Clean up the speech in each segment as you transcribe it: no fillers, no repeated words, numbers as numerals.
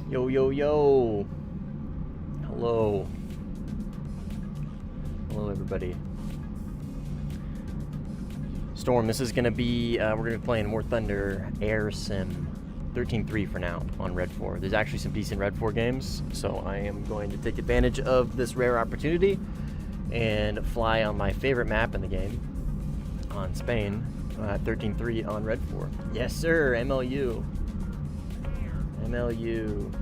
Yo, yo, yo. Hello. Hello, everybody. Storm, this is going to be, we're going to be playing War Thunder Air Sim 13.3 for now on Red 4. There's actually some decent Red 4 games, so I am going to take advantage of this rare opportunity and fly on my favorite map in the game, on Spain, 13.3 on Red 4. Yes, sir, MLU. MLU.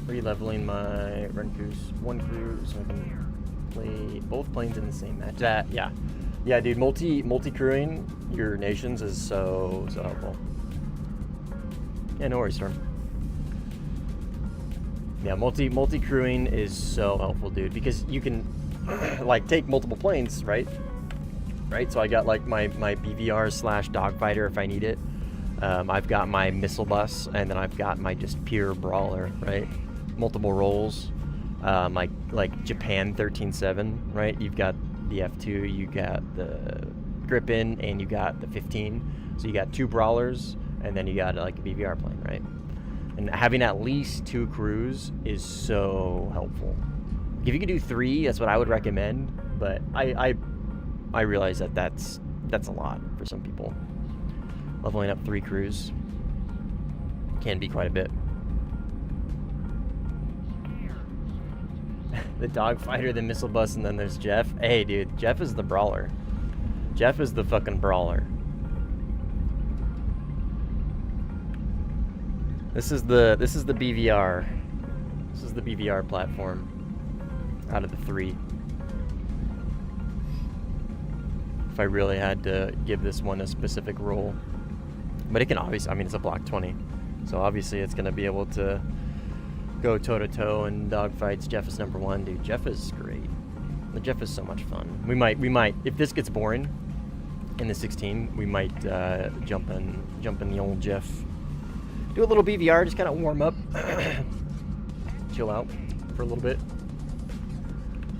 Re-leveling my run cruise, one crew, so I can play both planes in the same match. Yeah, dude, multi-crewing your nations is so helpful. Yeah, no worries, Storm. Yeah, multi-crewing is so helpful, dude, because you can like take multiple planes, right? So I got like my BVR / dogfighter if I need it. I've got my missile bus, and then I've got my just pure brawler, right? Multiple roles, like Japan 13.7, right? You've got the F2, you got the Gripen, and you got the 15. So you got 2 brawlers, and then you got like a BVR plane, right? And having at least 2 crews is so helpful. If you could do 3, that's what I would recommend. But I realize that that's a lot for some people. Leveling up 3 crews can be quite a bit. The dogfighter, the missile bus, and then there's Jeff. Hey, dude, Jeff is the brawler. Jeff is the fucking brawler. This is the BVR. This is the BVR platform out of the 3. If I really had to give this one a specific role. But it can obviously, I mean, it's a Block 20. So obviously it's going to be able to go toe-to-toe and dogfights. Jeff is number 1, dude. Jeff is great. The Jeff is so much fun. We might, if this gets boring in the 16, we might jump in the old Jeff. Do a little BVR, just kind of warm up. Chill out for a little bit.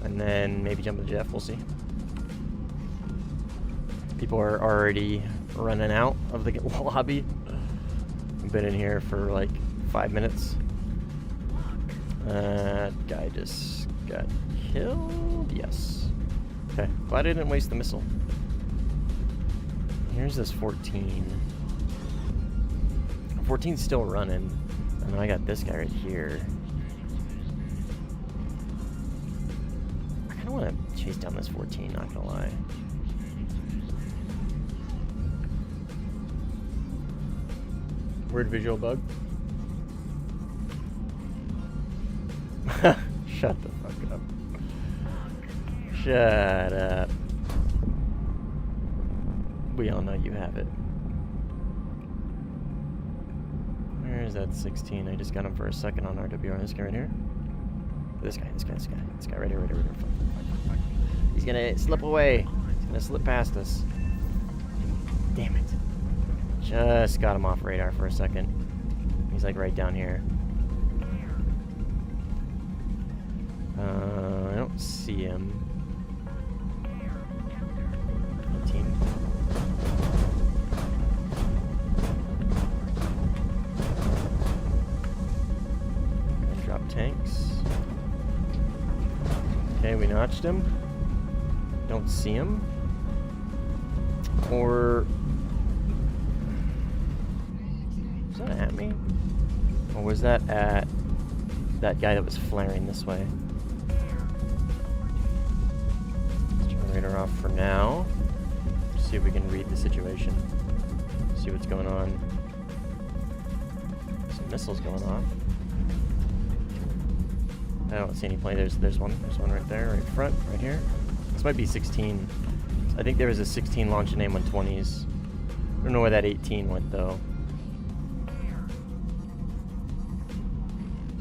And then maybe jump in the Jeff, we'll see. People are already running out of the lobby. I've been in here for like 5 minutes. Guy just got killed. Yes. Okay. Glad I didn't waste the missile. Here's this 14. 14's still running. And then I got this guy right here. I kind of want to chase down this 14, not gonna lie. Weird visual bug. Shut the fuck up. Shut up. We all know you have it. Where's that 16? I just got him for a second on RWR. This guy right here. This guy right here. Fuck. He's gonna slip away. He's gonna slip past us. Damn it. Just got him off radar for a second. He's like right down here. I don't see him. 18. Drop tanks. Okay, we notched him. Don't see him. Or was that at me? Or was that at that guy that was flaring this way? Radar off for now. See if we can read the situation. See what's going on. Some missiles going off. I don't see any plane. There's one. There's one right there, right in front, right here. This might be 16. I think there was a 16 launching A120s. I don't know where that 18 went though.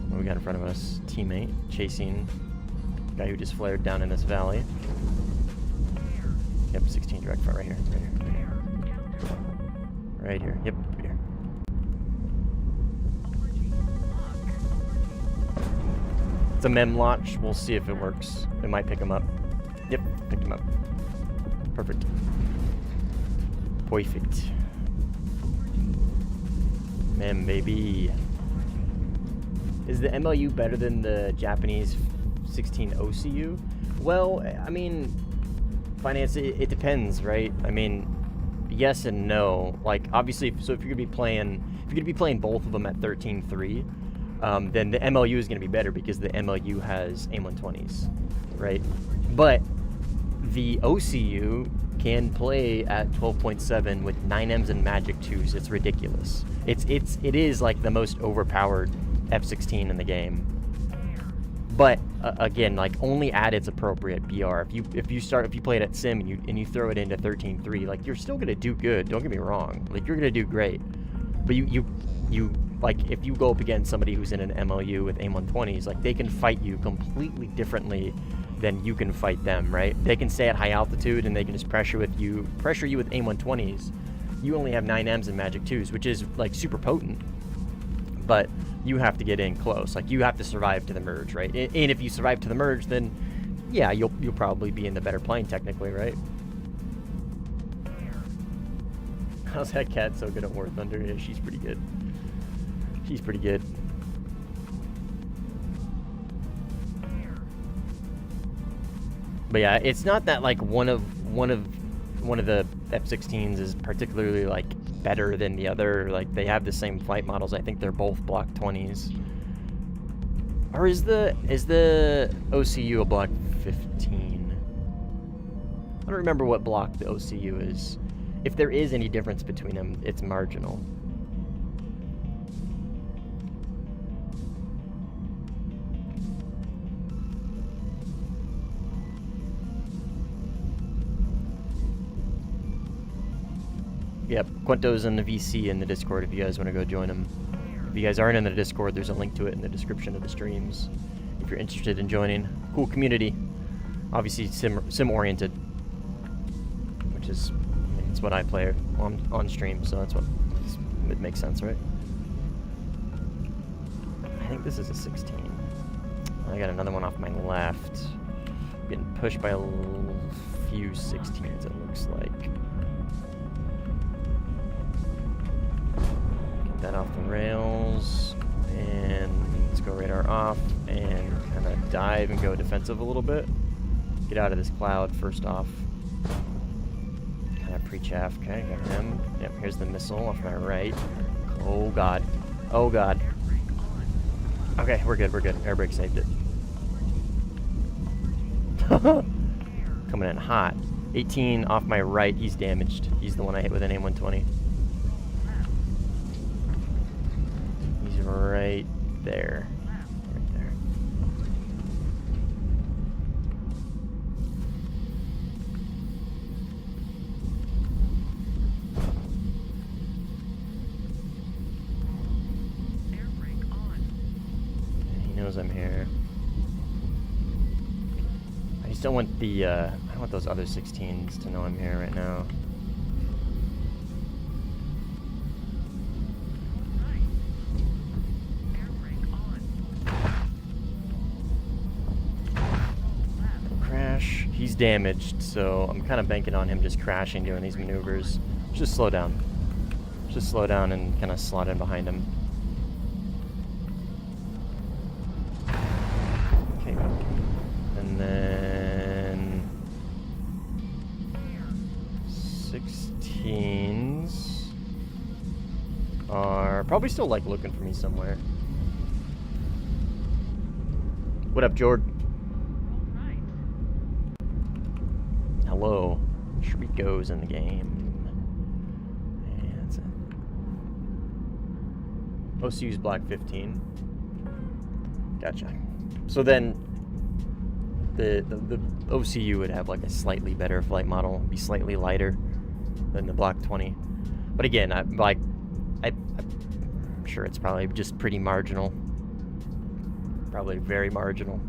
What we got in front of us? Teammate chasing the guy who just flared down in this valley. Yep, 16 direct front right here. Right here. Yep, right here. It's a mem launch. We'll see if it works. It might pick him up. Yep, picked him up. Perfect. Perfect. Man, baby. Is the MLU better than the Japanese 16 OCU? Well, I mean, finance, it depends, right? I mean, yes and no. Like, obviously, so if you're gonna be playing both of them at 13.3, then the MLU is gonna be better because the MLU has AIM-120s, right? But the OCU can play at 12.7 with 9Ms and Magic 2s. It's ridiculous. It is like the most overpowered F-16 in the game. But again, like, only at its appropriate BR. If you play it at sim and you throw it into 13.3, like, you're still gonna do good. Don't get me wrong. Like, you're gonna do great. But you like, if you go up against somebody who's in an MLU with AIM-120s, like, they can fight you completely differently than you can fight them, right? They can stay at high altitude and they can just pressure you with AIM-120s. You only have 9Ms and Magic 2s, which is, like, super potent. But you have to get in close. Like, you have to survive to the merge, right? And if you survive to the merge, then yeah, you'll probably be in the better plane technically, right? How's that cat so good at War Thunder? Yeah, she's pretty good. She's pretty good. But yeah, it's not that, like, one of the F-16s is particularly, like, better than the other. Like, they have the same flight models. I think they're both Block 20s. Or is the OCU a Block 15? I don't remember what block the OCU is. If there is any difference between them, it's marginal. Yep, Quento's in the VC in the Discord if you guys want to go join him. If you guys aren't in the Discord, there's a link to it in the description of the streams if you're interested in joining. Cool community. Obviously sim-oriented, which is, I mean, it's what I play on stream, so that's what it makes sense, right? I think this is a 16. I got another one off my left. Getting pushed by a few 16s, it looks like. That off the rails, and let's go radar off and kind of dive and go defensive a little bit. Get out of this cloud first off. Kind of pre-chaff. Okay, got him. Yep, here's the missile off my right. Oh god. Oh god. Okay, we're good, we're good. Air brake saved it. Coming in hot. 18 off my right, he's damaged. He's the one I hit with an AIM-120. Right there. Right there. Air brake on. He knows I'm here. I just don't want the I don't want those other 16s to know I'm here right now. He's damaged, so I'm kind of banking on him just crashing doing these maneuvers. Just slow down. Just slow down and kind of slot in behind him. Okay. And then 16s are probably still, like, looking for me somewhere. What up, Jord? Hello. Shriko's in the game. And that's it. OCU's Block 15. Gotcha. So then the OCU would have, like, a slightly better flight model, be slightly lighter than the Block 20. But again, I'm sure it's probably just pretty marginal. Probably very marginal.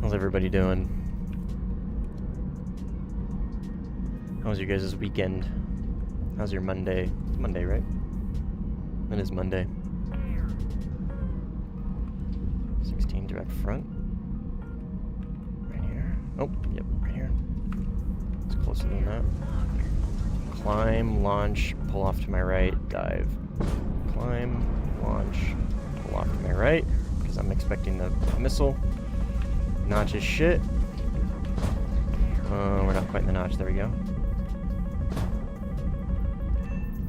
How's everybody doing? How was your guys' weekend? How's your Monday? It's Monday, right? It is Monday. 16 direct front. Right here. Oh, yep, right here. It's closer than that. Climb, launch, pull off to my right, dive. Climb, launch, pull off to my right, because I'm expecting the missile. Notch is shit. We're not quite in the notch. There we go.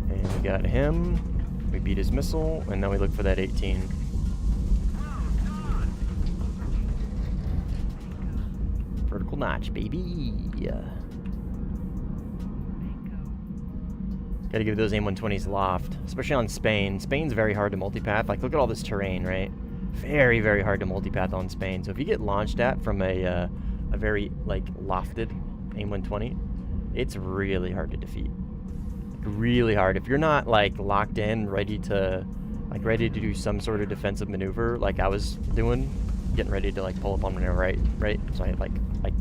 And we got him. We beat his missile, and now we look for that 18. Vertical notch, baby. Gotta give those AIM-120s loft, especially on Spain. Spain's very hard to multipath. Like, look at all this terrain, right? Very, very hard to multipath on Spain. So if you get launched at from a very, like, lofted AIM-120, it's really hard to defeat. Really hard. If you're not, like, locked in, ready to do some sort of defensive maneuver, like I was doing, getting ready to, like, pull up on my right? So I, like,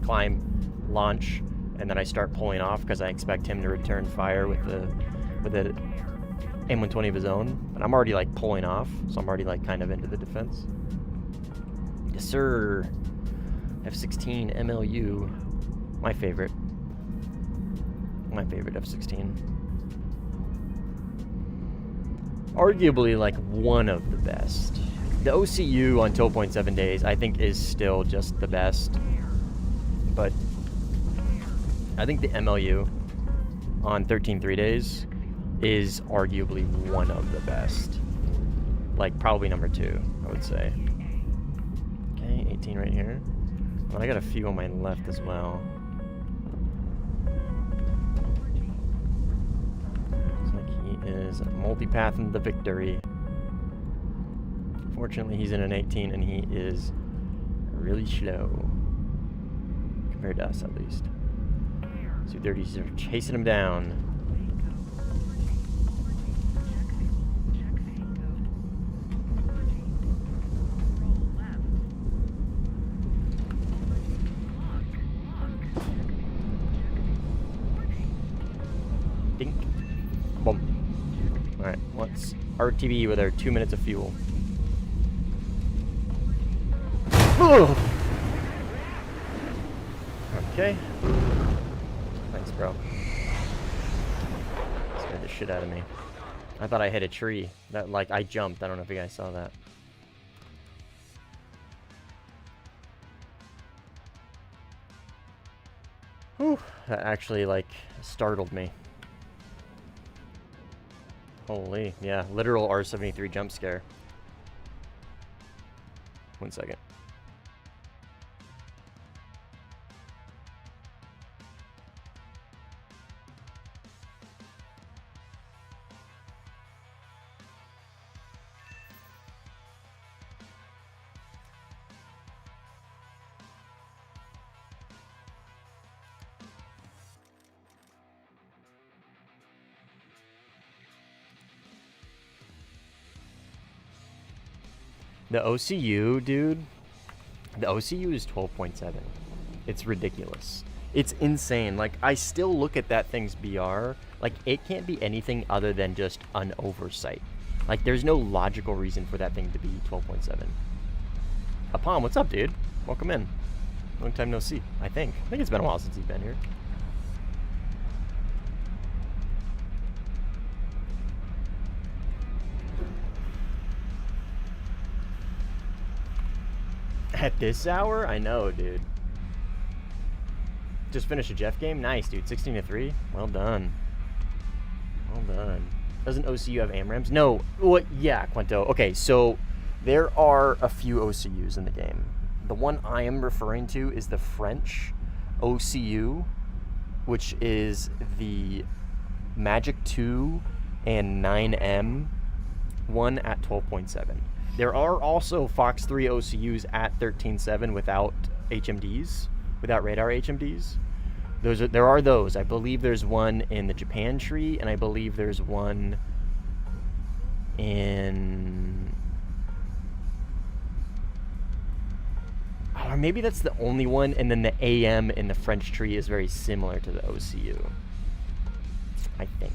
climb, launch, and then I start pulling off because I expect him to return fire with the AIM-120 of his own. But I'm already, like, pulling off, so I'm already, like, kind of into the defense. Yes, sir. F-16 MLU. My favorite. My favorite F-16. Arguably, like, one of the best. The OCU on 12.7 days, I think, is still just the best. But I think the MLU on 13.3 days is arguably one of the best. Like, probably number 2, I would say. Okay, 18 right here. Well, I got a few on my left as well. Looks like he is multipathing the victory. Fortunately, he's in an 18 and he is really slow. Compared to us, at least. Su-30s are chasing him down. Dink. Boom. Alright, let's RTB with our 2 minutes of fuel. Ugh. Okay. Thanks, bro. Scared the shit out of me. I thought I hit a tree. That, like, I jumped. I don't know if you guys saw that. Whew. That actually, like, startled me. Holy, yeah. Literal R-73 jump scare. 1 second. The OCU, dude. The OCU is 12.7. It's ridiculous. It's insane. Like, I still look at that thing's BR. Like, it can't be anything other than just an oversight. Like, there's no logical reason for that thing to be 12.7. Apom, what's up, dude? Welcome in. Long time no see, I think. I think it's been a while since you've been here. At this hour? I know, dude. Just finished a Jeff game? Nice, dude. 16-3? Well done. Well done. Doesn't OCU have AMRAMs? No. What? Yeah, Quento. Okay, so there are a few OCUs in the game. The one I am referring to is the French OCU, which is the Magic 2 and 9M one at 12.7. There are also Fox 3 OCUs at 13.7 without HMDs, without radar HMDs. There are those. I believe there's one in the Japan tree, and I believe there's one in... Or maybe that's the only one, and then the AM in the French tree is very similar to the OCU. I think.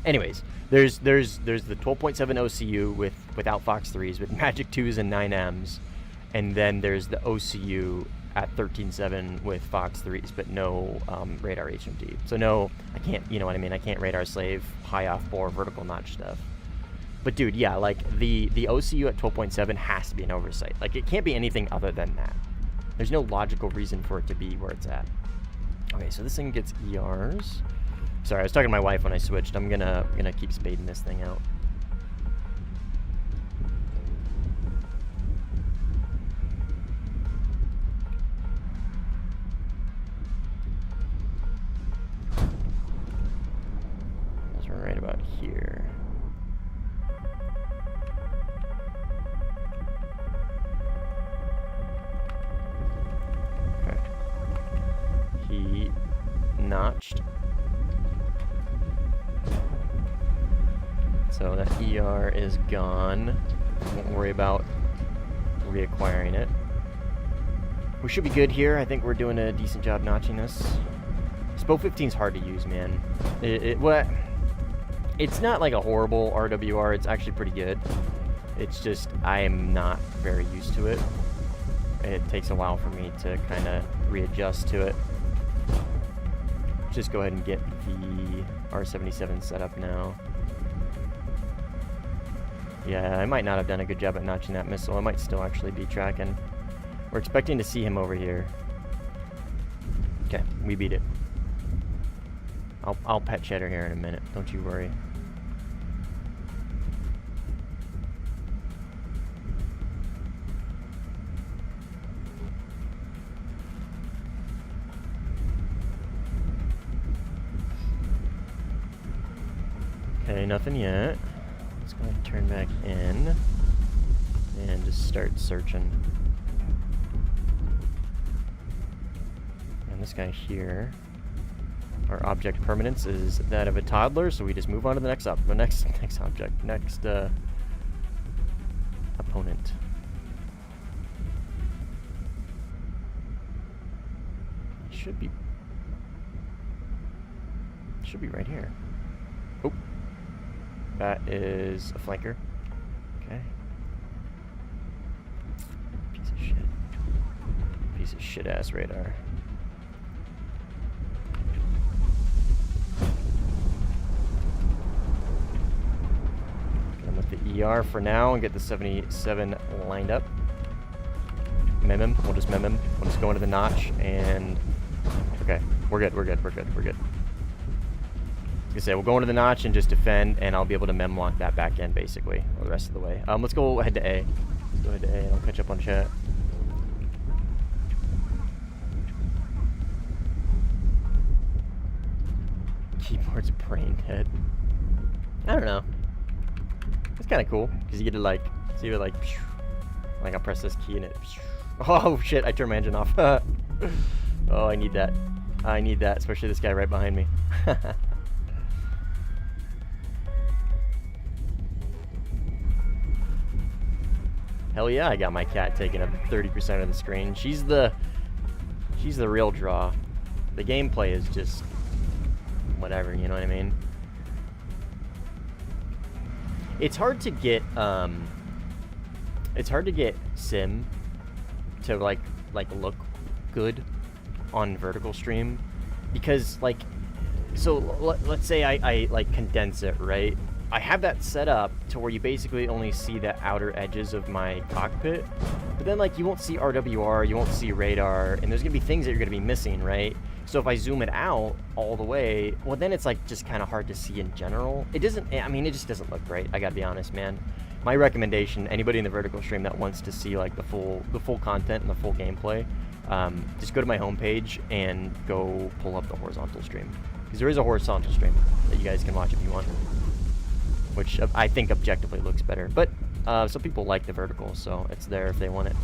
Anyways, there's the 12.7 OCU without Fox 3s, with Magic 2s and 9Ms, and then there's the OCU at 13.7 with Fox 3s, but no radar HMD. So no, I can't, you know what I mean? I can't radar slave high off bore vertical notch stuff. But dude, yeah, like the OCU at 12.7 has to be an oversight. Like it can't be anything other than that. There's no logical reason for it to be where it's at. Okay, so this thing gets ERs. Sorry, I was talking to my wife when I switched. I'm gonna keep spading this thing out. Let's run right about here. Okay. He notched. So that ER is gone. Won't worry about reacquiring it. We should be good here. I think we're doing a decent job notching this. SPO 15 is hard to use, man. It's not like a horrible RWR. It's actually pretty good. It's just I am not very used to it. It takes a while for me to kind of readjust to it. Just go ahead and get the R77 set up now. Yeah, I might not have done a good job at notching that missile. I might still actually be tracking. We're expecting to see him over here. Okay, we beat it. I'll pet Cheddar here in a minute. Don't you worry. Okay, nothing yet. Let's go ahead and turn back in and just start searching. And this guy here, our object permanence is that of a toddler, so we just move on to the next opponent. Should be right here. Oh. That is a flanker. Okay. Piece of shit. Piece of shit ass radar. Get him with the ER for now and get the 77 lined up. Mem him. We'll just mem him. We'll just go into the notch and. Okay. We're good. I say, we'll go into the notch and just defend, and I'll be able to mem lock that back end basically the rest of the way. Let's go ahead to A. Let's go ahead to A, and I'll catch up on chat. Keyboard's brain dead. I don't know. It's kind of cool because you get to like see it like I'll press this key and it. Oh shit! I turned my engine off. Oh, I need that. I need that, especially this guy right behind me. Hell yeah, I got my cat taking up 30% of the screen. She's the real draw. The gameplay is just whatever, you know what I mean? It's hard to get sim to like look good on vertical stream because like, so let's say I like condense it, right? I have that set up to where you basically only see the outer edges of my cockpit, but then like you won't see RWR, you won't see radar, and there's gonna be things that you're gonna be missing, right? So if I zoom it out all the way, well then it's like just kind of hard to see in general. It doesn't, I mean, it just doesn't look great. I gotta be honest, man. My recommendation, anybody in the vertical stream that wants to see like the full content and the full gameplay, just go to my homepage and go pull up the horizontal stream, because there is a horizontal stream that you guys can watch if you want, which I think objectively looks better. But some people like the vertical, so it's there if they want it.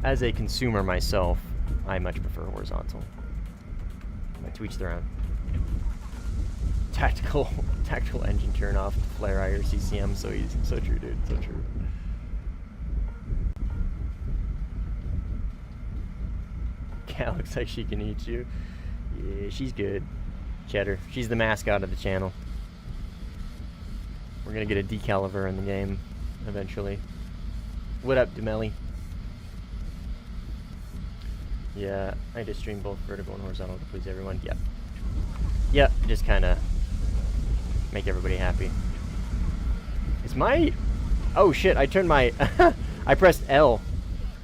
As a consumer myself, I much prefer horizontal. To each their own. Tactical engine turn off to flare IR CCM, so easy. So true, dude. So true. Cat looks like she can eat you. Yeah, she's good. Cheddar. She's the mascot of the channel. We're gonna get a decal of her in the game eventually. What up, Demelli? Yeah, I just stream both vertical and horizontal to please everyone. Yep. Yep, just kind of make everybody happy. Is my... Oh shit, I turned my... I pressed L.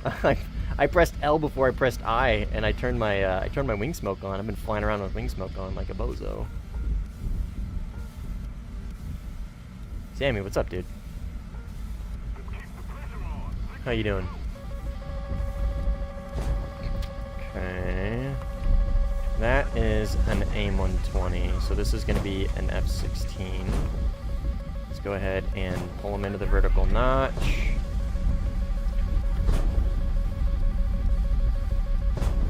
I pressed L before I pressed I, and I turned my wing smoke on. I've been flying around with wing smoke on like a bozo. Sammy, what's up, dude? How you doing? Okay. That is an AIM-120, so this is going to be an F-16. Let's go ahead and pull him into the vertical notch.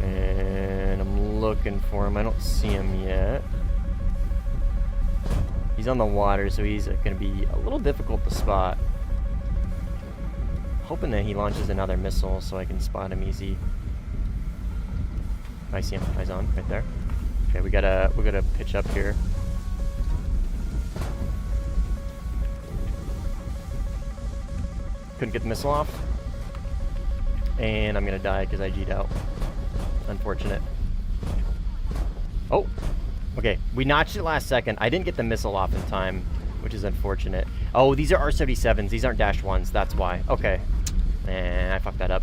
And I'm looking for him. I don't see him yet. He's on the water, so he's going to be a little difficult to spot. Hoping that he launches another missile so I can spot him easy. I see him. Eyes on, right there. Okay, we gotta pitch up here. Couldn't get the missile off. And I'm gonna die because I G'd out. Unfortunate. Oh! Okay, we notched it last second. I didn't get the missile off in time, which is unfortunate. Oh, these are R-77s. These aren't -1s. That's why. Okay. I fucked that up.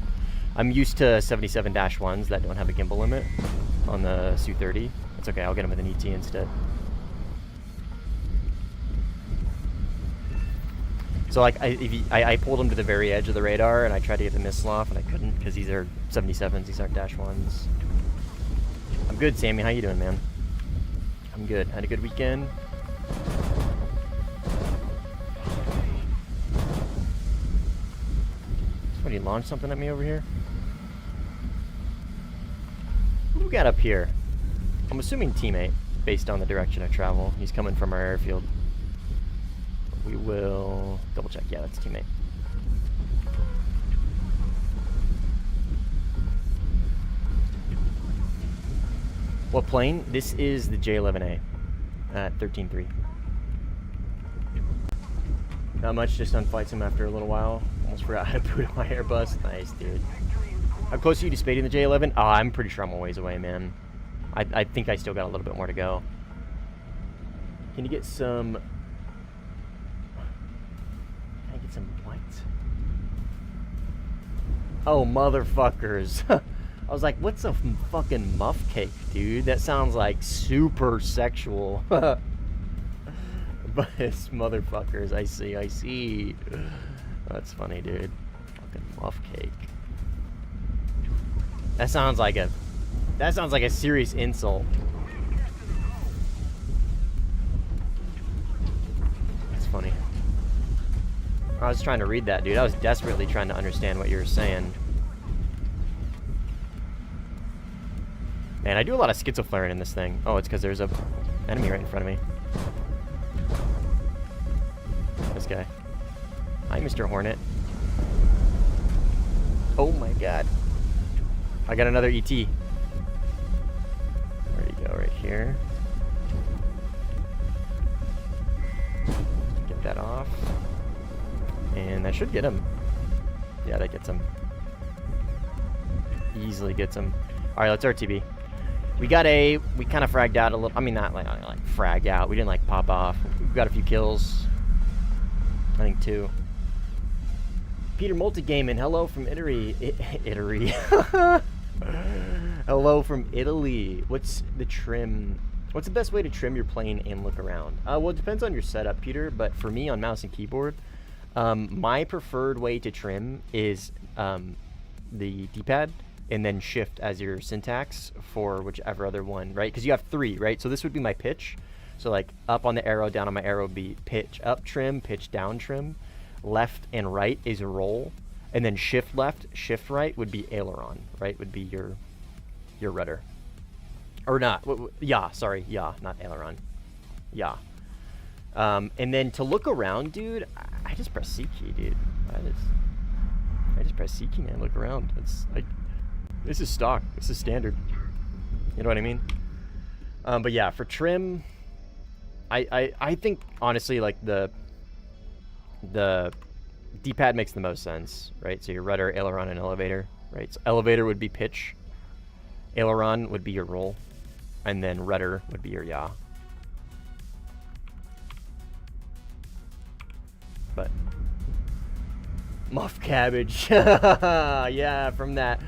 I'm used to 77-1s that don't have a gimbal limit on the Su-30. It's okay. I'll get them with an ET instead. So like I pulled them to the very edge of the radar and I tried to get the missile off and I couldn't because these are 77s. These aren't -1s. I'm good, Sammy. How you doing, man? I'm good. Had a good weekend. Somebody launched something at me over here. Who we got up here? I'm assuming teammate, based on the direction of travel. He's coming from our airfield. We will double check. Yeah, that's teammate. What plane? This is the J-11A at 13.3. Not much, just on flight sim after a little while. Almost forgot how to boot up my Airbus. Nice, dude. How close are you to spading the J-11? Oh, I'm pretty sure I'm a ways away, man. I think I still got a little bit more to go. Can you get some... Can I get some what? Oh, motherfuckers. I was like, what's a fucking muff cake, dude? That sounds like super sexual. But it's motherfuckers. I see. That's funny, dude. Fucking muff cake. That sounds like a serious insult. That's funny. I was trying to read that, dude. I was desperately trying to understand what you were saying. Man, I do a lot of schizophrenia in this thing. Oh, it's because there's a enemy right in front of me. This guy. Hi, Mr. Hornet. Oh my god. I got another ET. Where'd he go? Right here. Get that off. And that should get him. Yeah, that gets him. Easily gets him. Alright, let's RTB. We kind of fragged out a little. I mean, not like frag out. We didn't like pop off. We got a few kills. I think 2. Peter Multigaming, hello from Italy. Italy. Hello from Italy. What's the trim? What's the best way to trim your plane and look around? Well, it depends on your setup, Peter. But for me, on mouse and keyboard, my preferred way to trim is the D-pad. And then shift as your syntax for whichever other one, right? Because you have 3, right? So this would be my pitch. So like up on the arrow, down on my arrow would be pitch up trim, pitch down trim. Left and right is a roll. And then shift left, shift right would be aileron, right? Would be your rudder. Or not, yeah, sorry, yeah, not aileron. Yeah. And then to look around, dude, I just press C key, dude. I just press C key, man, look around. It's like, this is stock. This is standard. You know what I mean? But yeah, for trim, I think honestly like the D-pad makes the most sense, right? So your rudder, aileron, and elevator, right? So elevator would be pitch, aileron would be your roll, and then rudder would be your yaw. But muff cabbage, yeah, from that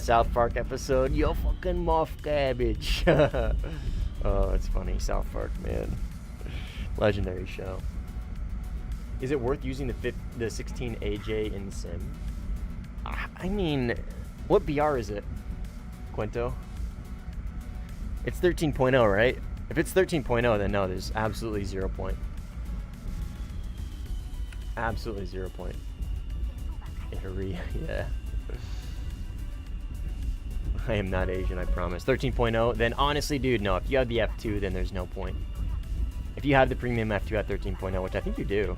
South Park episode. Yo, fucking muff cabbage. Oh, it's funny. South Park, man, legendary show. Is it worth using the 16 AJ in Sim? I mean, what BR is it, Quinto? It's 13.0, right? If it's 13.0, then no, there's absolutely 0 point. Absolutely 0 point. Yeah. I am not Asian, I promise. 13.0, then honestly, dude, no. If you have the F2, then there's no point. If you have the premium F2 at 13.0, which I think you do,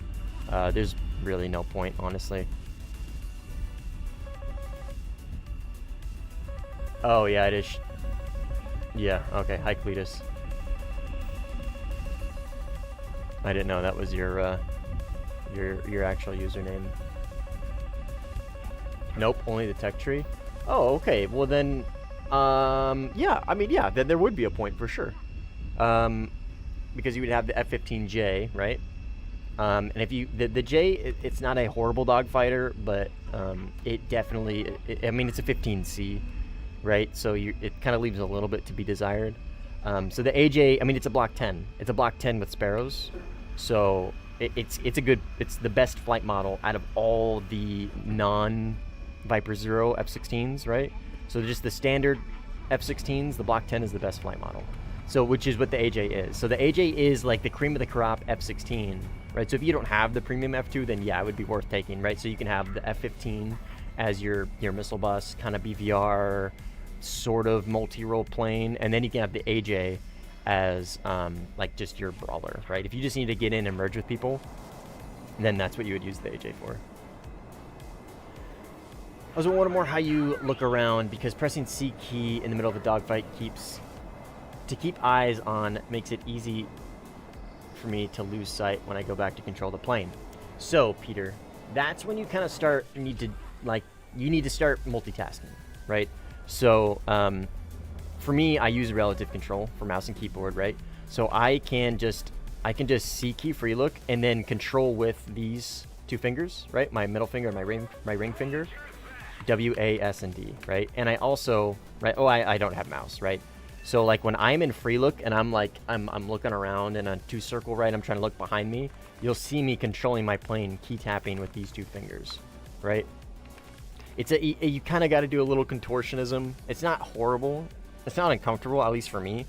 there's really no point, honestly. Oh, yeah, it is. Yeah, okay. Hi, Cletus. I didn't know that was your actual username. Nope, only the tech tree. Oh, okay. Well then, yeah. I mean, yeah. Then there would be a point for sure, because you would have the F-15J, right? And if you the J, it's not a horrible dogfighter, but it definitely. I mean, it's a 15C, right? So it kind of leaves a little bit to be desired. So the AJ, I mean, it's a block 10. It's a block 10 with sparrows, so it's the best flight model out of all the non-Viper Zero F-16s, right? So just the standard F-16s, the block 10 is the best flight model. So which is what the AJ is. So the AJ is like the cream of the crop F-16, right? So if you don't have the premium F2, then yeah, it would be worth taking, right? So you can have the F-15 as your missile bus, kind of BVR, sort of multi-role plane, and then you can have the AJ as like just your brawler, right? If you just need to get in and merge with people, then that's what you would use the AJ for. I was wondering more how you look around, because pressing C key in the middle of a dogfight keep eyes on makes it easy for me to lose sight when I go back to control the plane. So Peter, that's when you kind of you need to start multitasking, right? So for me, I use relative control for mouse and keyboard, right? So I can just C key free look and then control with these two fingers, right? My middle finger and my ring finger, W, A, S, and D, right? And I also, right? Oh, I don't have mouse, right? So like when I'm in free look and I'm looking around in a 2 circle, right? I'm trying to look behind me. You'll see me controlling my plane, key tapping with these two fingers, right? You kind of got to do a little contortionism. It's not horrible. It's not uncomfortable, at least for me.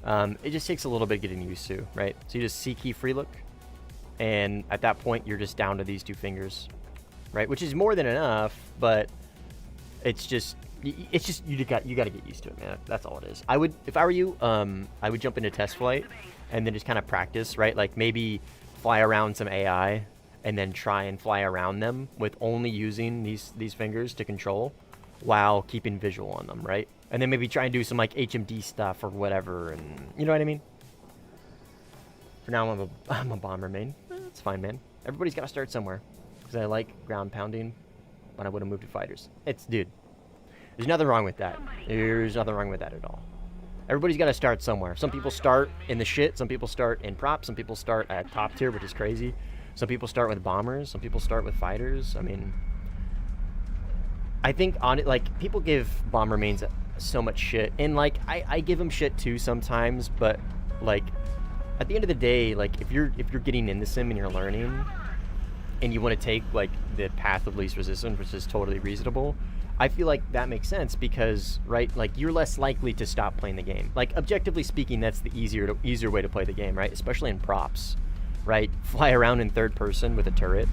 It just takes a little bit getting used to, right? So you just C key free look, and at that point you're just down to these two fingers, right? Which is more than enough, but it's just you got to get used to it, man. That's all it is. If I were you, I would jump into test flight and then just kind of practice, right? Like maybe fly around some AI and then try and fly around them with only using these fingers to control while keeping visual on them, right? And then maybe try and do some like HMD stuff or whatever, and you know what I mean? For now, I'm a bomber main. It's fine, man. Everybody's got to start somewhere, because I like ground pounding, but I would have moved to fighters. Dude, there's nothing wrong with that. There's nothing wrong with that at all. Everybody's got to start somewhere. Some people start in the shit. Some people start in props. Some people start at top tier, which is crazy. Some people start with bombers. Some people start with fighters. I mean, I think people give bomber mains so much shit, and like I give them shit too sometimes, but like at the end of the day, like if you're getting into sim and you're learning and you want to take like the path of least resistance, which is totally reasonable, I feel like that makes sense, because right, like you're less likely to stop playing the game. Like objectively speaking, that's the easier way to play the game, right? Especially in props, right? Fly around in third person with a turret.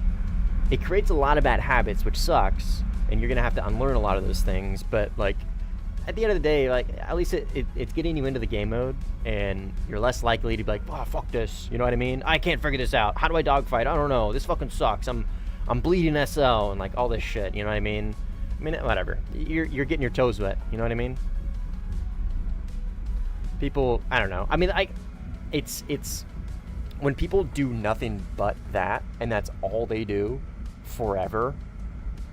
It creates a lot of bad habits, which sucks, and you're gonna have to unlearn a lot of those things, but like at the end of the day, like at least it's getting you into the game mode, and you're less likely to be like, oh, fuck this, you know what I mean? I can't figure this out. How do I dogfight? I don't know. This fucking sucks. I'm bleeding SL and like all this shit, you know what I mean? I mean, whatever. You're getting your toes wet, you know what I mean? People, I don't know. I mean, it's when people do nothing but that, and that's all they do forever,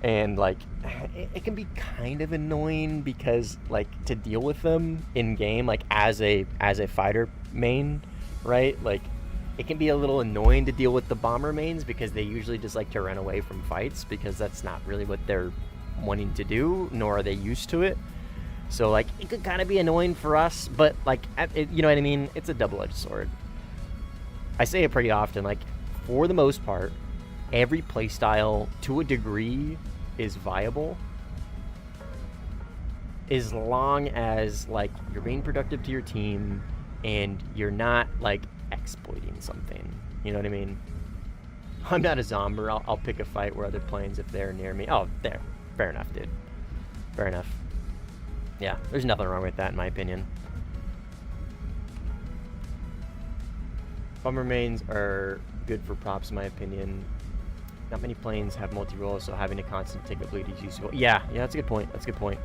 and like it can be kind of annoying because like to deal with them in game, like as a fighter main, right? Like it can be a little annoying to deal with the bomber mains because they usually just like to run away from fights because that's not really what they're wanting to do, nor are they used to it. So like it could kind of be annoying for us, but like you know what I mean? It's a double-edged sword. I say it pretty often, like for the most part, every playstyle to a degree is viable as long as like you're being productive to your team and you're not like exploiting something. You know what I mean? I'm not a zomber. I'll pick a fight where other planes if they're near me. Oh, there. Fair enough, dude. Fair enough. Yeah, there's nothing wrong with that in my opinion. Bomber mains are good for props in my opinion. Not many planes have multi-role, so having a constant ticket bleed is useful. Yeah, that's a good point. That's a good point.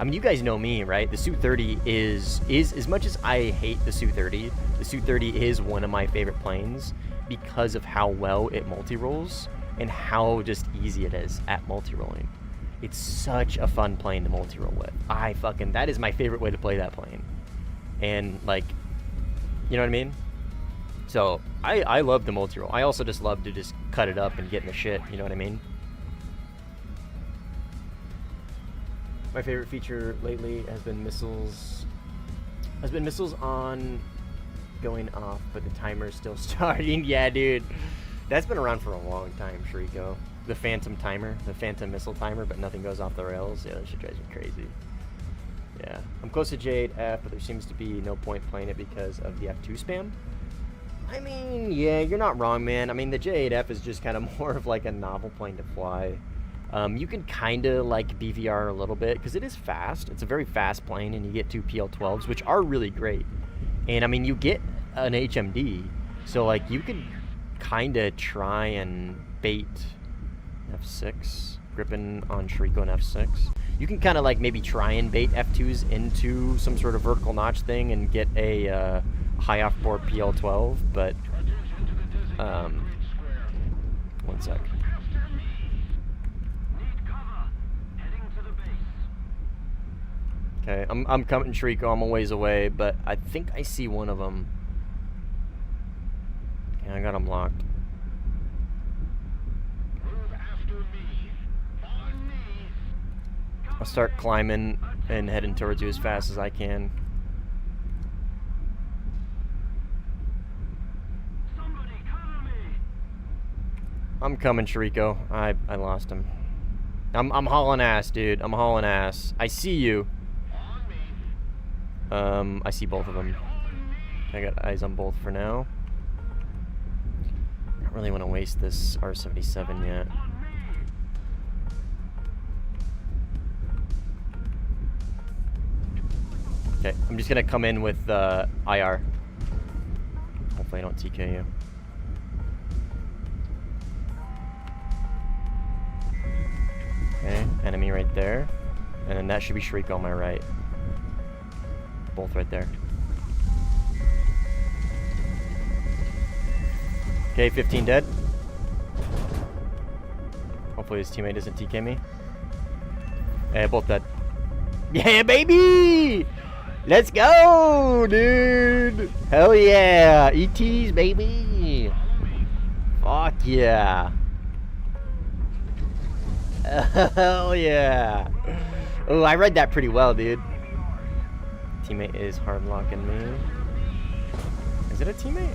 I mean, you guys know me, right? The Su-30 is as much as I hate the Su-30, the Su-30 is one of my favorite planes because of how well it multi-rolls and how just easy it is at multi-rolling. It's such a fun plane to multi-roll with. That is my favorite way to play that plane. And like, you know what I mean? So I love the multi-roll. I also just love to just cut it up and get in the shit, you know what I mean? My favorite feature lately has been missiles. On going off, but the timer's still starting. Yeah, dude. That's been around for a long time, Shriko. The phantom timer, the phantom missile timer, but nothing goes off the rails. Yeah, that shit drives me crazy. Yeah. I'm close to J8F, but there seems to be no point playing it because of the F2 spam. I mean, yeah, you're not wrong, man. I mean, the J8F is just kind of more of like a novel plane to fly. You can kind of like BVR a little bit because it is fast. It's a very fast plane, and you get 2 PL-12s, which are really great. And I mean, you get an HMD, so like you could kind of try and bait F6, gripping on Shriko and F6. You can kind of like maybe try and bait F2s into some sort of vertical notch thing and get a high off board PL-12, but one sec. Okay, I'm coming, Shriko. I'm a ways away, but I think I see one of them. Okay, I got him locked. I'll start climbing and heading towards you as fast as I can. I'm coming, Shriko. I lost him. I'm hauling ass, dude. I'm hauling ass. I see you. I see both of them. I got eyes on both for now. I don't really want to waste this R77 yet. Okay, I'm just gonna come in with IR. Hopefully I don't TK you. Okay, enemy right there. And then that should be Shriko on my right. Both right there. Okay, 15 dead. Hopefully his teammate doesn't TK me. Yeah, both dead. Yeah, baby! Let's go, dude! Hell yeah! ETs, baby! Fuck yeah! Hell yeah! Oh, I read that pretty well, dude. Teammate is hard locking me. Is it a teammate?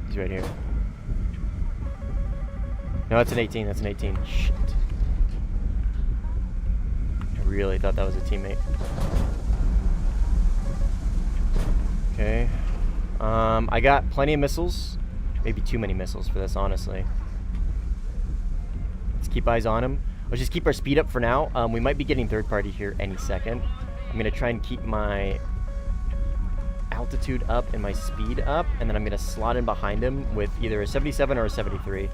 He's right here. No, that's an 18. That's an 18. Shit. I really thought that was a teammate. Okay. I got plenty of missiles. Maybe too many missiles for this, honestly. Let's keep eyes on him. Let's just keep our speed up for now. We might be getting third party here any second. I'm gonna try and keep my altitude up and my speed up, and then I'm gonna slot in behind him with either a 77 or a 73.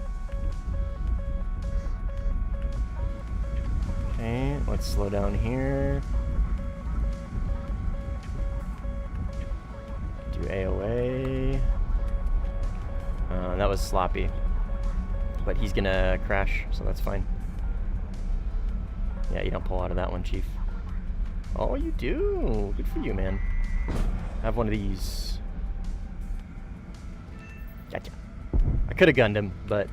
Okay, let's slow down here. Do AOA. That was sloppy. But he's gonna crash, so that's fine. Yeah, you don't pull out of that one, Chief. Oh, you do. Good for you, man. Have one of these. Gotcha. I could have gunned him, but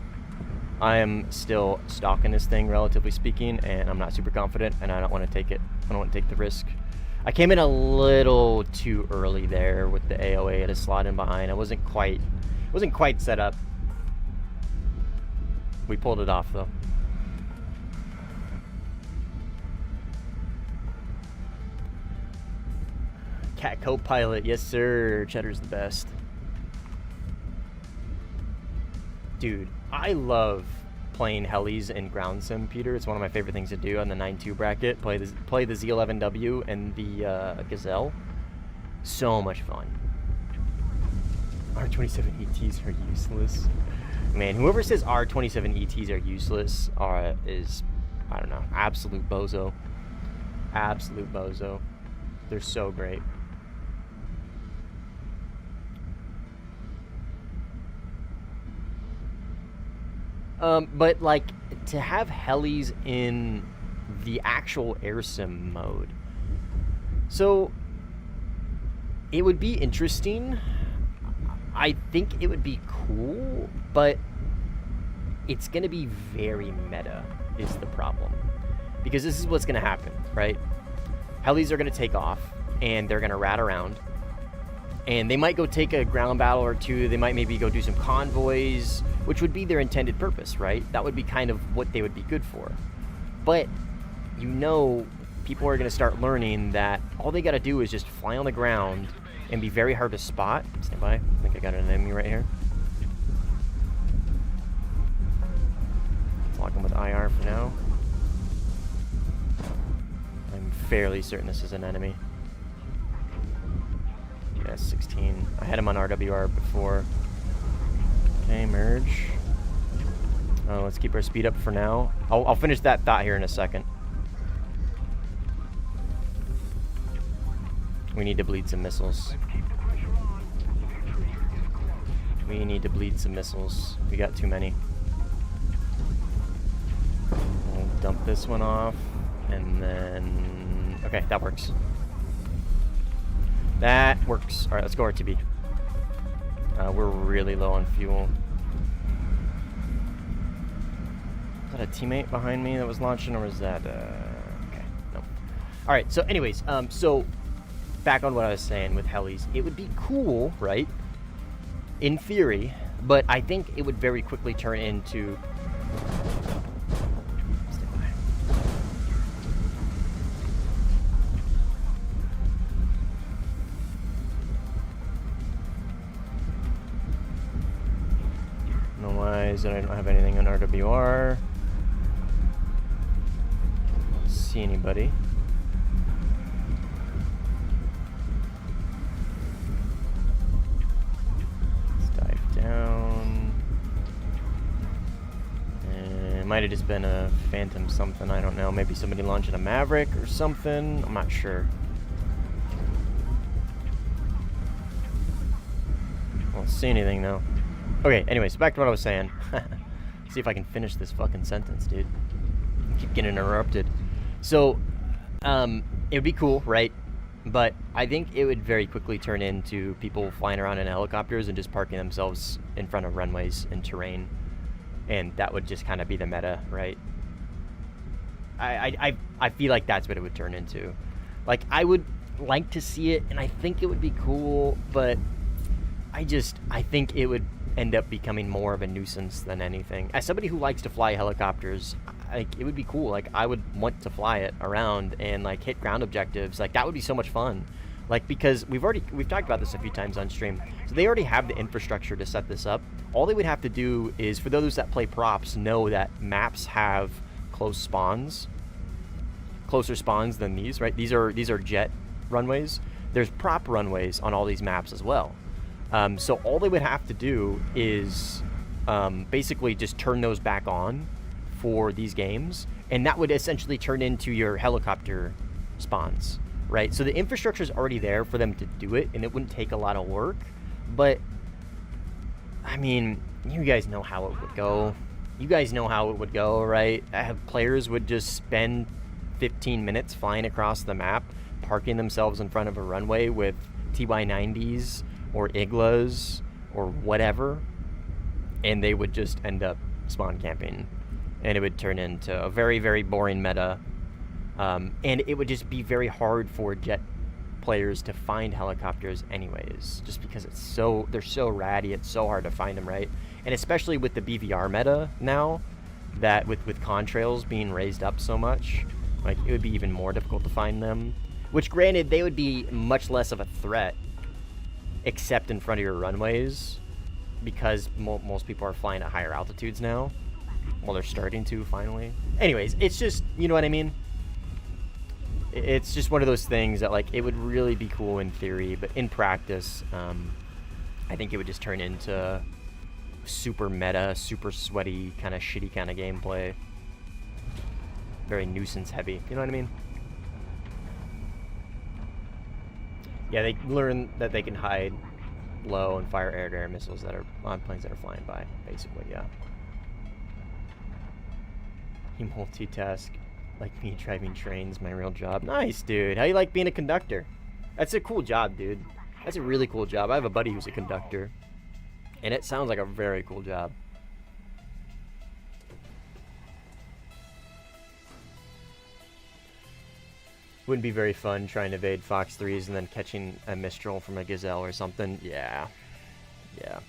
I am still stalking this thing, relatively speaking, and I'm not super confident, and I don't want to take it. I don't want to take the risk. I came in a little too early there with the AOA at a slot in behind. I wasn't quite set up. We pulled it off, though. Cat co-pilot, yes sir. Cheddar's the best. Dude, I love playing helis in ground sim, Peter. It's one of my favorite things to do on the 9-2 bracket. Play the Z11W and the Gazelle. So much fun. R27 ETs are useless. Man, whoever says R27 ETs are useless is, I don't know, absolute bozo. Absolute bozo. They're so great. But like to have helis in the actual air sim mode. So it would be interesting. I think it would be cool, but it's going to be very meta is the problem. Because this is what's going to happen, right? Helis are going to take off and they're going to rat around. And they might go take a ground battle or two. They might maybe go do some convoys, which would be their intended purpose, right? That would be kind of what they would be good for. But, you know, people are going to start learning that all they got to do is just fly on the ground and be very hard to spot. Stand by. I think I got an enemy right here. Let's lock him with IR for now. I'm fairly certain this is an enemy. Yeah, 16. I had him on RWR before. Okay, merge. Let's keep our speed up for now. I'll finish that thought here in a second. We need to bleed some missiles. We need to bleed some missiles. We got too many. We'll dump this one off, and then... Okay, that works. That works. Alright, let's go RTB. We're really low on fuel. Is that a teammate behind me that was launching, or was that... Okay, no. Alright, so anyways, so... Back on what I was saying with helis. It would be cool, right? In theory, but I think it would very quickly turn into... No lies that I don't have anything on RWR. Don't see anybody. Down. And it might have just been a phantom something, I don't know. Maybe somebody launching a Maverick or something. I'm not sure. I don't see anything though. Okay, anyways, back to what I was saying. See if I can finish this fucking sentence, dude. I keep getting interrupted. So, it would be cool, right? But I think it would very quickly turn into people flying around in helicopters and just parking themselves in front of runways and terrain. And that would just kind of be the meta, right? I feel like that's what it would turn into. Like, I would like to see it, and I think it would be cool, but I think it would end up becoming more of a nuisance than anything. As somebody who likes to fly helicopters, like, it would be cool. Like, I would want to fly it around and like hit ground objectives. Like, that would be so much fun. Like, because we've talked about this a few times on stream. So they already have the infrastructure to set this up. All they would have to do is, for those that play props, know that maps have closer spawns than these, right? These are jet runways. There's prop runways on all these maps as well. So all they would have to do is basically just turn those back on for these games, And that would essentially turn into your helicopter spawns, right? So the infrastructure is already there for them to do it, and it wouldn't take a lot of work. But, I mean, you guys know how it would go. You guys know how it would go, right? Players would just spend 15 minutes flying across the map, parking themselves in front of a runway with TY-90s or Iglas or whatever, and they would just end up spawn camping. And it would turn into a very, very boring meta. And it would just be very hard for jet players to find helicopters anyways, just because they're so ratty, it's so hard to find them, right? And especially with the BVR meta now, that with contrails being raised up so much, like, it would be even more difficult to find them. Which, granted, they would be much less of a threat, except in front of your runways, because most people are flying at higher altitudes now. Well, they're starting to, finally. Anyways, it's just, you know what I mean? It's just one of those things that, like, it would really be cool in theory, but in practice, I think it would just turn into super meta, super sweaty, kind of shitty kind of gameplay. Very nuisance heavy, you know what I mean? Yeah, they learn that they can hide low and fire air-to-air missiles that are on planes that are flying by, basically, yeah. You multitask like me driving trains, my real job. Nice, dude. How you like being a conductor? That's a cool job, dude. That's a really cool job. I have a buddy who's a conductor, and it sounds like a very cool job. Wouldn't be very fun trying to evade Fox 3s and then catching a Mistral from a Gazelle or something. Yeah. Yeah.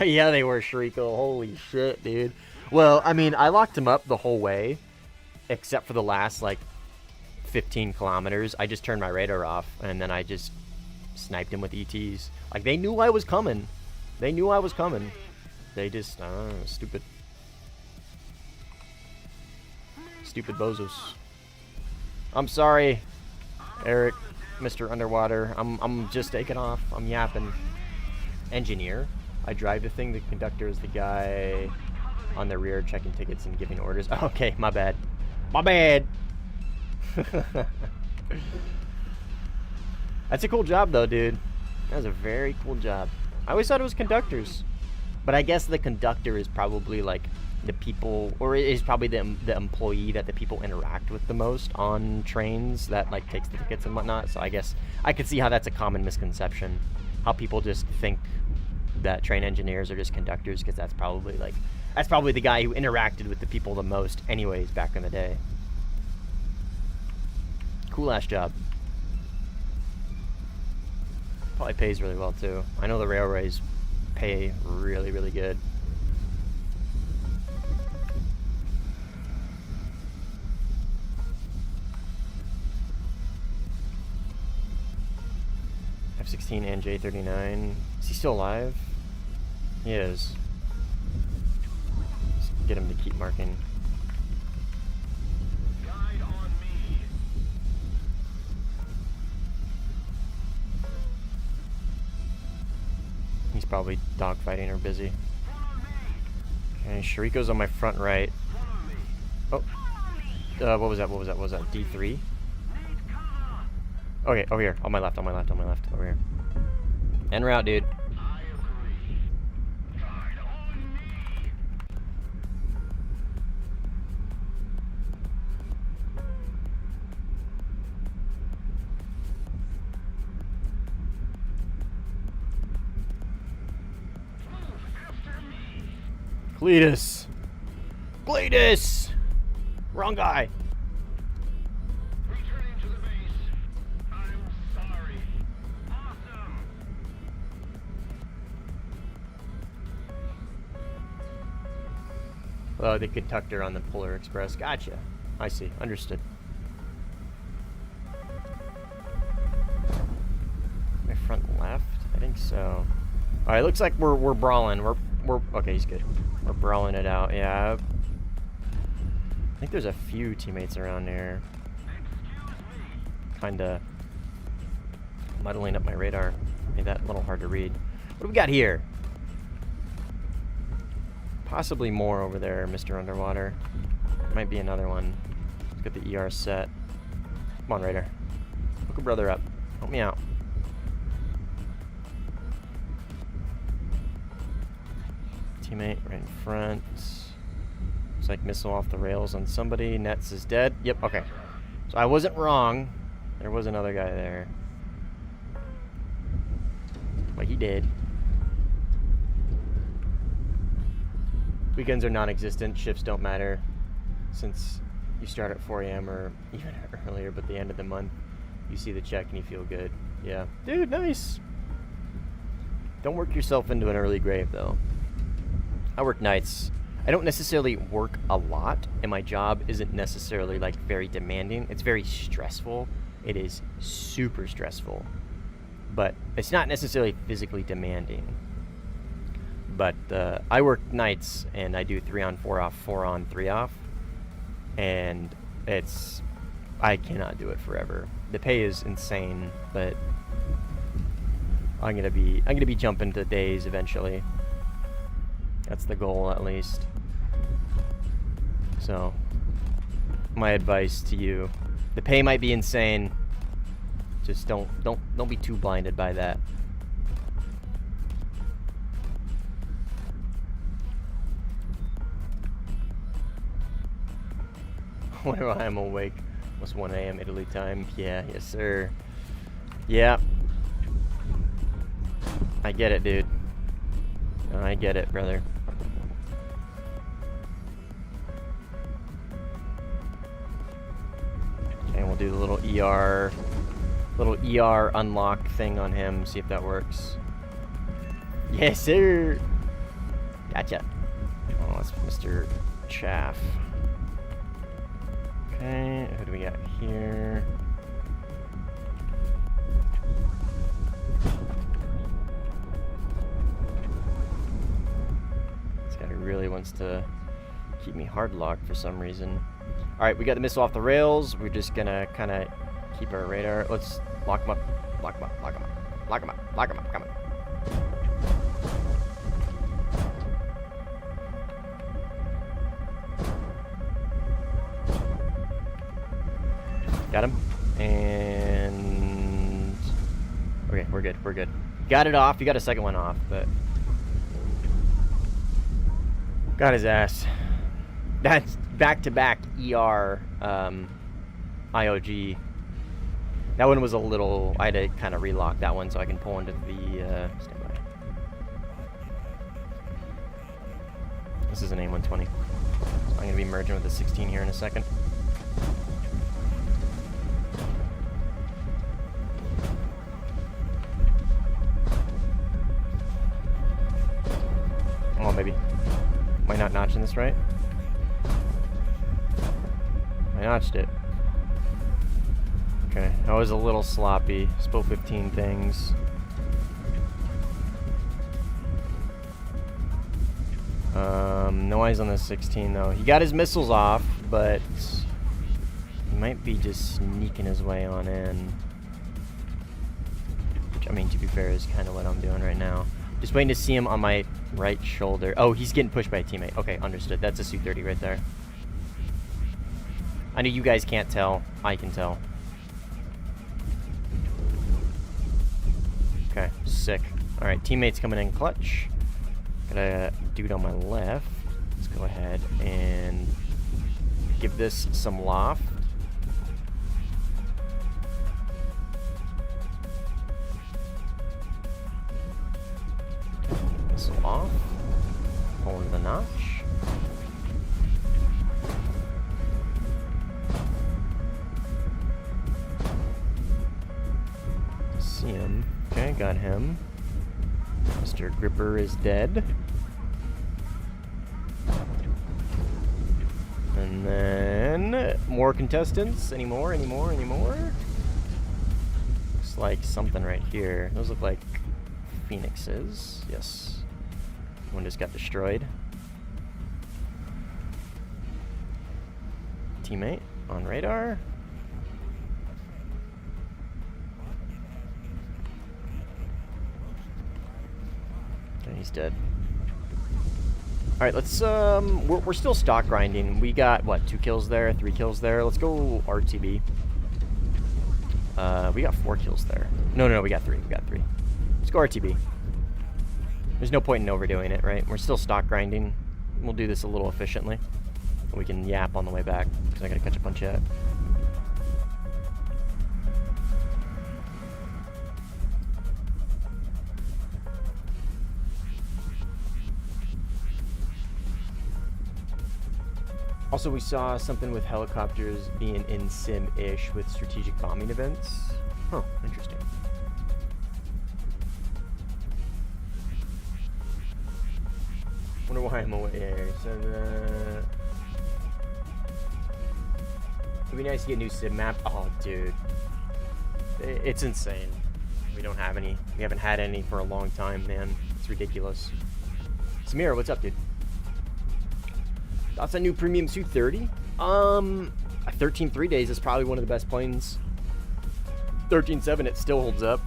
Yeah, they were, Shriko. Holy shit, dude. Well, I mean, I locked him up the whole way, except for the last, like, 15 kilometers. I just turned my radar off, and then I just sniped him with ETs. Like, they knew I was coming. They knew I was coming. They just, stupid. Stupid bozos. I'm sorry, Eric, Mr. Underwater. I'm just taking off. I'm yapping. Engineer. I drive the thing. The conductor is the guy on the rear checking tickets and giving orders. Okay, my bad. My bad. That's a cool job, though, dude. That was a very cool job. I always thought it was conductors. But I guess the conductor is probably, like, the people, or is probably the employee that the people interact with the most on trains that, like, takes the tickets and whatnot. So I guess I could see how that's a common misconception. How people just think that train engineers are just conductors, because that's probably, like, that's probably the guy who interacted with the people the most anyways back in the day. Cool ass job. Probably pays really well too. I know the railways pay really, really good. F-16 and J-39. Is he still alive? He is. Let's get him to keep marking. Guide on me. He's probably dogfighting or busy. Okay, Shariko's on my front right. Oh. What was that? What was that? What was that? D3? Okay, over here. On my left, on my left, on my left. Over here. En route, dude. I agree. Guide on me. Move after me. Cletus! Cletus! Wrong guy. Returning to the base. I'm sorry. Awesome. Oh, the conductor on the Polar Express. Gotcha. I see. Understood. My front left? I think so. Alright, looks like we're brawling. We're okay, he's good. We're brawling it out, yeah. I think there's a few teammates around there. Kinda muddling up my radar. Made that a little hard to read. What do we got here? Possibly more over there, Mr. Underwater. might be another one. Let's get the ER set. Come on, Raider. Hook a brother up. Help me out. Teammate right in front. Looks like missile off the rails on somebody. Nets is dead. Yep, okay. So I wasn't wrong. There was another guy there. But he did. Weekends are non-existent. Shifts don't matter. Since you start at 4 a.m. or even earlier, but the end of the month, you see the check and you feel good. Yeah. Dude, nice. Don't work yourself into an early grave, though. I work nights. I don't necessarily work a lot, and my job isn't necessarily, like, very demanding. It's very stressful. It is super stressful. But it's not necessarily physically demanding. But I work nights, and I do 3 on, 4 off, 4 on, 3 off. And I cannot do it forever. The pay is insane, but I'm gonna be jumping to days eventually. That's the goal, at least. So, my advice to you: the pay might be insane. Just don't be too blinded by that. Whenever I'm awake, almost 1 a.m. Italy time. Yeah, yes sir. Yeah. I get it, dude. I get it, brother. Okay, we'll do the little ER unlock thing on him, see if that works. Yes, sir. Gotcha. Oh, that's Mr. Chaff. Okay, who do we got here? This guy really wants to keep me hard locked for some reason. Alright, we got the missile off the rails. We're just gonna kind of keep our radar. Let's lock him up. Lock him up. Lock him up. Lock him up. Lock him up. Come on. Got him. And okay, we're good. We're good. Got it off. You got a second one off, but got his ass. That's back-to-back ER IOG. That one was a little... I had to kind of relock that one so I can pull into the... standby. This is an A120. So I'm going to be merging with the 16 here in a second. Come on, baby. Am I not notching this right? I notched it. Okay, that was a little sloppy. Spill 15 things. No eyes on the 16 though. He got his missiles off, but he might be just sneaking his way on in. Which, I mean, to be fair, is kind of what I'm doing right now. Just waiting to see him on my right shoulder. Oh, he's getting pushed by a teammate. Okay, understood. That's a Su-30 right there. I know you guys can't tell. I can tell. Okay, sick. Alright, teammates coming in clutch. Got a dude on my left. Let's go ahead and give this some loft. This off. Pull into the notch. See him. Okay, got him. Mr. Gripper is dead. And then more contestants. Any more? Looks like something right here. Those look like phoenixes. Yes. One just got destroyed. Teammate on radar. Okay, he's dead. All right, let's we're still stock grinding. We got what, 2 kills there, 3 kills there. Let's go RTB. We got 4 kills there. No, we got 3. We got 3. Let's go RTB. There's no point in overdoing it, right? We're still stock grinding. We'll do this a little efficiently. We can yap on the way back because I gotta catch a punch yet. Also, we saw something with helicopters being in sim-ish with strategic bombing events. Huh, interesting. Wonder why I'm away here. So it'd be nice to get a new sim map. Oh, dude. It's insane. We don't have any. We haven't had any for a long time, man. It's ridiculous. Samir, what's up, dude? That's a new premium Su-30. 13 3 days is probably one of the best planes. 13.7, it still holds up.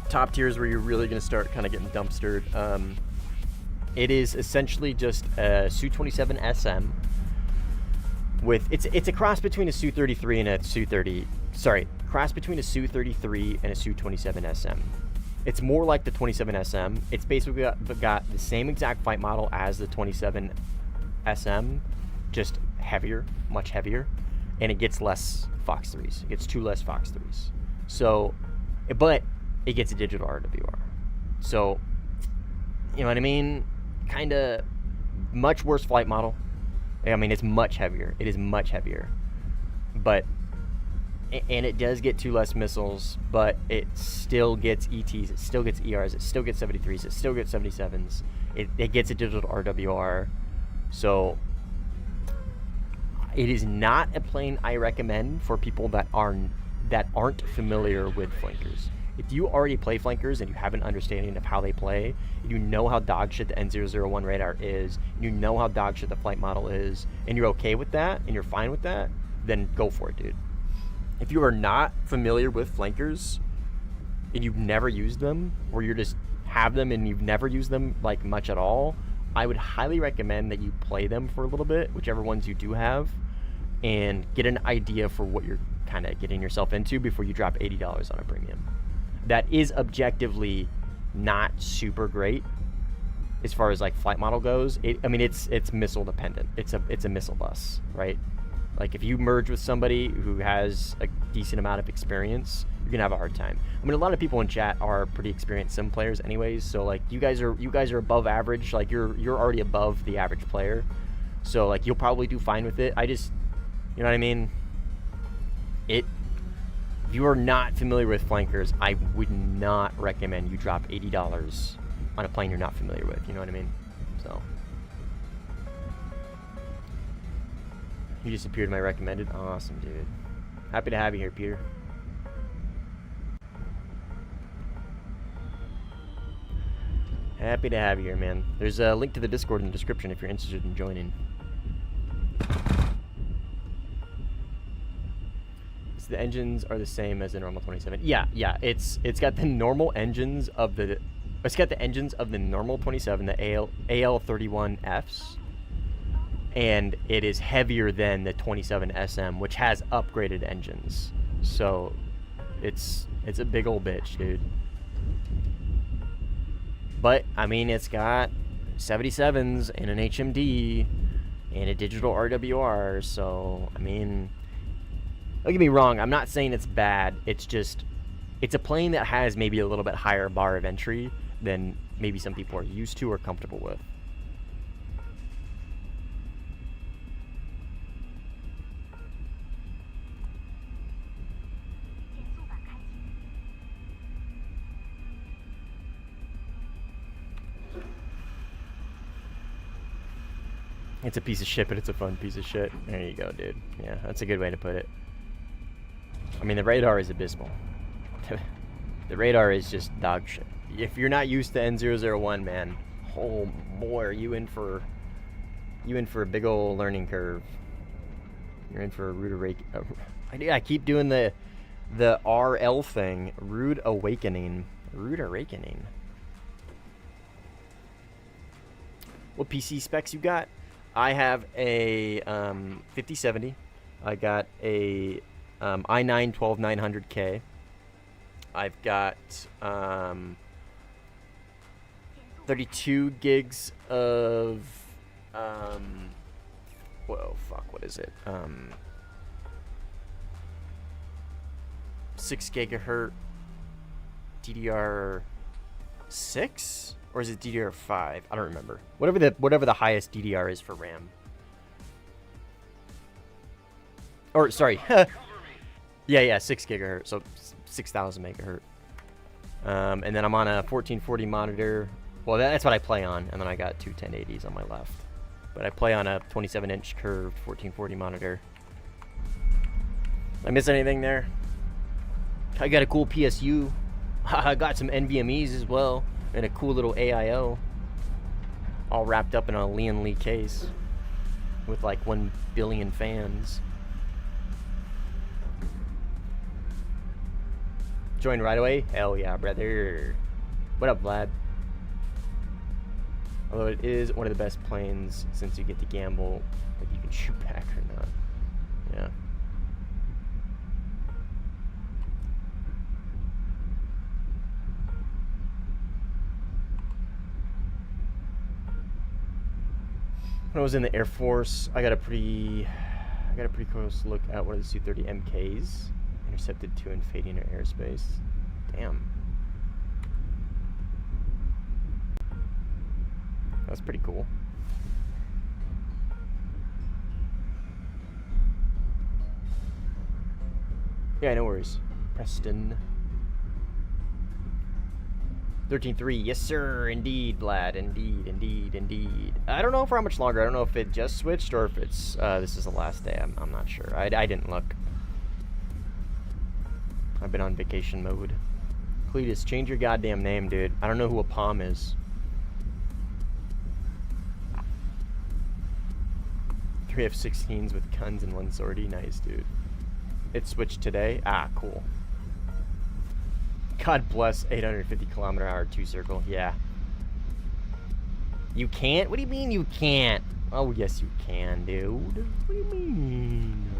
Top tiers where you're really going to start kind of getting dumpstered. It is essentially just a Su-27 SM with it's a cross between a Su-33 and a Su-30. Sorry, cross between a Su-33 and a Su-27 SM. It's more like the 27 SM. It's basically got the same exact fight model as the 27 SM, just heavier, much heavier, and it gets less Fox 3s. It gets 2 less Fox 3s. So, but it gets a digital RWR. So, you know what I mean? Kind of much worse flight model. I mean, it's much heavier. It is much heavier. But, and it does get 2 less missiles, but it still gets ETs, it still gets ERs, it still gets 73s, it still gets 77s. It gets a digital RWR. So, it is not a plane I recommend for people that aren't familiar with flankers. If you already play flankers and you have an understanding of how they play, and you know how dogshit the N001 radar is, and you know how dogshit the flight model is, and you're okay with that, and you're fine with that, then go for it, dude. If you are not familiar with flankers, and you've never used them, or you just have them and you've never used them like much at all, I would highly recommend that you play them for a little bit, whichever ones you do have, and get an idea for what you're kind of getting yourself into before you drop $80 on a premium. That is objectively not super great as far as like flight model goes. I mean, it's missile dependent. It's a missile bus, right? Like if you merge with somebody who has a decent amount of experience, you're gonna have a hard time. I mean, a lot of people in chat are pretty experienced sim players, anyways. So like you guys are above average. Like you're already above the average player. So like you'll probably do fine with it. I just, you know what I mean? If you are not familiar with flankers, I would not recommend you drop $80 on a plane you're not familiar with. You know what I mean? So. You just appeared in my recommended. Awesome, dude. Happy to have you here, Peter. Happy to have you here, man. There's a link to the Discord in the description if you're interested in joining. So the engines are the same as the normal 27. Yeah. It's got the normal engines of the. It's got the engines of the normal 27, the AL31Fs. And it is heavier than the 27 SM, which has upgraded engines. So it's a big old bitch, dude. But I mean, it's got 77s and an HMD and a digital RWR. So I mean, don't get me wrong. I'm not saying it's bad. It's just it's a plane that has maybe a little bit higher bar of entry than maybe some people are used to or comfortable with. It's a piece of shit, but it's a fun piece of shit. There you go, dude. Yeah, that's a good way to put it. I mean, the radar is abysmal. The radar is just dog shit. If you're not used to N001, man, oh boy, are you in for a big old learning curve. You're in for a rude awakening. I keep doing the RL thing. Rude awakening. Rude awakening. What PC specs you got? I have a 5070. I got a i9 12900K. I've got 32 gigs of whoa, fuck, what is it? 6 gigahertz DDR6, or is it DDR5? I don't remember. Whatever the highest DDR is for RAM. Or sorry, yeah, 6 gigahertz, so 6,000 megahertz. And then I'm on a 1440 monitor. Well, that's what I play on, and then I got two 1080s on my left. But I play on a 27-inch curved 1440 monitor. Did I miss anything there? I got a cool PSU. I got some NVMEs as well, and a cool little AIO. All wrapped up in a Lian Li case with like 1 billion fans. Join right away? Hell yeah, brother. What up, Vlad? Although it is one of the best planes since you get to gamble if you can shoot back or not. Yeah. When I was in the Air Force, I got a pretty close look at one of the Su-30 MKs. Intercepted 2 in fading airspace. Damn. That's pretty cool. Yeah, no worries. Preston. 13.3. Yes, sir. Indeed, Vlad. Indeed. I don't know for how much longer. I don't know if it just switched or if it's this is the last day. I'm not sure. I didn't look. I've been on vacation mode. Cletus, change your goddamn name, dude. I don't know who a Palm is. 3 F-16s with guns and 1 sortie. Nice, dude. It switched today. Ah, cool. God bless 850 kilometer hour 2 circle. Yeah. You can't? What do you mean you can't? Oh, yes you can, dude. What do you mean?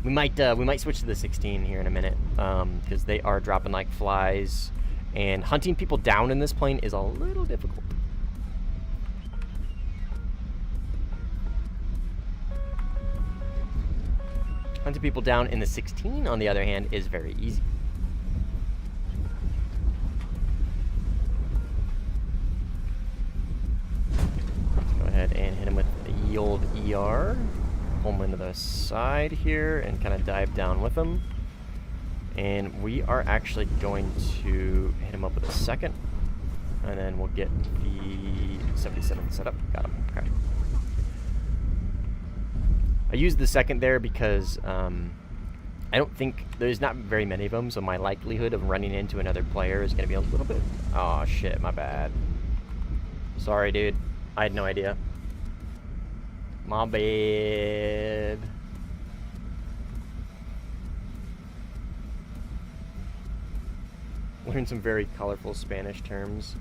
We might switch to the 16 here in a minute, because they are dropping like flies, and hunting people down in this plane is a little difficult. Hunting people down in the 16, on the other hand, is very easy. Let's go ahead and hit him with the old ER. Pull him into the side here and kind of dive down with him. And we are actually going to hit him up with a second. And then we'll get the 77 set up. Got him. Okay. I used the second there because I don't think there's not very many of them, so my likelihood of running into another player is going to be a little bit. Oh shit, my bad. Sorry, dude. I had no idea. My bad. Learned some very colorful Spanish terms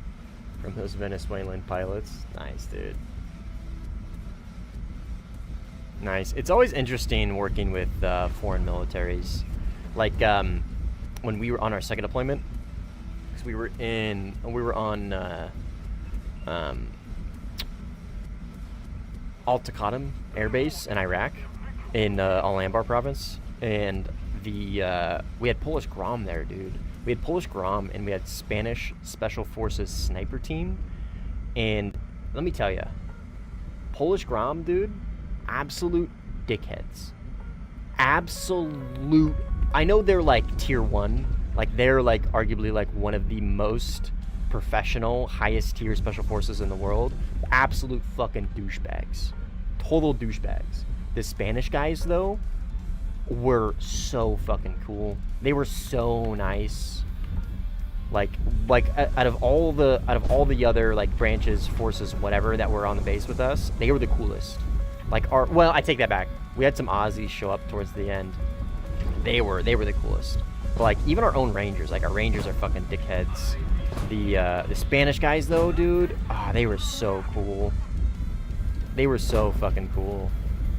from those Venezuelan pilots. Nice, dude. Nice. It's always interesting working with foreign militaries. Like when we were on our second deployment, because we were on Al-Taqaddum Air Base in Iraq, in Al-Anbar province, and we had Polish Grom there, dude. We had Polish Grom and we had Spanish Special Forces sniper team, and let me tell you, Polish Grom, dude, absolute dickheads. Absolute. I know they're like tier 1, like they're like arguably like one of the most professional, highest tier special forces in the world. Absolute fucking douchebags. Total douchebags. The Spanish guys though were so fucking cool. They were so nice. Like out of all the other like branches, forces, whatever that were on the base with us, they were the coolest. Like well, I take that back. We had some Aussies show up towards the end. They were the coolest. But like even our own Rangers, like our Rangers are fucking dickheads. The Spanish guys though, dude, they were so cool. They were so fucking cool.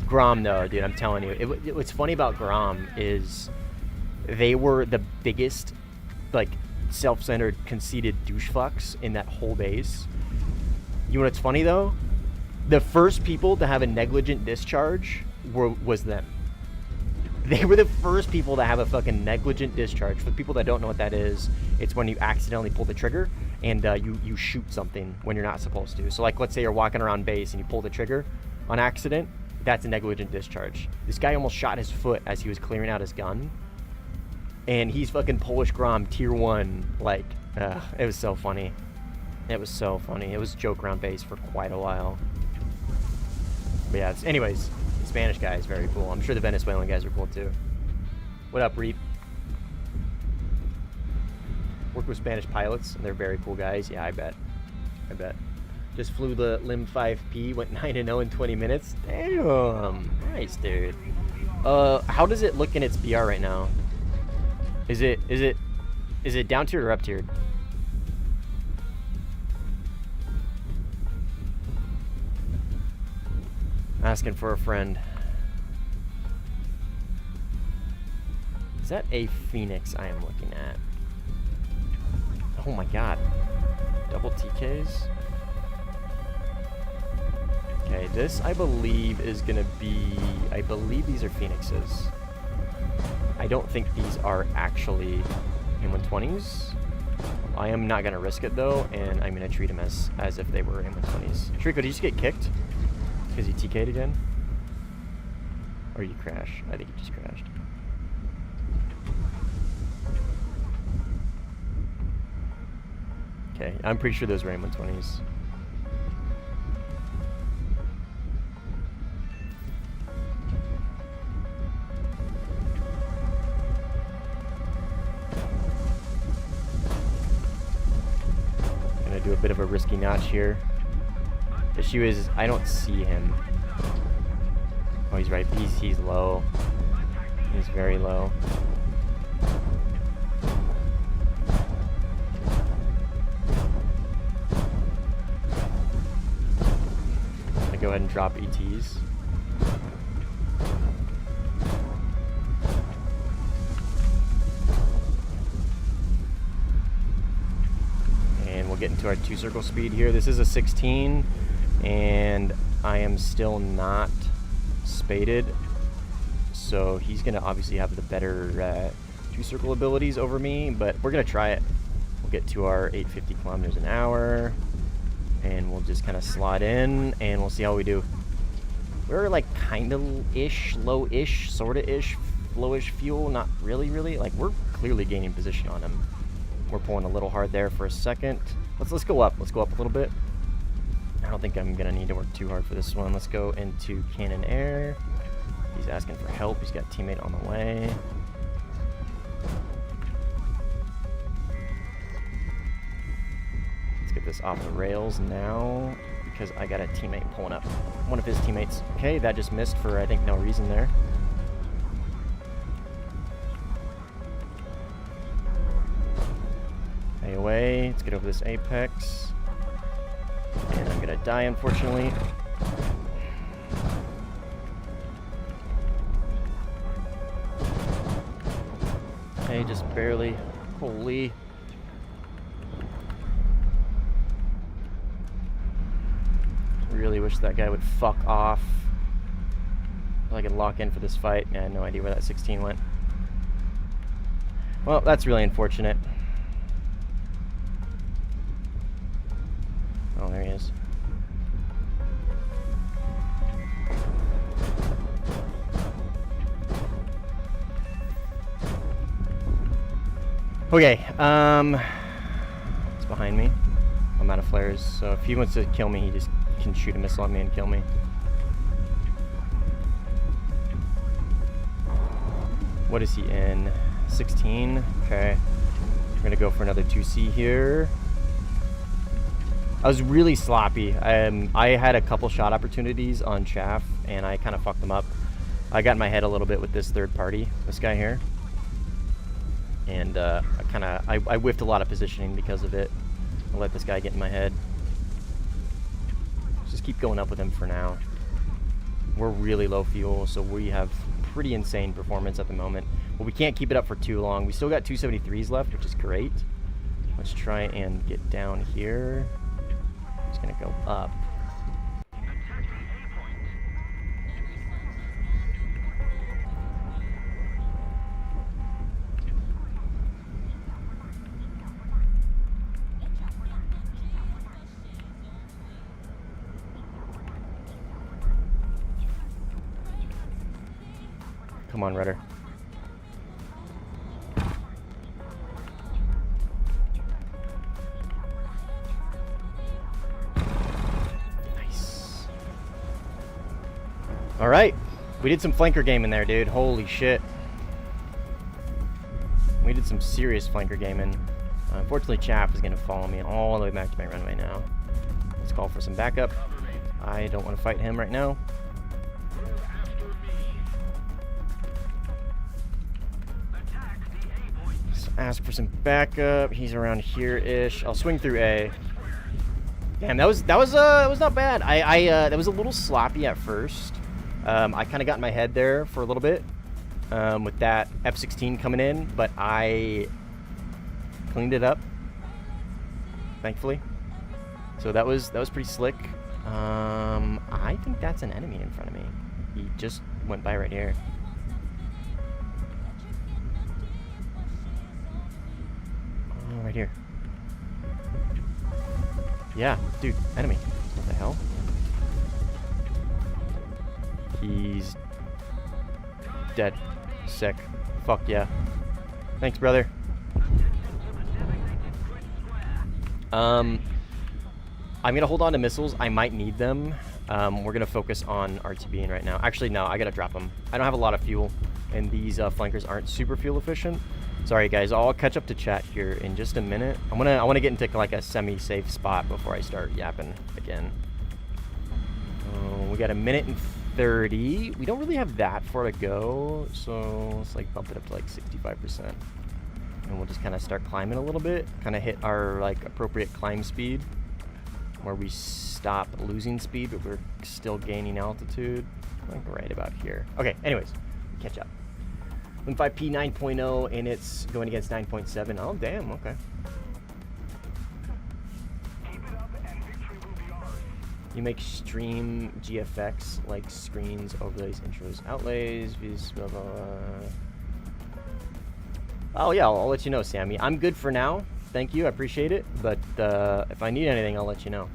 Grom, though, dude, I'm telling you. What's funny about Grom is they were the biggest, like, self-centered, conceited douche fucks in that whole base. You know what's funny, though? The first people to have a negligent discharge was them. They were the first people to have a fucking negligent discharge. For the people that don't know what that is, it's when you accidentally pull the trigger and you shoot something when you're not supposed to. So, like, let's say you're walking around base and you pull the trigger on accident. That's a negligent discharge. This guy almost shot his foot as he was clearing out his gun. And he's fucking Polish Grom tier 1. Like, it was so funny. It was so funny. It was joke around base for quite a while. But yeah, anyways, the Spanish guy is very cool. I'm sure the Venezuelan guys are cool too. What up, Reap? Work with Spanish pilots, and they're very cool guys. Yeah, I bet. I bet. Just flew the Lim 5P, went 9-0 in 20 minutes. Damn. Nice, dude. How does it look in its BR right now? Is it down tiered or up tiered? Asking for a friend. Is that a Phoenix I am looking at? Oh my god. Double TKs? Okay, this I believe is gonna be... I believe these are Phoenixes. I don't think these are actually M120s. I am not gonna risk it though, and I'm gonna treat them as if they were M120s. Trico, did you just get kicked? Because you TK'd again? Or you crash? I think you just crashed. Okay, I'm pretty sure those were M120s. Gonna do a bit of a risky notch here. Issue is, I don't see him. Oh, he's right. He's low. He's very low. I'm gonna go ahead and drop ETs. And we'll get into our 2-circle speed here. This is a 16. And I am still not spaded, so he's gonna obviously have the better 2-circle abilities over me, but we're gonna try it. We'll get to our 850 kilometers an hour, and we'll just kind of slide in, and we'll see how we do. We're like kind of ish, low-ish, sorta-ish, lowish fuel, not really, like we're clearly gaining position on him. We're pulling a little hard there for a second. Let's go up. Let's go up a little bit. I don't think I'm gonna need to work too hard for this one. Let's go into cannon air. He's asking for help. He's got a teammate on the way. Let's get this off the rails now because I got a teammate pulling up. One of his teammates. Okay, that just missed for I think no reason there. Stay away. Let's get over this apex. And I'm gonna die, unfortunately. Okay, just barely. Holy. Really wish that guy would fuck off. So I could lock in for this fight. I had no idea where that 16 went. Well, that's really unfortunate. Oh, there he is. Okay, it's behind me. I'm out of flares, so if he wants to kill me, he just can shoot a missile at me and kill me. What is he in? 16? Okay. We're gonna go for another 2C here. I was really sloppy. I had a couple shot opportunities on chaff, and I kind of fucked them up. I got in my head a little bit with this third party, this guy here. And I whiffed a lot of positioning because of it. I'll let this guy get in my head. Let's just keep going up with him for now. we're really low fuel, so we have pretty insane performance at the moment. But we can't keep it up for too long. We still got 273s left, which is great. Let's try and get down here. Just gonna go up. Come on, Rudder. Nice. All right. We did some flanker game in there, dude. Holy shit. We did some serious flanker gaming. Unfortunately, Chaff is going to follow me all the way back to my runway now. Let's call for some backup. I don't want to fight him right now. Ask for some backup. He's around here-ish. I'll swing through A. Damn, that was not bad. That was a little sloppy at first. I kind of got in my head there for a little bit with that F-16 coming in, but I cleaned it up, thankfully. So that was pretty slick. I think that's an enemy in front of me. He just went by right here. Right here. Yeah, dude, enemy. What the hell? He's dead. Sick. Fuck yeah. Thanks, brother. I'm gonna hold on to missiles. I might need them. We're gonna focus on RTBing right now. Actually, no, I gotta drop them. I don't have a lot of fuel, and these flankers aren't super fuel efficient. Sorry guys, I'll catch up to chat here in just a minute. I wanna get into like a semi-safe spot before I start yapping again. We got a minute and 30. We don't really have that far to go, so let's like bump it up to like 65%. And we'll just kind of start climbing a little bit, kind of hit our like appropriate climb speed, where we stop losing speed, but we're still gaining altitude, like right about here. Okay, anyways, catch up. 5P 9.0 and it's going against 9.7. Oh, damn, okay. You make stream GFX like screens, overlays, intros, outlays, views, blah, blah, blah. Oh, yeah, I'll let you know, Sammy. I'm good for now. Thank you, I appreciate it. But if I need anything, I'll let you know.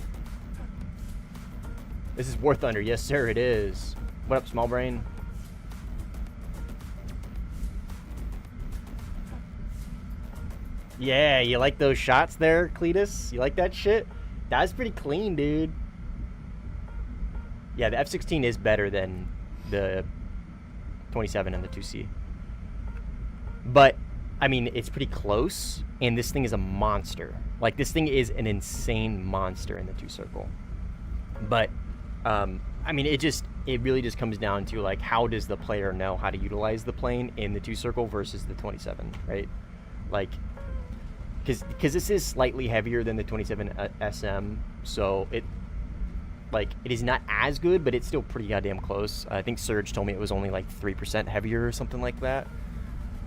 This is warthunder. Yes, sir, it is. What up, small brain? Yeah, you like those shots there, Cletus? You like that shit? That was pretty clean, dude. Yeah, the F-16 is better than the 27 and the 2C. But, I mean, it's pretty close, and this thing is a monster. Like, this thing is an insane monster in the 2-circle. But, I mean, it really just comes down to, like, how does the player know how to utilize the plane in the 2-circle versus the 27, right? Like, because this is slightly heavier than the 27 SM, so it is not as good, but it's still pretty goddamn close. I think Surge told me it was only like 3% heavier or something like that.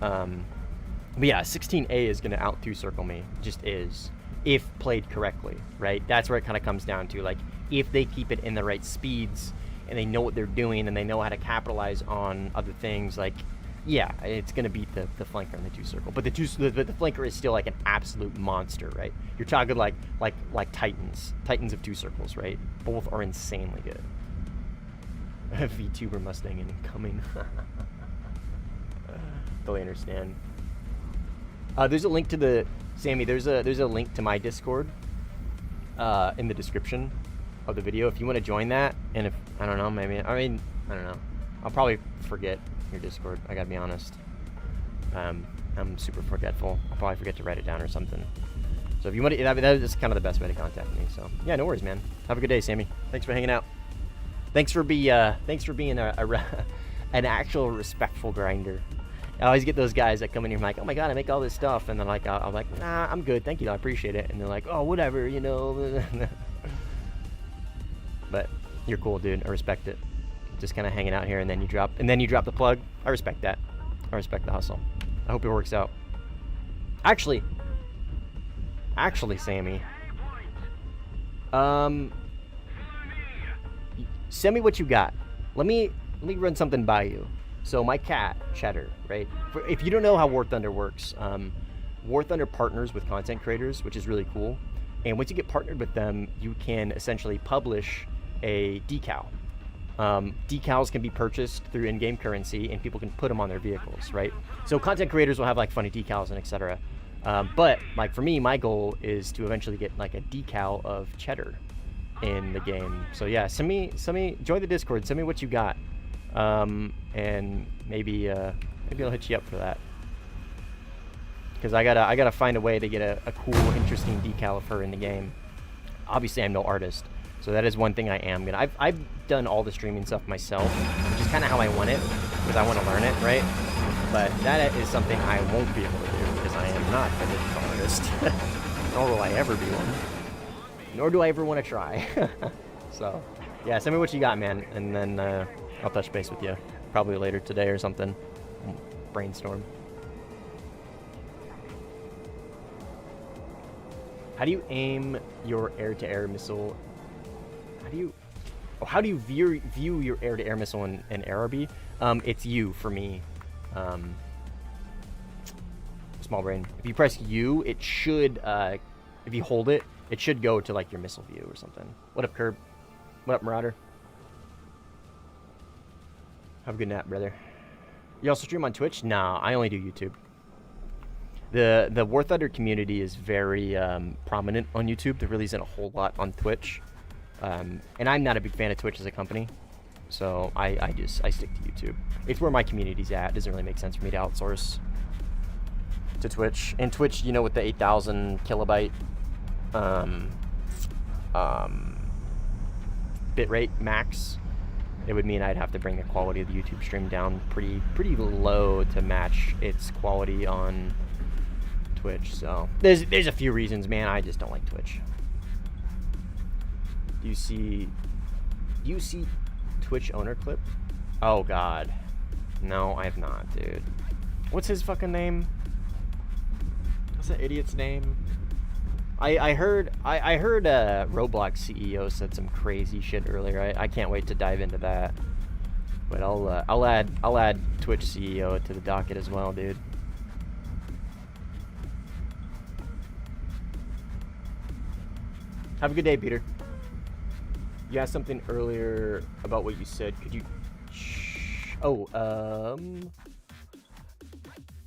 But yeah, 16A is going to out 2-circle me, just is, if played correctly, right? That's where it kind of comes down to, like, if they keep it in the right speeds and they know what they're doing and they know how to capitalize on other things, like, yeah, it's going to beat the flanker in the 2-circle. But the flanker is still like an absolute monster, right? You're talking like Titans of 2-circles, right? Both are insanely good. VTuber Mustang incoming. Totally understand. There's a link to the Sammy. There's a link to my Discord in the description of the video if you want to join that. And if I don't know, I don't know. I'll probably forget your Discord. I gotta be honest. I'm super forgetful. I'll probably forget to write it down or something. So if you want to, that is kind of the best way to contact me. So yeah, no worries, man. Have a good day, Sammy. Thanks for hanging out. Thanks for being an actual respectful grinder. I always get those guys that come in here and like, oh my god, I make all this stuff, and then like I'm like, nah, I'm good, thank you, I appreciate it, and they're like, oh whatever, you know. But you're cool, dude. I respect it. just kind of hanging out here, and then you drop the plug. I respect that. I respect the hustle. I hope it works out. Actually, Sammy, send me what you got. Let me run something by you. So my cat, Cheddar, right? If you don't know how War Thunder works, War Thunder partners with content creators, which is really cool. And once you get partnered with them, you can essentially publish a decal. Decals can be purchased through in-game currency, and people can put them on their vehicles, right? So content creators will have like funny decals and etc. But like for me, my goal is to eventually get like a decal of Cheddar in the game. So yeah, send me, join the Discord. Send me what you got, and maybe I'll hit you up for that. Because I gotta find a way to get a cool, interesting decal of her in the game. Obviously, I'm no artist, so that is one thing I am gonna. I've done all the streaming stuff myself, which is kind of how I want it, because I want to learn it, right? But that is something I won't be able to do because I am not a digital artist, nor will I ever be one. Nor do I ever want to try. So, yeah, send me what you got, man, and then I'll touch base with you probably later today or something. Brainstorm. How do you aim your air-to-air missile? How do you view your air-to-air missile in ARB? It's U for me. Small brain. If you press U, it should, if you hold it, it should go to like your missile view or something. What up, Curb? What up, Marauder? Have a good nap, brother. You also stream on Twitch? Nah, I only do YouTube. The War Thunder community is very prominent on YouTube. There really isn't a whole lot on Twitch. And I'm not a big fan of Twitch as a company. So I stick to YouTube. It's where my community's at. It doesn't really make sense for me to outsource to Twitch. And Twitch, you know, with the 8,000 kilobyte bitrate max, it would mean I'd have to bring the quality of the YouTube stream down pretty low to match its quality on Twitch. So there's a few reasons, man. I just don't like Twitch. Do you see Twitch owner clip? Oh god, no, I have not, dude. What's his fucking name? What's that idiot's name? I heard Roblox CEO said some crazy shit earlier. I can't wait to dive into that. But I'll add Twitch CEO to the docket as well, dude. Have a good day, Peter. You asked something earlier about what you said. Could you?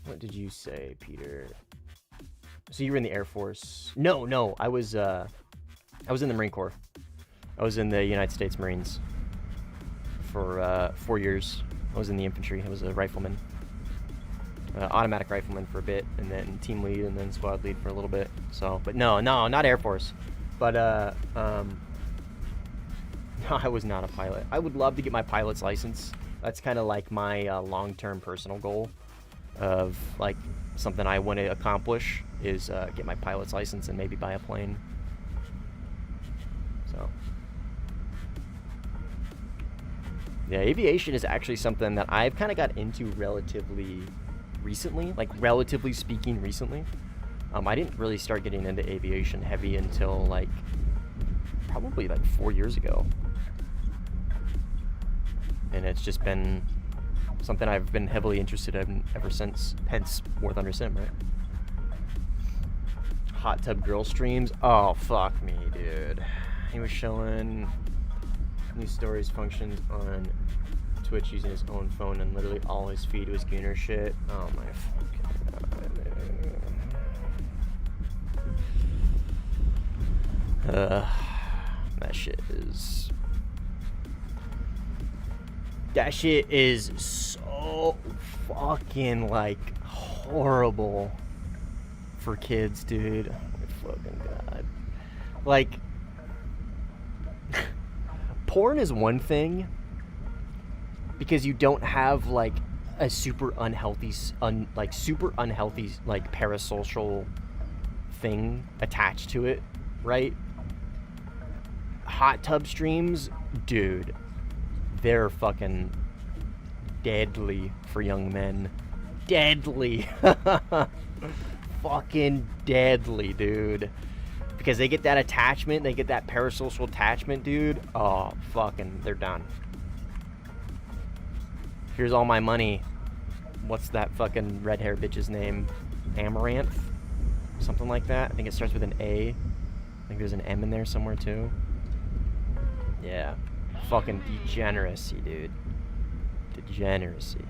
What did you say, Peter? So you were in the Air Force? No, I was in the Marine Corps. I was in the United States Marines for 4 years. I was in the infantry. I was a rifleman, automatic rifleman for a bit, and then team lead, and then squad lead for a little bit. So, but no, not Air Force. But no, I was not a pilot. I would love to get my pilot's license. That's kind of like my long-term personal goal of like something I want to accomplish is get my pilot's license and maybe buy a plane. So yeah, aviation is actually something that I've kind of got into relatively recently, like relatively speaking recently. I didn't really start getting into aviation heavy until like probably like 4 years ago. And it's just been something I've been heavily interested in ever since, hence War Thunder Sim, right? Hot tub girl streams? Oh, fuck me, dude. He was showing new stories functions on Twitch using his own phone, and literally all his feed was Gooner shit. Oh my fucking god, dude. That shit is so fucking like horrible for kids, dude. Oh my fucking god. Like porn is one thing because you don't have like a super unhealthy like parasocial thing attached to it, right? Hot tub streams, dude, they're fucking deadly for young men. Deadly. Fucking deadly, dude. Because they get that attachment, they get that parasocial attachment, dude. Oh, fucking, they're done. Here's all my money. What's that fucking red hair bitch's name? Amaranth? Something like that. I think it starts with an A. I think there's an M in there somewhere too. Yeah. Fucking degeneracy, dude. Degeneracy.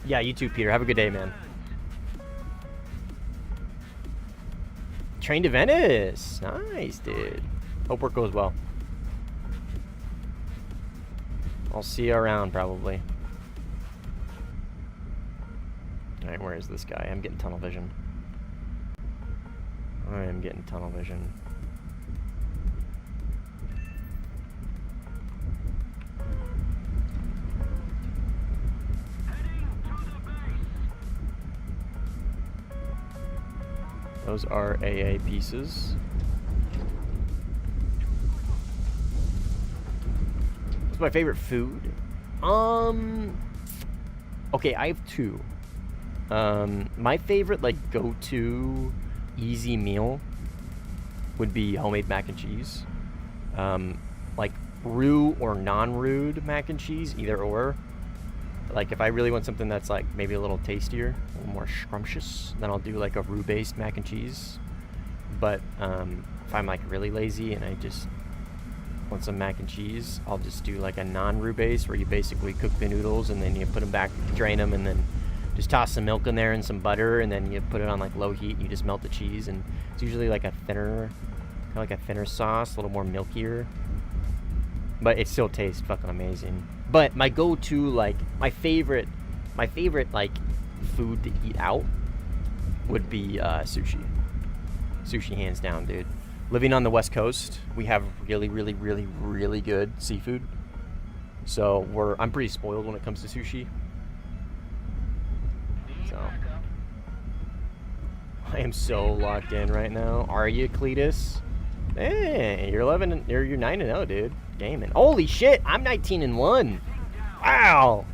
Yeah, you too, Peter. Have a good day, man. Train to Venice. Nice, dude. Hope work goes well. I'll see you around, probably. Alright, where is this guy? I'm getting tunnel vision. I am getting tunnel vision. Those are AA pieces. What's my favorite food? Okay, I have two. My favorite, like, go-to easy meal would be homemade mac and cheese. Like, roux or non-roux mac and cheese, either or. Like, if I really want something that's, like, maybe a little tastier, a little more scrumptious, then I'll do, like, a roux-based mac and cheese. But, if I'm, like, really lazy and I just want some mac and cheese, I'll just do, like, a non-roux base where you basically cook the noodles and then you put them back, drain them, and then just toss some milk in there and some butter, and then you put it on, like, low heat and you just melt the cheese. And it's usually, like, a thinner, kind of like a thinner sauce, a little more milkier. But it still tastes fucking amazing. But my go-to, like, my favorite, like, food to eat out would be sushi. Sushi, hands down, dude. Living on the West Coast, we have really, really, really, really good seafood. So I'm pretty spoiled when it comes to sushi. So I am so locked in right now. Are you, Cletus? Hey, you're 9-0, dude. Gaming. Holy shit, I'm 19-1. Wow.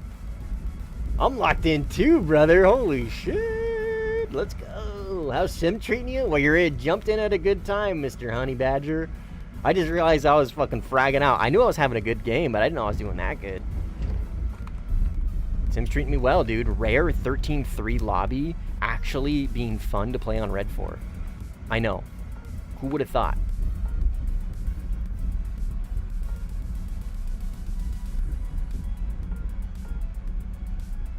I'm locked in too, brother. Holy shit. Let's go. How's Sim treating you? Well, jumped in at a good time, Mr. Honey Badger. I just realized I was fucking fragging out. I knew I was having a good game, but I didn't know I was doing that good. Sim's treating me well, dude. Rare 13-3 lobby actually being fun to play on Red 4. I know. Who would have thought?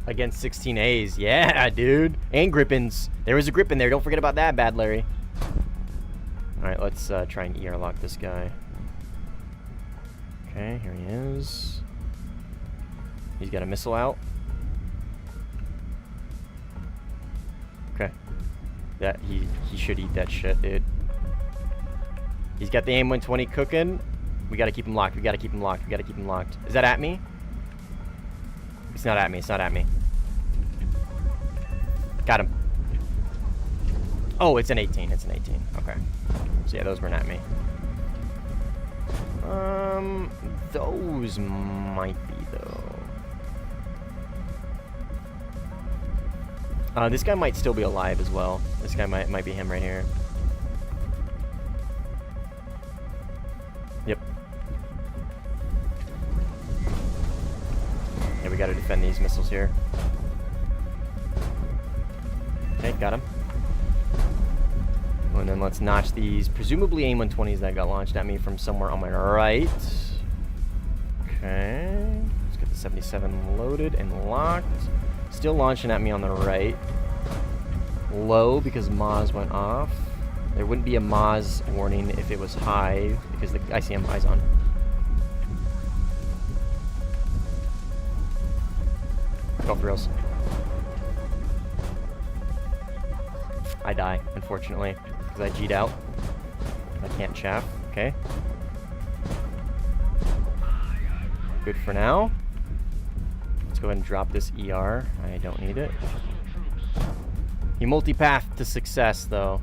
Against 16As. Yeah, dude. And Grippins. There was a grip in there. Don't forget about that, Bad Larry. Alright, let's try and ER lock this guy. Okay, here he is. He's got a missile out. Okay. He should eat that shit, dude. He's got the AIM 120 cooking. We gotta keep him locked. We gotta keep him locked. We gotta keep him locked. Is that at me? It's not at me. It's not at me. Got him. Oh, it's an 18. It's an 18. Okay. So yeah, those weren't at me. Those might be though. This guy might still be alive as well. This guy might be him right here. Yep. Yeah, we gotta defend these missiles here. Okay, got him. And then let's notch these presumably AIM 120s that got launched at me from somewhere on my right. Okay. Let's get the 77 loaded and locked. Still launching at me on the right. Low because Maz went off. There wouldn't be a Maz warning if it was high because the ICM eyes on. Go for reals. I die, unfortunately, because I G'd out. I can't chaff. Okay. Good for now. Let's go ahead and drop this ER. I don't need it. You multipath to success, though.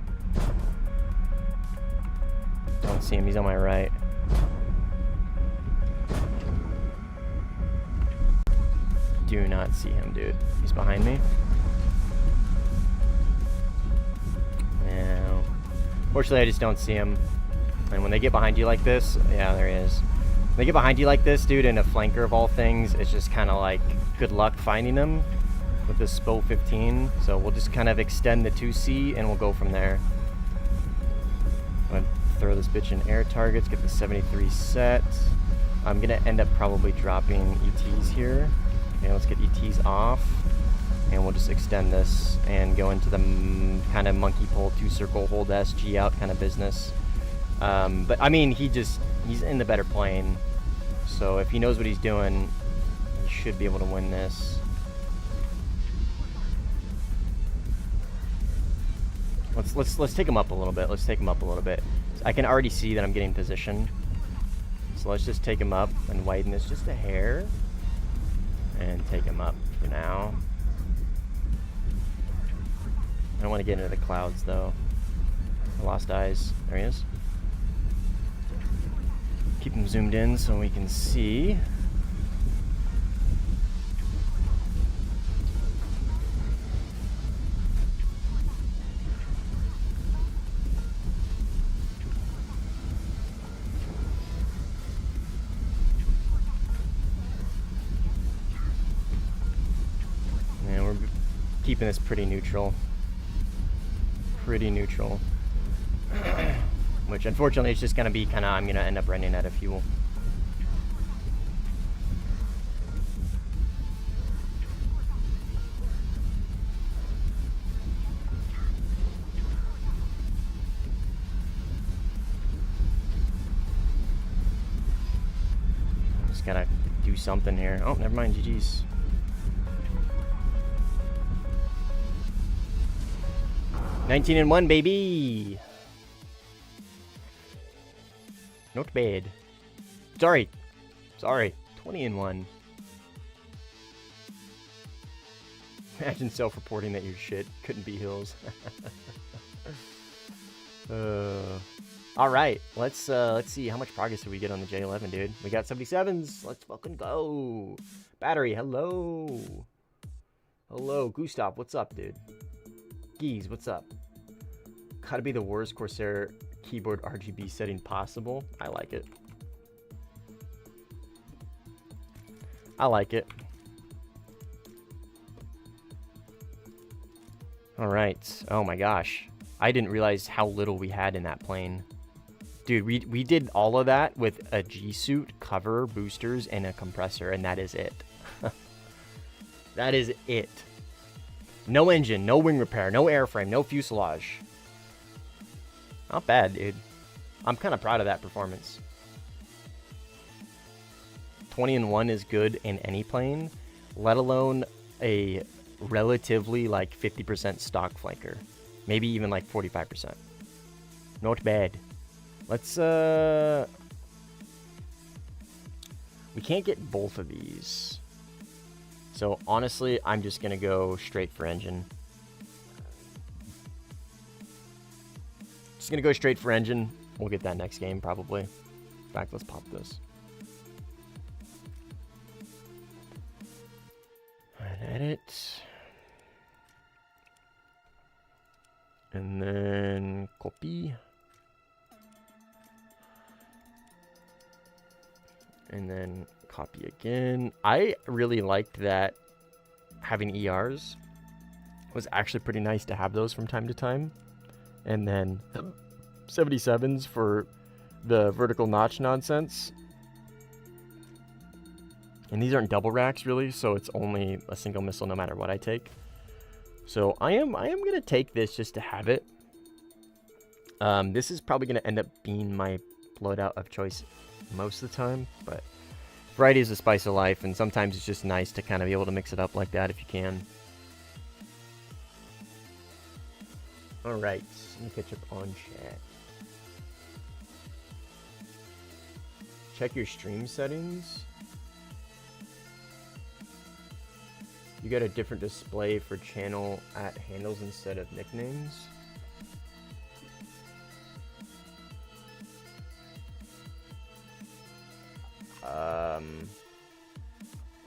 Don't see him. He's on my right. Do not see him, dude. He's behind me. Yeah. Fortunately, I just don't see him. And when they get behind you like this, yeah, there he is. When they get behind you like this, dude, in a flanker of all things, it's just kind of like good luck finding them with this SPO 15. So we'll just kind of extend the 2C and we'll go from there. I'm gonna throw this bitch in air targets, get the 73 set. I'm gonna end up probably dropping ETs here. Okay, let's get ETs off. And we'll just extend this and go into the kind of monkey pull, 2-circle, hold SG out kind of business. But I mean, he's in the better plane. So if he knows what he's doing, he should be able to win this. Let's take him up a little bit. Let's take him up a little bit. I can already see that I'm getting position. So let's just take him up and widen this just a hair. And take him up for now. I don't want to get into the clouds though. I lost eyes. There he is. Keep him zoomed in so we can see. And we're keeping this pretty neutral. Pretty neutral. Which unfortunately it's just gonna be kinda, I'm gonna end up running out of fuel. Just gotta do something here. Oh, never mind, GG's. $19-1, baby. Not bad. Sorry. 20-1. Imagine self-reporting that your shit couldn't be hills. All right, let's see how much progress did we get on the J11, dude. We got 77s. Let's fucking go. Battery, hello. Hello, Gustav. What's up, dude? Geez, what's up? Gotta be the worst Corsair keyboard RGB setting possible. I like it. I like it. All right. Oh my gosh. I didn't realize how little we had in that plane. Dude, we did all of that with a G-suit, cover, boosters, and a compressor, and that is it. That is it. No engine, no wing repair, no airframe, no fuselage. Not bad, dude. I'm kind of proud of that performance. 20-1 is good in any plane, let alone a relatively like 50% stock flanker. Maybe even like 45%. Not bad. Let's, we can't get both of these. So honestly, I'm just gonna go straight for engine. Just gonna go straight for engine. We'll get that next game probably. In fact, let's pop this. Edit. And then copy. And then copy again. I really liked that having ERs was actually pretty nice to have those from time to time. And then 77s for the vertical notch nonsense. And these aren't double racks really, so it's only a single missile no matter what I take. So I am gonna take this just to have it. This is probably gonna end up being my loadout of choice most of the time, but variety is the spice of life, and sometimes it's just nice to kind of be able to mix it up like that if you can. All right, let me catch up on chat. Check your stream settings. You got a different display for channel at handles instead of nicknames.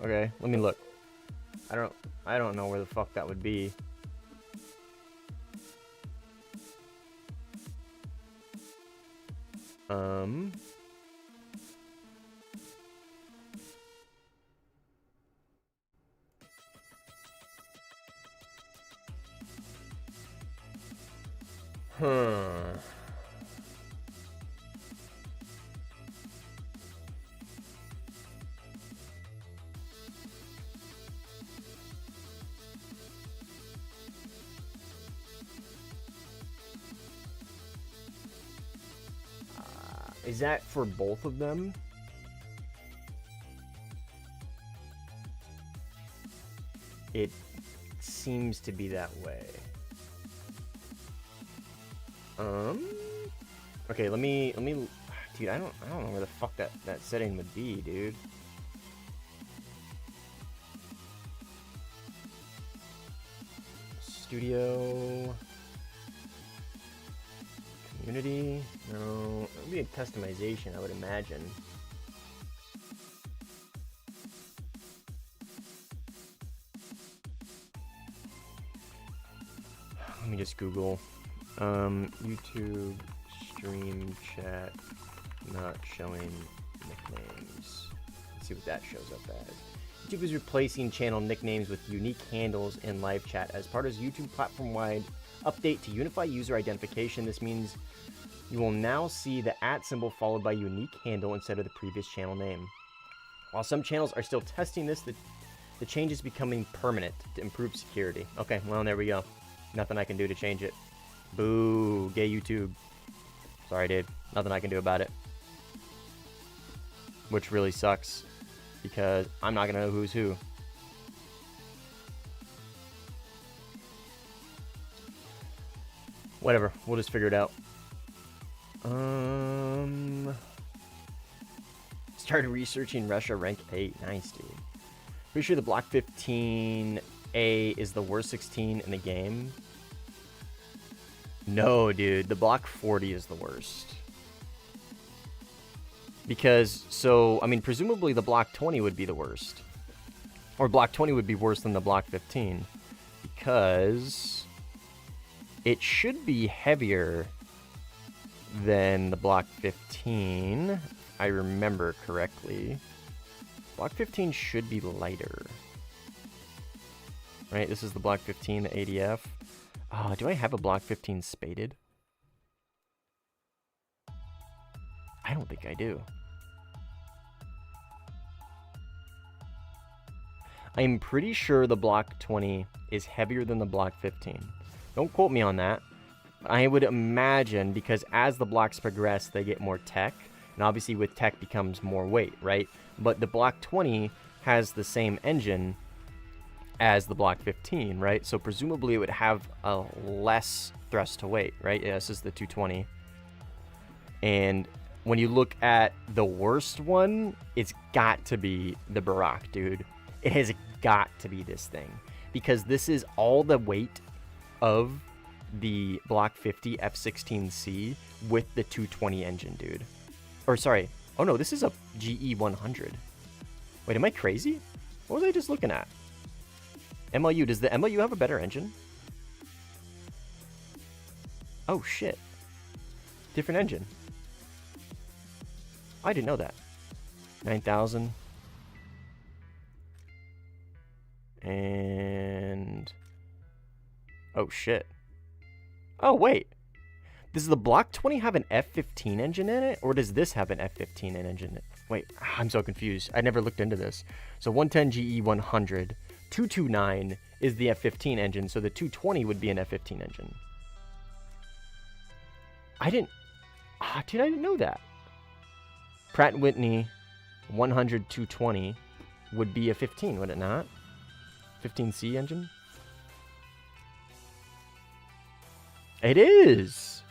Okay, let me look. I don't know where the fuck that would be. Huh. Is that for both of them? It seems to be that way. Okay, let me dude, I don't know where the fuck that setting would be, dude. Studio community? No, it would be a customization, I would imagine. Let me just Google YouTube stream chat not showing nicknames. Let's see what that shows up as. YouTube is replacing channel nicknames with unique handles in live chat as part of YouTube platform-wide update to unify user identification. This means you will now see the @ symbol followed by unique handle instead of the previous channel name. While some channels are still testing this, the change is becoming permanent to improve security. Okay, well, there we go. Nothing I can do to change it. Boo, gay YouTube. Sorry, dude. Nothing I can do about it. Which really sucks, because I'm not gonna know who's who. Whatever, we'll just figure it out. Started researching Russia rank 8. Nice, dude. Pretty sure the block 15A is the worst 16 in the game. No, dude, the block 40 is the worst. Because, so, I mean, presumably the block 20 would be the worst. Or block 20 would be worse than the block 15. Because it should be heavier than the block 15, if I remember correctly. Block 15 should be lighter. Right, this is the block 15, the ADF. Do I have a block 15 spaded? I don't think I do. I'm pretty sure the block 20 is heavier than the block 15. Don't quote me on that. I would imagine, because as the blocks progress, they get more tech. And obviously with tech becomes more weight, right? But the block 20 has the same engine as the block 15, right? So presumably it would have a less thrust to weight, right? Yeah, this is the 220. And when you look at the worst one, it's got to be the Barak, dude. It has got to be this thing, because this is all the weight of the block 50 F16C with the 220 engine, dude. Or sorry, oh no, this is a GE 100. Wait, am I crazy? What was I just looking at? MLU, does the MLU have a better engine? Oh shit. Different engine. I didn't know that. 9,000. And... oh shit. Oh wait. Does the block 20 have an F15 engine in it? Or does this have an F15 engine in it? Wait, I'm so confused. I never looked into this. So 110 GE 100. 229 is the F15 engine, so the 220 would be an F15 engine. Dude, I didn't know that. Pratt & Whitney 100 220 would be a 15, would it not? 15C engine? It is!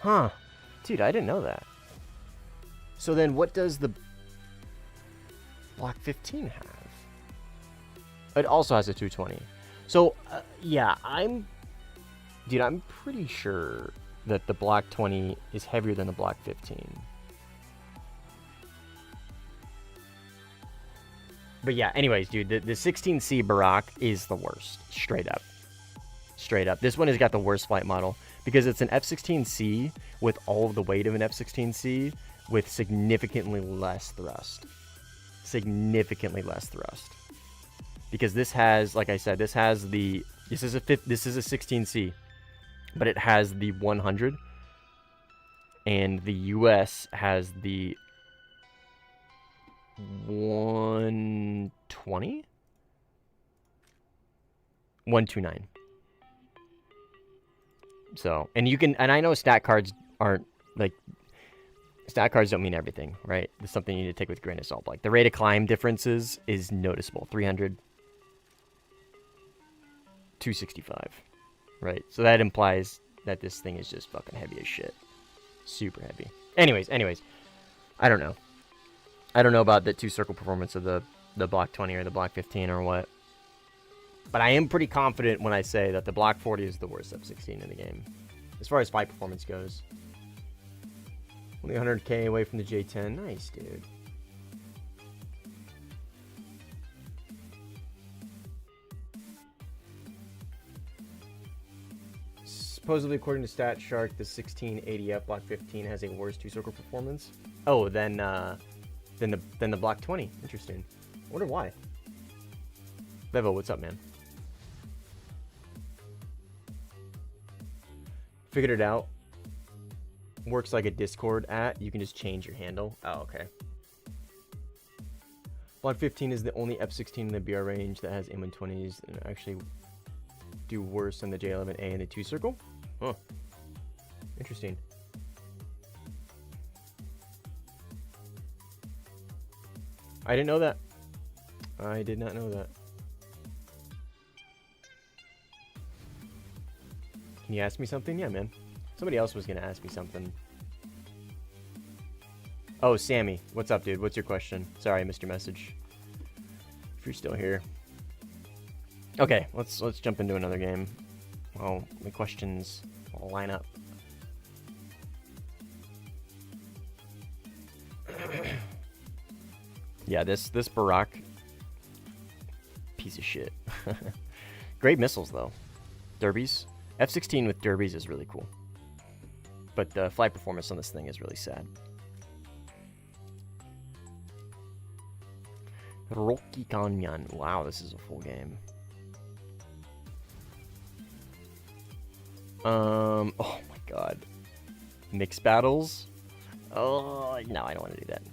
Huh. Dude, I didn't know that. So then what does the block 15 have? It also has a 220. So, yeah, I'm pretty sure that the block 20 is heavier than the block 15. But yeah, anyways, dude, the 16C Barak is the worst. Straight up. Straight up. This one has got the worst flight model because it's an F-16C with all of the weight of an F-16C with significantly less thrust. Significantly less thrust. Because this has, like I said, this is a 16C, but it has the 100, and the US has the 120, 129. So, and you can, and I know stat cards aren't like, stat cards don't mean everything, right? It's something you need to take with a grain of salt. Like the rate of climb differences is noticeable. 300, 265, right? So that implies that this thing is just fucking heavy as shit. Super heavy. Anyways, I don't know. I don't know about the two-circle performance of the Block 20 or the Block 15 or what. But I am pretty confident when I say that the Block 40 is the worst F-16 in the game. As far as flight performance goes. Only 100k away from the J-10. Nice, dude. Supposedly, according to Stat Shark, the 1680F Block 15 has a worse two-circle performance. Oh, than the Block 20. Interesting. I wonder why. Bevo, what's up, man? Figured it out. Works like a Discord at. You can just change your handle. Oh, okay. Block 15 is the only F-16 in the BR range that has M120s and actually do worse than the J11A and the two-circle. Huh. Interesting. I didn't know that. I did not know that. Can you ask me something? Yeah, man. Somebody else was going to ask me something. Oh, Sammy. What's up, dude? What's your question? Sorry, I missed your message. If you're still here. Okay, let's jump into another game. Well, the questions all line up. Yeah, this Barak, piece of shit. Great missiles though. Derbies. F-16 with derbies is really cool. But the flight performance on this thing is really sad. Rocky Canyon. Wow, this is a full game. Oh my god. Mixed battles? Oh, no, I don't want to do that.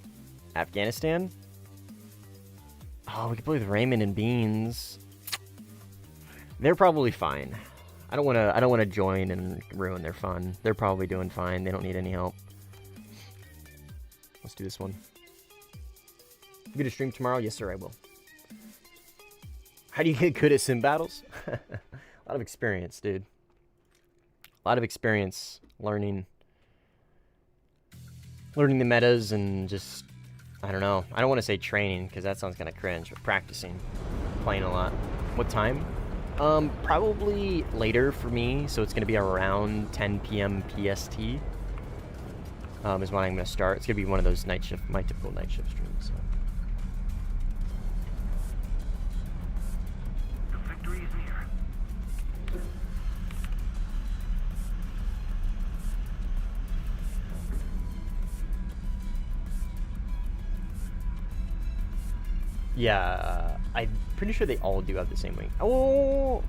Afghanistan? Oh, we could play with Raymond and Beans. They're probably fine. I don't want to join and ruin their fun. They're probably doing fine. They don't need any help. Let's do this one. You gonna stream tomorrow? Yes, sir, I will. How do you get good at sim battles? A lot of experience, dude. A lot of experience learning the metas and just, I don't know. I don't want to say training because that sounds kind of cringe, but practicing, playing a lot. What time? Probably later for me, so it's going to be around 10 p.m. PST is when I'm going to start. It's going to be one of those night shift, my typical night shift streams. So. The victory is near. Yeah, I'm pretty sure they all do have the same wing. Oh,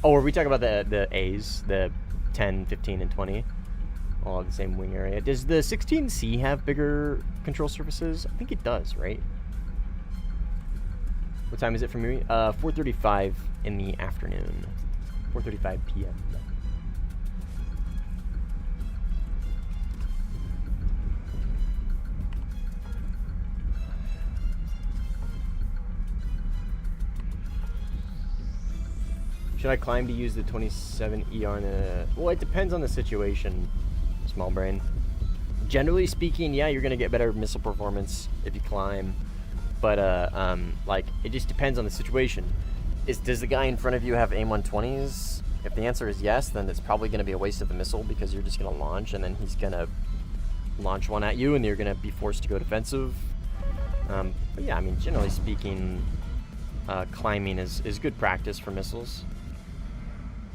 are we talking about the A's, the 10, 15, and 20? All have the same wing area. Does the 16C have bigger control surfaces? I think it does, right? What time is it for me? 4:35 in the afternoon. 4:35 p.m. Should I climb to use the 27 ER in a... Well, it depends on the situation, small brain. Generally speaking, yeah, you're going to get better missile performance if you climb. But, like, it just depends on the situation. Does the guy in front of you have AIM-120s? If the answer is yes, then it's probably going to be a waste of the missile because you're just going to launch and then he's going to launch one at you and you're going to be forced to go defensive. But yeah, I mean, generally speaking, climbing is good practice for missiles.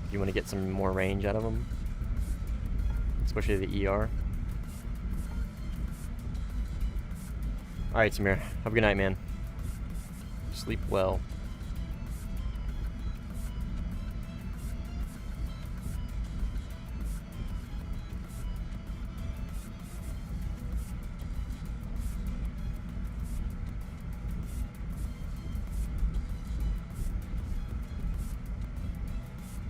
If you want to get some more range out of them, especially the ER. All right, Samir. Have a good night, man. Sleep well.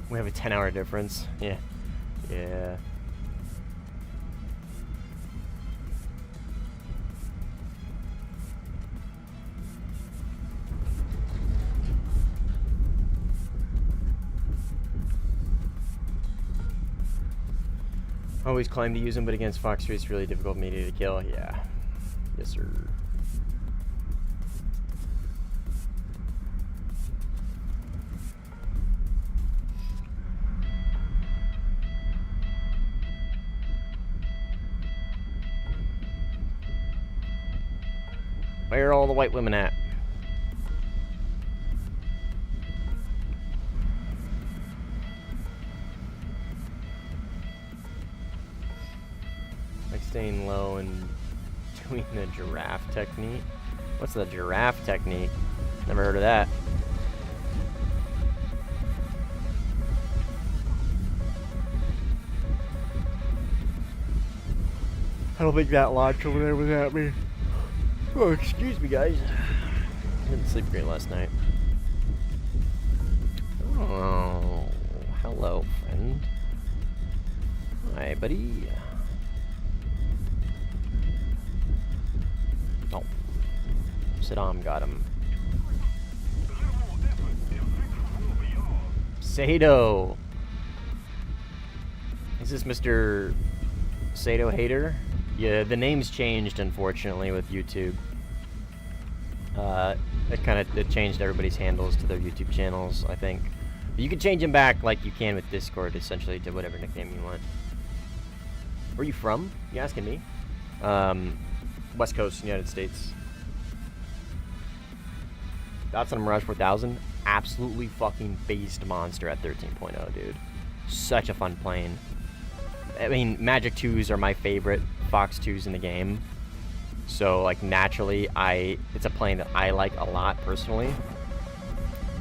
We have a 10-hour difference. Yeah. Yeah. Always climb to use them, but against Fox 3 it's really difficult media to kill. Yeah. Yes, sir. Where are all the white women at? Like staying low and doing the giraffe technique. What's the giraffe technique? Never heard of that. I don't think that launch over there was at me. Oh, excuse me, guys. Didn't sleep great last night. Oh, hello, friend. Hi, buddy. Oh, Saddam got him. Sato. Is this Mr. Sato Hater? Yeah, the name's changed, unfortunately, with YouTube. It changed everybody's handles to their YouTube channels, I think. But you can change them back like you can with Discord, essentially, to whatever nickname you want. Where are you from? You asking me? West Coast, United States. That's on a Mirage 4000. Absolutely fucking beast monster at 13.0, dude. Such a fun plane. I mean, Magic 2s are my favorite Fox 2s in the game. So, like, naturally, it's a plane that I like a lot, personally.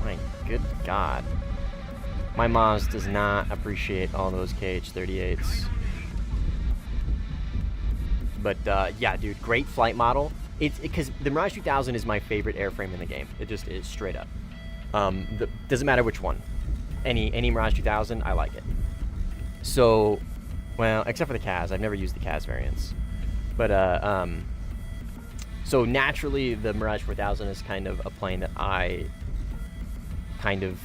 My good God. My mom's does not appreciate all those KH-38s. But, yeah, dude, great flight model. It's because the Mirage 2000 is my favorite airframe in the game. It just is, straight up. Doesn't matter which one. Any Mirage 2000, I like it. So, well, except for the CAS. I've never used the CAS variants. But, so naturally, the Mirage 4000 is kind of a plane that I kind of,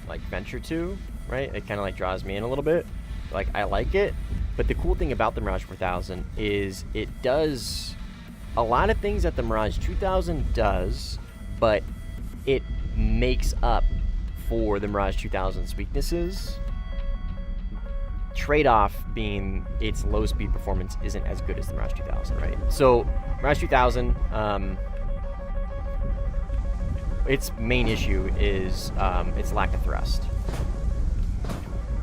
like, venture to, right? It kind of, like, draws me in a little bit. Like, I like it. But the cool thing about the Mirage 4000 is it does a lot of things that the Mirage 2000 does, but it makes up for the Mirage 2000's weaknesses. Trade-off being its low-speed performance isn't as good as the Mirage 2000, right? So, Mirage 2000, its main issue is its lack of thrust.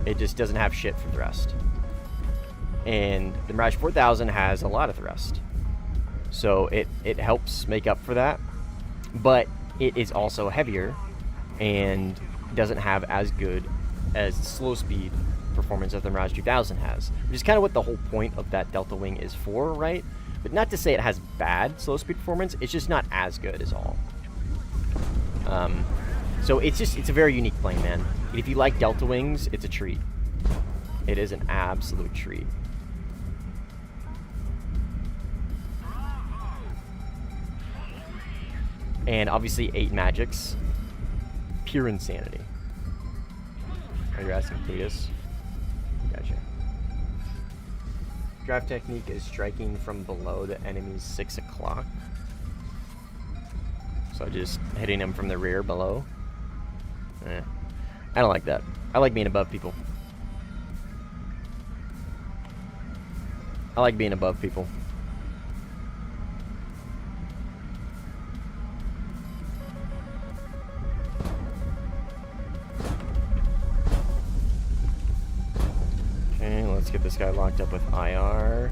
It just doesn't have shit for thrust. And the Mirage 4000 has a lot of thrust. So it helps make up for that. But it is also heavier and doesn't have as good as slow speed performance that the Mirage 2000 has. Which is kind of what the whole point of that Delta Wing is for, right? But not to say it has bad slow speed performance, it's just not as good as all. So it's a very unique plane, man. If you like Delta Wings, it's a treat. It is an absolute treat. And obviously 8 magics. Pure insanity. Are you asking Cletus? Gotcha. Draft technique is striking from below the enemy's 6 o'clock. So just hitting them from the rear below. I don't like that. I like being above people. I like being above people. let's get this guy locked up with IR.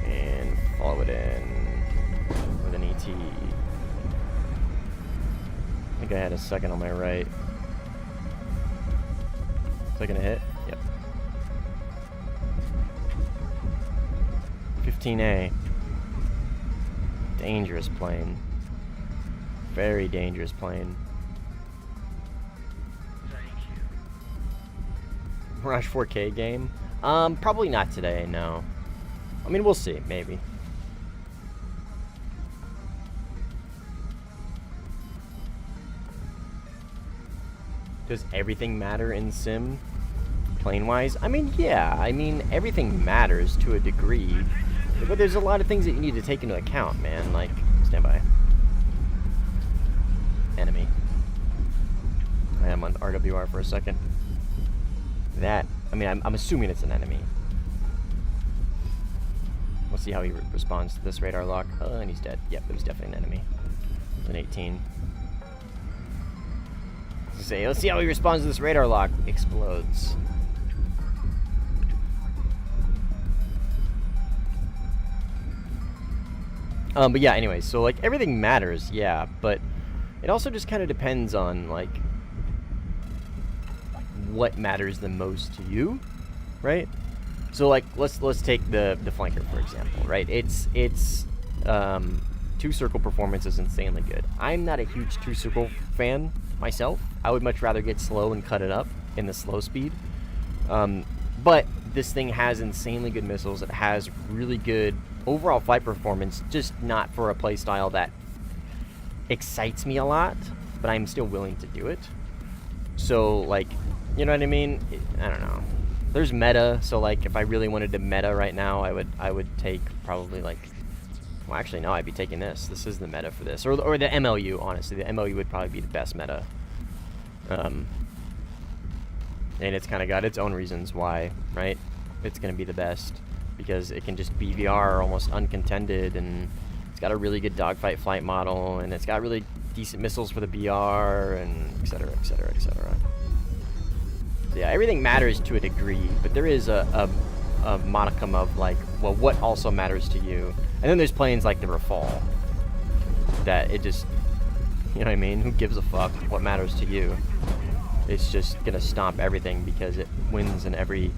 And follow it in with an ET. I think I had a second on my right. Is that gonna hit? Yep. 15A. Dangerous plane. Very dangerous plane. Thank you. Mirage 4K game? Probably not today, no. I mean, we'll see, maybe. Does everything matter in Sim? Plane-wise? I mean, yeah. I mean, everything matters to a degree. But there's a lot of things that you need to take into account, man. Like, stand by. Enemy. I am on RWR for a second. That, I mean, I'm assuming it's an enemy. We'll see how he responds to this radar lock. Oh, and he's dead. Yep, it was definitely an enemy. It was an 18. Let's see how he responds to this radar lock. Explodes. But yeah, anyway, so like everything matters, yeah, but it also just kind of depends on like what matters the most to you, right? So like let's take the flanker for example, right? It's two circle performance is insanely good. I'm not a huge two circle fan myself. I would much rather get slow and cut it up in the slow speed. But this thing has insanely good missiles. It has really good overall flight performance, just not for a playstyle that excites me a lot, but I'm still willing to do it. So like, you know what I mean? I don't know. There's meta, so like if I really wanted to meta right now, I would take probably like, well actually no, I'd be taking this. This is the meta for this, or the MLU. Honestly, the MLU would probably be the best meta. And it's kind of got its own reasons why, right? It's gonna be the best because it can just BVR almost uncontended, and it's got a really good dogfight flight model, and it's got really decent missiles for the BR, and etc. etc. etc. So yeah, everything matters to a degree, but there is a modicum of like, well, what also matters to you? And then there's planes like the Rafale that it just, you know what I mean? Who gives a fuck what matters to you? It's just gonna stomp everything because it wins in every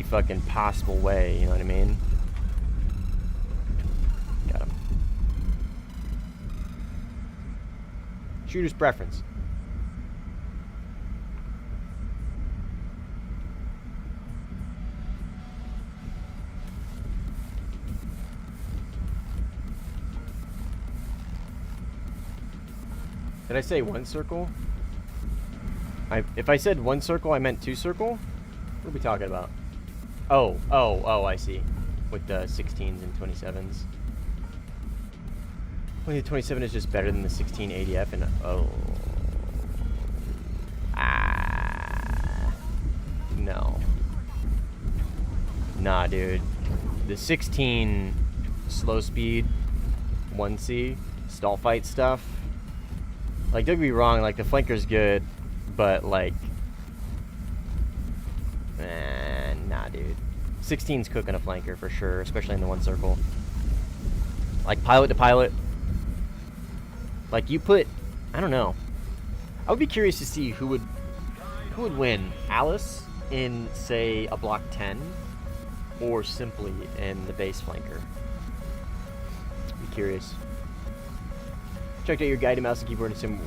fucking possible way, you know what I mean? Got him. Shooter's preference. Did I say one circle? If I said one circle, I meant two circle? What are we talking about? Oh, I see. With the 16s and 27s. Well, the 27 is just better than the 16 ADF, and no. Nah, dude. The 16 slow speed 1C stall fight stuff. Like, don't get me wrong, like the flanker's good, but like, nah, dude. 16's cooking a flanker for sure, especially in the one circle. Like pilot to pilot. Like you put, I don't know. I would be curious to see who would win, Alice in say a block 10, or simply in the base flanker. Be curious. Checked out your guided mouse and keyboard and sim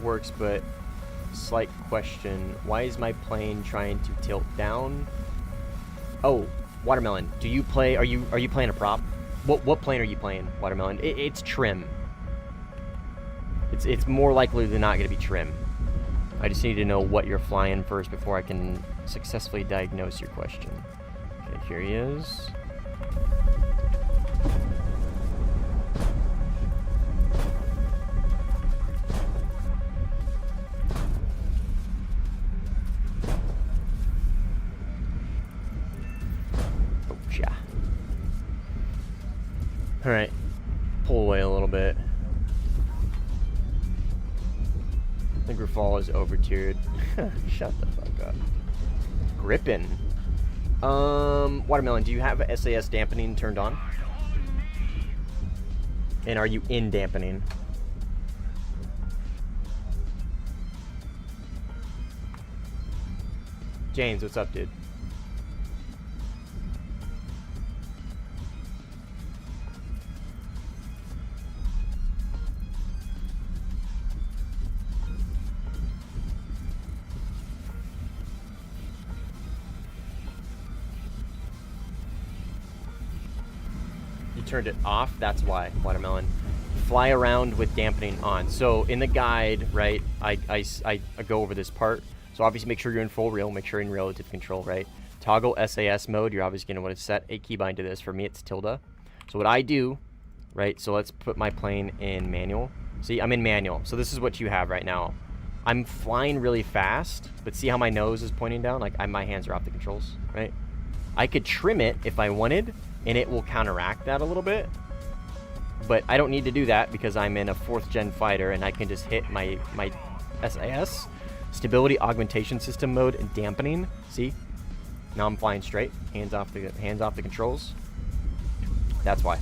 works, but slight question. Why is my plane trying to tilt down? Oh, Watermelon. Do you play, are you playing a prop? What plane are you playing, Watermelon? It's trim. It's more likely than not going to be trim. I just need to know what you're flying first before I can successfully diagnose your question. Okay, here he is. Alright, pull away a little bit. think Rafal is over-tiered. Shut the fuck up. Grippin. Watermelon, do you have SAS dampening turned on? And are you in dampening? James, what's up, dude? You turned it off, that's why, Watermelon. Fly around with dampening on. So in the guide, right, I go over this part. So obviously make sure you're in full reel, make sure you're in relative control, right? Toggle SAS mode, you're obviously gonna want to set a keybind to this. For me, it's tilde. So what I do, right, so let's put my plane in manual. See, I'm in manual. So this is what you have right now. I'm flying really fast, but see how my nose is pointing down? Like my hands are off the controls, right? I could trim it if I wanted, and it will counteract that a little bit. But I don't need to do that because I'm in a 4th gen fighter and I can just hit my SAS, stability augmentation system mode, and dampening. See? Now I'm flying straight, hands off the controls. That's why.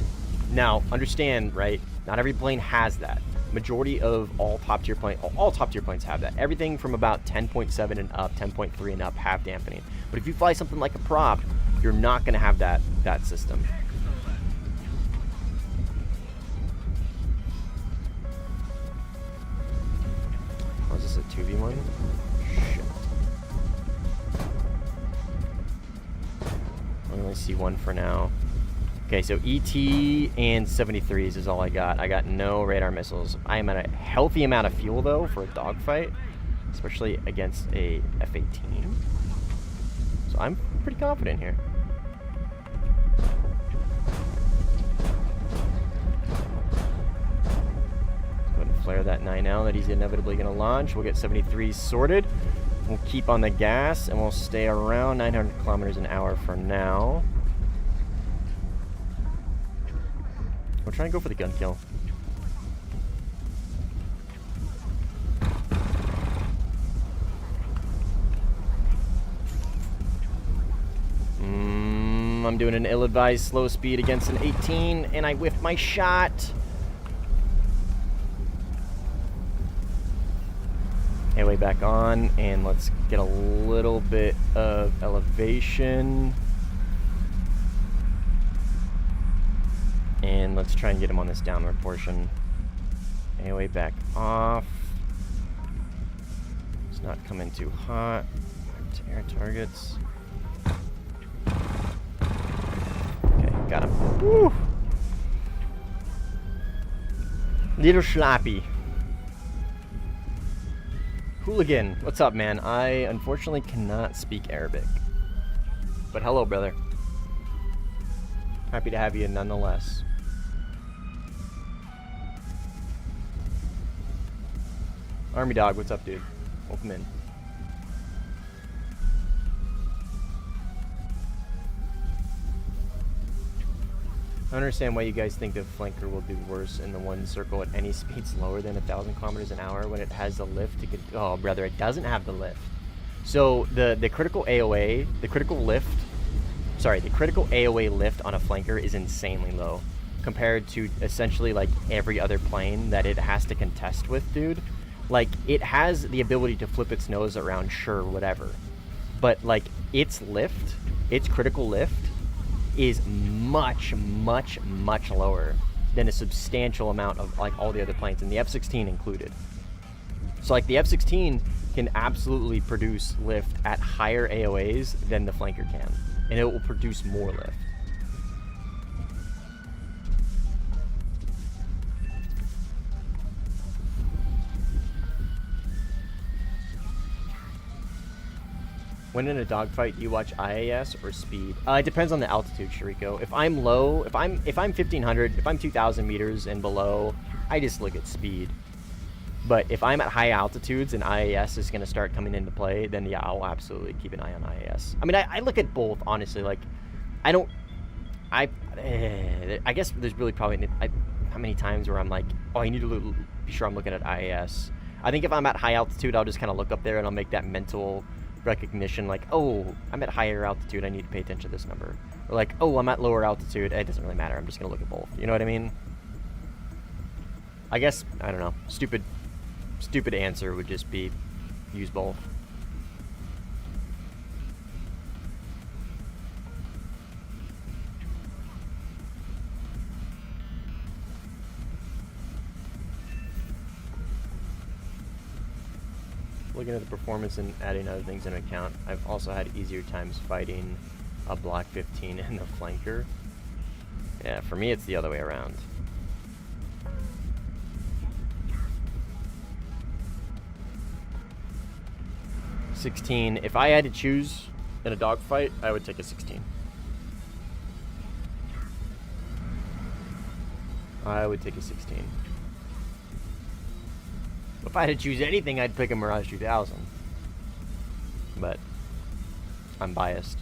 Now, understand, right? Not every plane has that. Majority of all top tier planes have that. Everything from about 10.7 and up, 10.3 and up have dampening. But if you fly something like a prop, you're not going to have that system. Oh, is this a 2v1? Shit. I only see one for now. Okay, so ET and 73s is all I got. I got no radar missiles. I am at a healthy amount of fuel, though, for a dogfight, especially against a F-18. So I'm pretty confident here. Go ahead and flare that 9L that he's inevitably going to launch. We'll get 73s sorted. We'll keep on the gas, and we'll stay around 900 kilometers an hour for now. We'll try and go for the gun kill. I'm doing an ill-advised slow speed against an 18, and I whiffed my shot. Anyway, back on, and let's get a little bit of elevation. And let's try and get him on this downward portion. Anyway, back off. It's not coming too hot. Back to air targets. Okay, got him. Woo! Little sloppy. Hooligan, what's up, man? I unfortunately cannot speak Arabic. But hello, brother. Happy to have you nonetheless. Army Dog, what's up, dude? Welcome in. I don't understand why you guys think the flanker will do worse in the one circle at any speeds lower than 1,000 kilometers an hour when it has the lift to get. Oh, brother, it doesn't have the lift. So the critical AOA, the critical AOA lift on a flanker is insanely low compared to essentially like every other plane that it has to contest with, dude. Like, it has the ability to flip its nose around, sure, whatever. But, like, its lift, its critical lift, is much, much, much lower than a substantial amount of, like, all the other planes, and the F-16 included. So, like, the F-16 can absolutely produce lift at higher AOAs than the flanker can. And it will produce more lift. When in a dogfight, do you watch IAS or speed? It depends on the altitude, Shariko. If I'm low, if I'm 1,500, if I'm 2,000 meters and below, I just look at speed. But if I'm at high altitudes and IAS is going to start coming into play, then yeah, I'll absolutely keep an eye on IAS. I mean, I look at both, honestly. Like, I guess there's really probably how many times where I'm like, oh, I need to be sure I'm looking at IAS. I think if I'm at high altitude, I'll just kind of look up there and I'll make that mental recognition, like, oh, I'm at higher altitude, I need to pay attention to this number. Or like, oh, I'm at lower altitude, it doesn't really matter, I'm just gonna look at both. You know what I mean? I guess, I don't know, stupid answer would just be use both. Looking at the performance and adding other things into account, I've also had easier times fighting a block 15 and a flanker. Yeah, for me it's the other way around. .16, if I had to choose in a dogfight, I would take a 16. I would take a 16. If I had to choose anything, I'd pick a Mirage 2000. But I'm biased.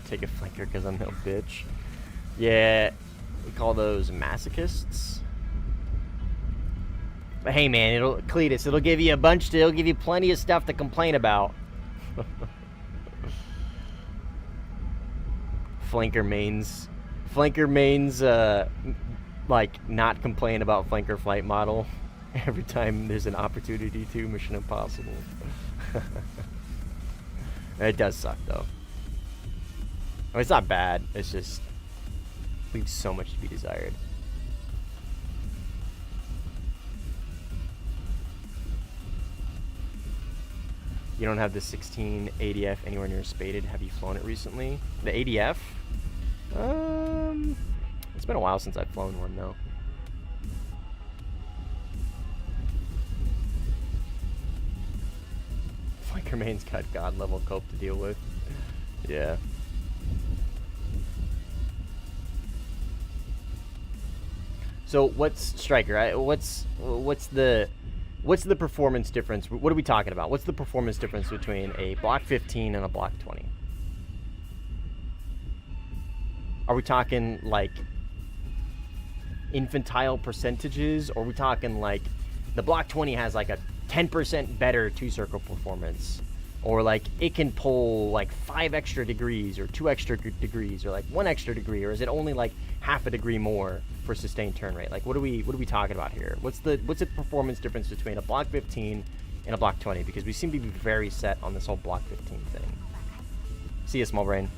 Take a flanker because I'm no bitch. Yeah, we call those masochists. But hey, man, Cletus, it'll give you it'll give you plenty of stuff to complain about. Flanker mains, like, not complain about flanker flight model every time there's an opportunity to. Mission Impossible. It does suck, though. I mean, it's not bad, it's just leaves so much to be desired. You don't have the 16 ADF anywhere near spaded. Have you flown it recently? The ADF? It's been a while since I've flown one, though. Flanker main's got god level cope to deal with. Yeah. So what's Striker? What's the performance difference? What are we talking about? What's the performance difference between a Block 15 and a Block 20? Are we talking like infantile percentages, or are we talking like the Block 20 has like a 10% better two-circle performance, or like it can pull like 5 extra degrees or 2 extra degrees or like 1 extra degree, or is it only like half a degree more for sustained turn rate? Like what are we talking about here? What's the performance difference between a Block 15 and a Block 20? Because we seem to be very set on this whole Block 15 thing. See ya, small brain.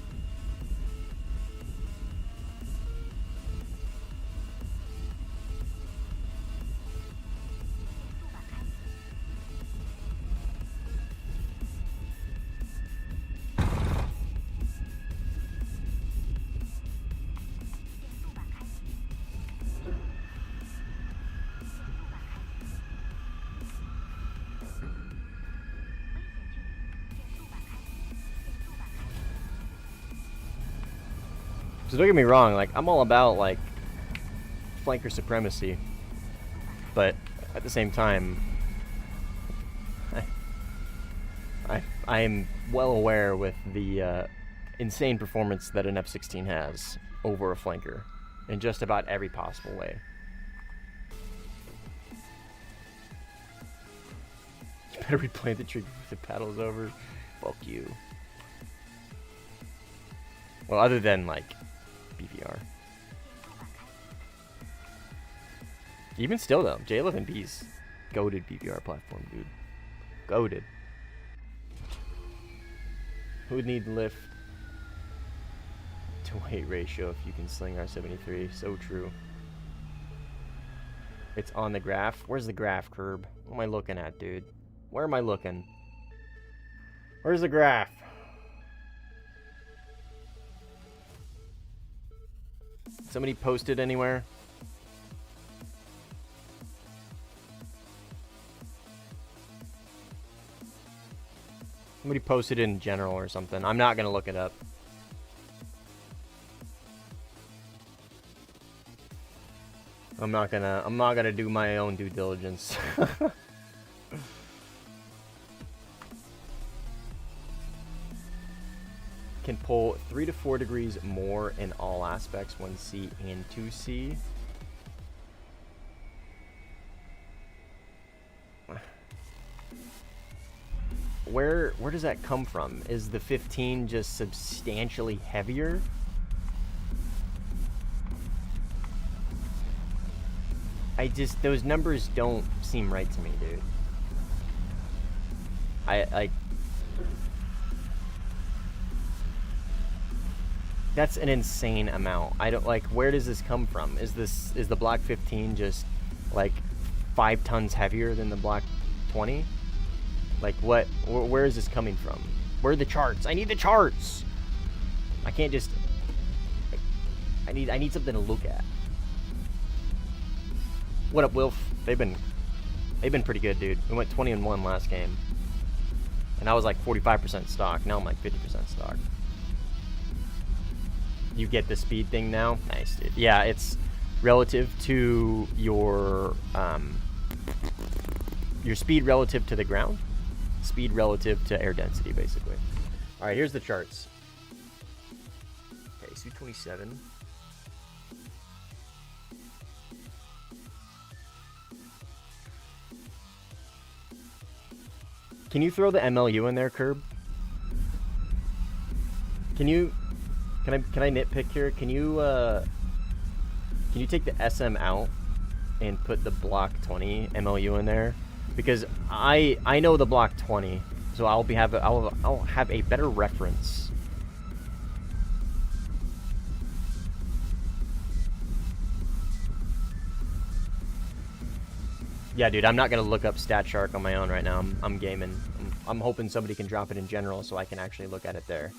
So don't get me wrong, like, I'm all about, like, flanker supremacy, but at the same time, I am well aware with the insane performance that an F-16 has over a flanker in just about every possible way. You better replay the trigger if the paddle's over. Fuck you. Well, other than, like, BVR. Even still, though, J11B's goated BVR platform, dude. Goated. Who would need lift to weight ratio if you can sling R73? So true. It's on the graph. Where's the graph, Curb? What am I looking at, dude? Where am I looking? Where's the graph? Somebody posted anywhere? Somebody posted in general or something. I'm not gonna look it up. I'm not gonna do my own due diligence. pull 3 to 4 degrees more in all aspects, 1C and 2C. Where does that come from? Is the 15 just substantially heavier? Those numbers don't seem right to me, dude. That's an insane amount. I don't like, where does this come from? Is the Block 15 just like 5 tons heavier than the Block 20? Like where is this coming from? Where are the charts? I need the charts. I can't just, I need something to look at. What up, Wilf? They've been pretty good, dude. We went 20-1 last game. And I was like 45% stock. Now I'm like 50% stock. You get the speed thing now? Nice, dude. Yeah, it's relative to your speed relative to the ground. Speed relative to air density, basically. All right, here's the charts. Okay, Su-27. Can you throw the MLU in there, Curb? Can I nitpick here? Can you take the SM out and put the Block 20 MLU in there? Because I know the Block 20, so I'll have a better reference. Yeah, dude, I'm not gonna look up StatShark on my own right now. I'm gaming. I'm hoping somebody can drop it in general so I can actually look at it there.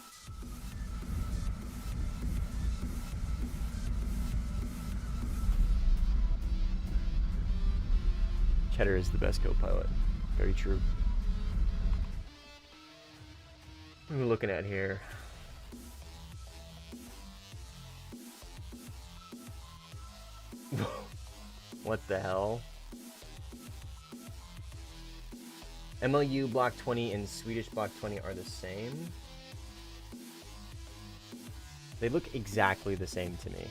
Cheddar is the best co-pilot. Very true. What are we looking at here? What the hell? MLU Block 20 and Swedish Block 20 are the same. They look exactly the same to me.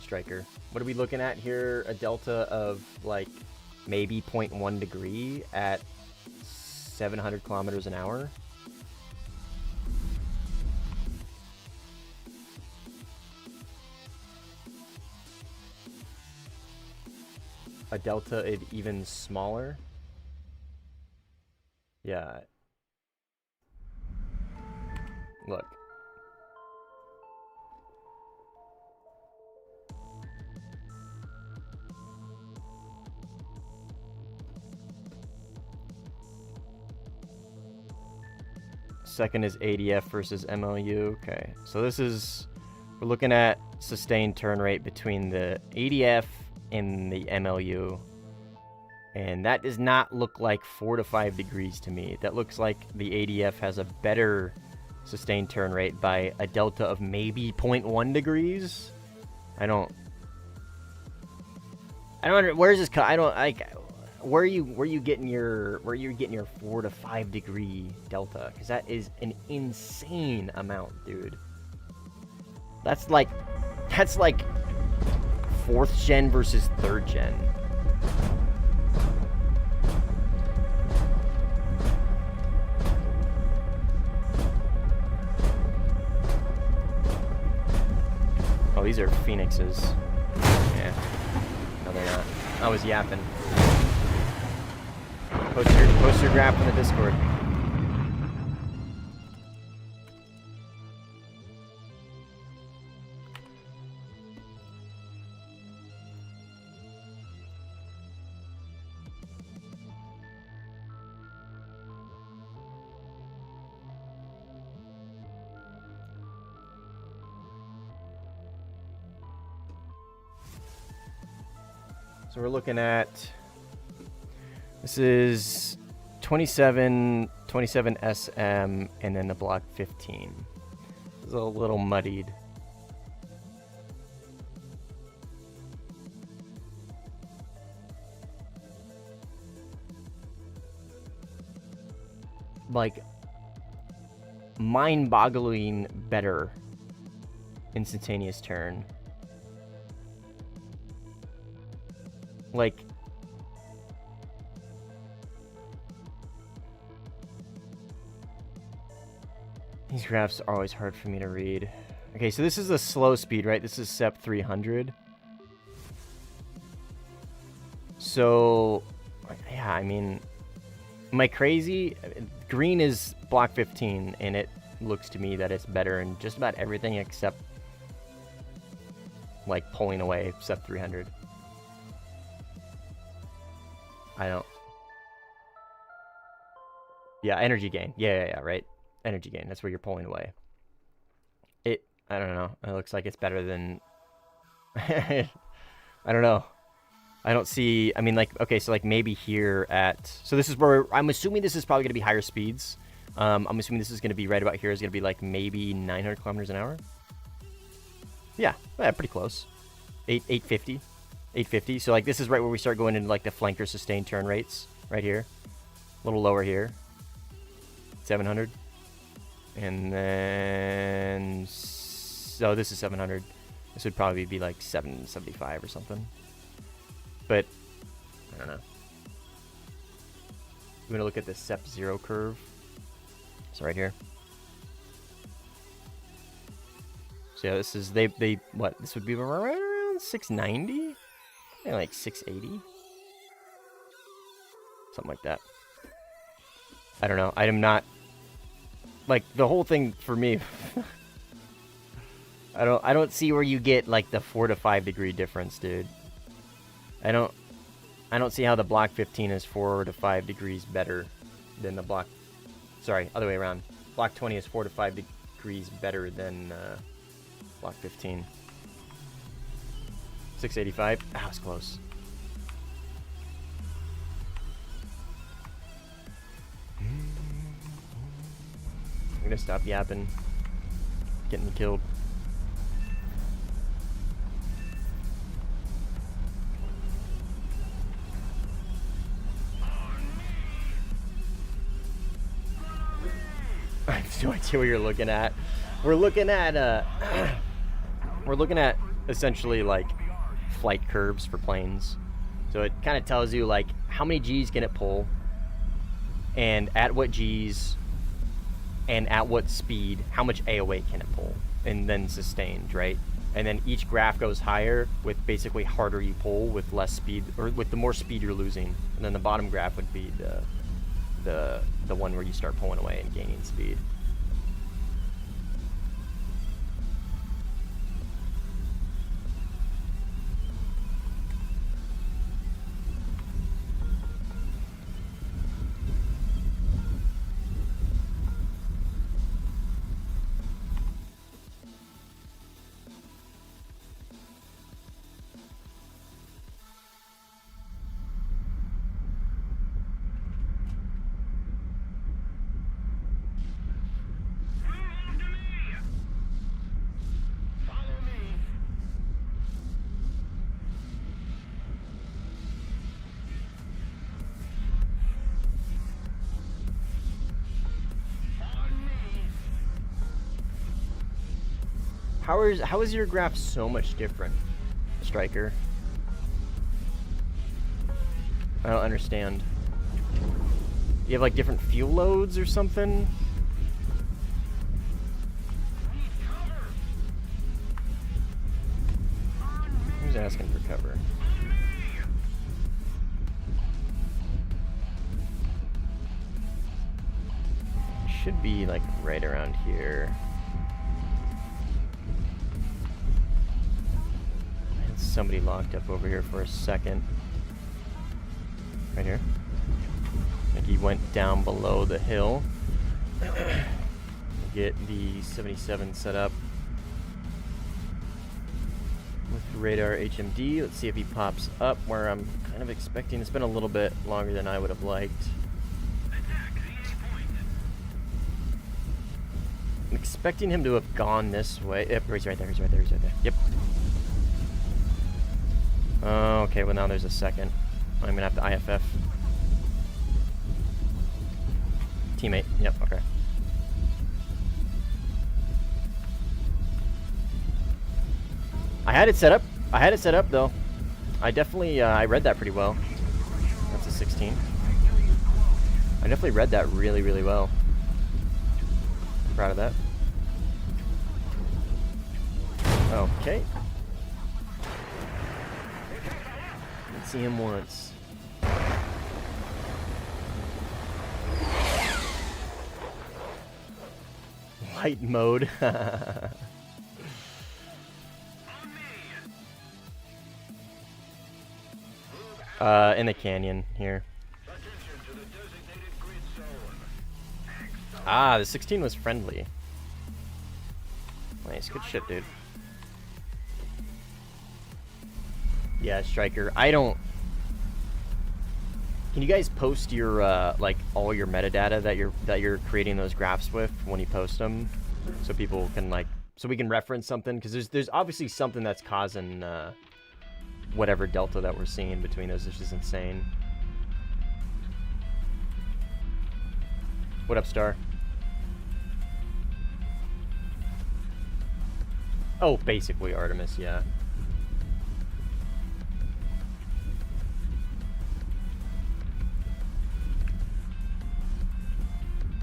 Striker. What are we looking at here? A delta of like maybe 0.1 degree at 700 kilometers an hour. A delta of even smaller. Yeah. Look. Second is ADF versus MLU. Okay, so we're looking at sustained turn rate between the ADF and the MLU. And that does not look like 4 to 5 degrees to me. That looks like the ADF has a better sustained turn rate by a delta of maybe 0.1 degrees. Where's this? Where are you getting your 4 to 5 degree delta? Because that is an insane amount, dude. That's like 4th gen versus 3rd gen. Oh, these are Phoenixes. Yeah. No, they're not. I was yapping. Post your graph in the Discord. So we're looking at, this is 27 SM, and then the Block 15. It's a little muddied. Like, mind-boggling better instantaneous turn. Like, these graphs are always hard for me to read. Okay, so this is a slow speed, right? This is SEP 300. So, yeah, I mean, am I crazy? Green is block 15, and it looks to me that it's better in just about everything except, like, pulling away SEP 300. I don't... Yeah, energy gain. Yeah, right? Energy gain. That's where you're pulling away. I don't know. It looks like it's better than... I don't know. I don't see... I mean, like, okay, so, like, maybe here at... So this is where... I'm assuming this is probably going to be higher speeds. I'm assuming this is going to be right about here. Is going to be, like, maybe 900 kilometers an hour. Yeah, pretty close. 850. 850. So, like, this is right where we start going into, like, the flanker sustained turn rates. Right here. A little lower here. 700. And then... So this is 700. This would probably be like 775 or something. But, I don't know. I'm going to look at the SEP 0 curve. So right here. So yeah, this is, they what? This would be around 690? Yeah, like 680? Something like that. I don't know. I am not... Like, the whole thing for me... I don't see where you get, like, the 4 to 5 degree difference, dude. I don't see how the block 15 is 4 to 5 degrees better than the block... Sorry, other way around. Block 20 is 4 to 5 degrees better than block 15. 685. Ah, that was close. I'm gonna stop yapping. Getting me killed. I have no idea what you're looking at. We're looking at essentially like flight curves for planes. So it kind of tells you like how many G's can it pull, and at what G's, and at what speed, how much AOA can it pull, and then sustained, right? And then each graph goes higher with basically harder you pull with less speed, or with the more speed you're losing. And then the bottom graph would be the one where you start pulling away and gaining speed. How is your graph so much different, Striker? I don't understand. You have like different fuel loads or something? Who's asking for cover? Should be like right around here. Somebody locked up over here for a second. Right here. I think he went down below the hill. Get the 77 set up with radar HMD. Let's see if he pops up where I'm kind of expecting. It's been a little bit longer than I would have liked. I'm expecting him to have gone this way. Yep, he's right there, he's right there, he's right there. Yep. Okay, well now there's a second. I'm gonna have to IFF. Teammate, yep, okay. I had it set up. I had it set up though. I definitely I read that pretty well. That's a 16. I definitely read that really, really well. I'm proud of that. Okay. Let's see him once. Light mode. In the canyon here. Ah, the 16 was friendly. Nice, good shit, dude. Yeah, Striker. I don't... Can you guys post your, like, all your metadata that you're creating those graphs with when you post them? So people can, like... So we can reference something? Because there's obviously something that's causing, whatever delta that we're seeing between those. It's just insane. What up, Star? Oh, basically Artemis, yeah.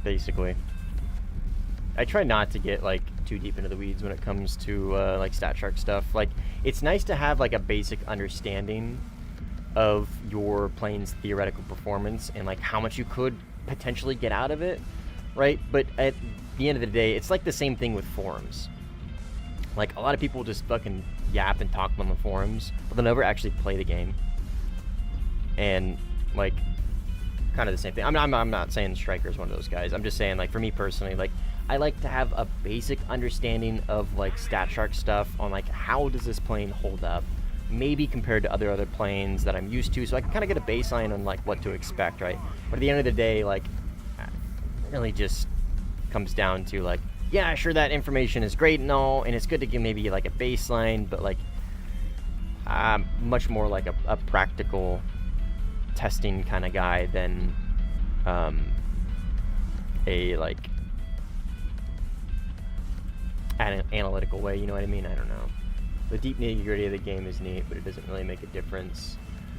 Basically. I try not to get, like, too deep into the weeds when it comes to, like, StatShark stuff. Like, it's nice to have, like, a basic understanding of your plane's theoretical performance and, like, how much you could potentially get out of it, right? But at the end of the day, it's like the same thing with forums. Like, a lot of people just fucking yap and talk on the forums, but they'll never actually play the game. And, like, kind of the same thing. I'm not saying Striker is one of those guys. I'm just saying, like, for me personally, like, I like to have a basic understanding of, like, StatShark stuff on, like, how does this plane hold up, maybe compared to other planes that I'm used to, so I can kind of get a baseline on, like, what to expect, right? But at the end of the day, like, it really just comes down to, like, yeah, sure, that information is great and all, and it's good to give maybe, like, a baseline, but, like, much more like a practical testing kind of guy than a, like, an analytical way, you know what I mean? I don't know. The deep nitty-gritty of the game is neat, but it doesn't really make a difference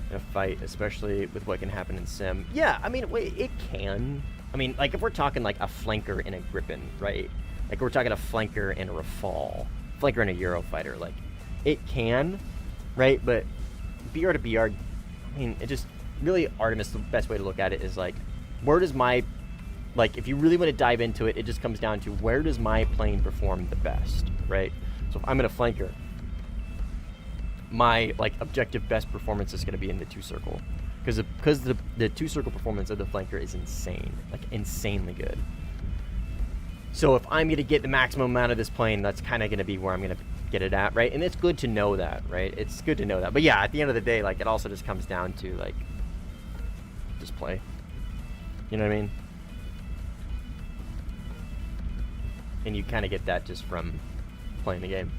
in a fight, especially with what can happen in Sim. Yeah, I mean, wait, it can. I mean, like, if we're talking, like, a flanker and a Gripen, right? Like, we're talking a flanker and a Rafale. Flanker and a Eurofighter. Like, it can, right? But BR to BR, I mean, it just... Really, Artemis, the best way to look at it is, like, where does my... Like, if you really want to dive into it, it just comes down to where does my plane perform the best, right? So if I'm in a flanker, my, like, objective best performance is going to be in the two-circle. Because the two-circle performance of the flanker is insane. Like, insanely good. So if I'm going to get the maximum amount of this plane, that's kind of going to be where I'm going to get it at, right? And it's good to know that, right? It's good to know that. But yeah, at the end of the day, like, it also just comes down to, like, just play. You know what I mean? And you kind of get that just from playing the game.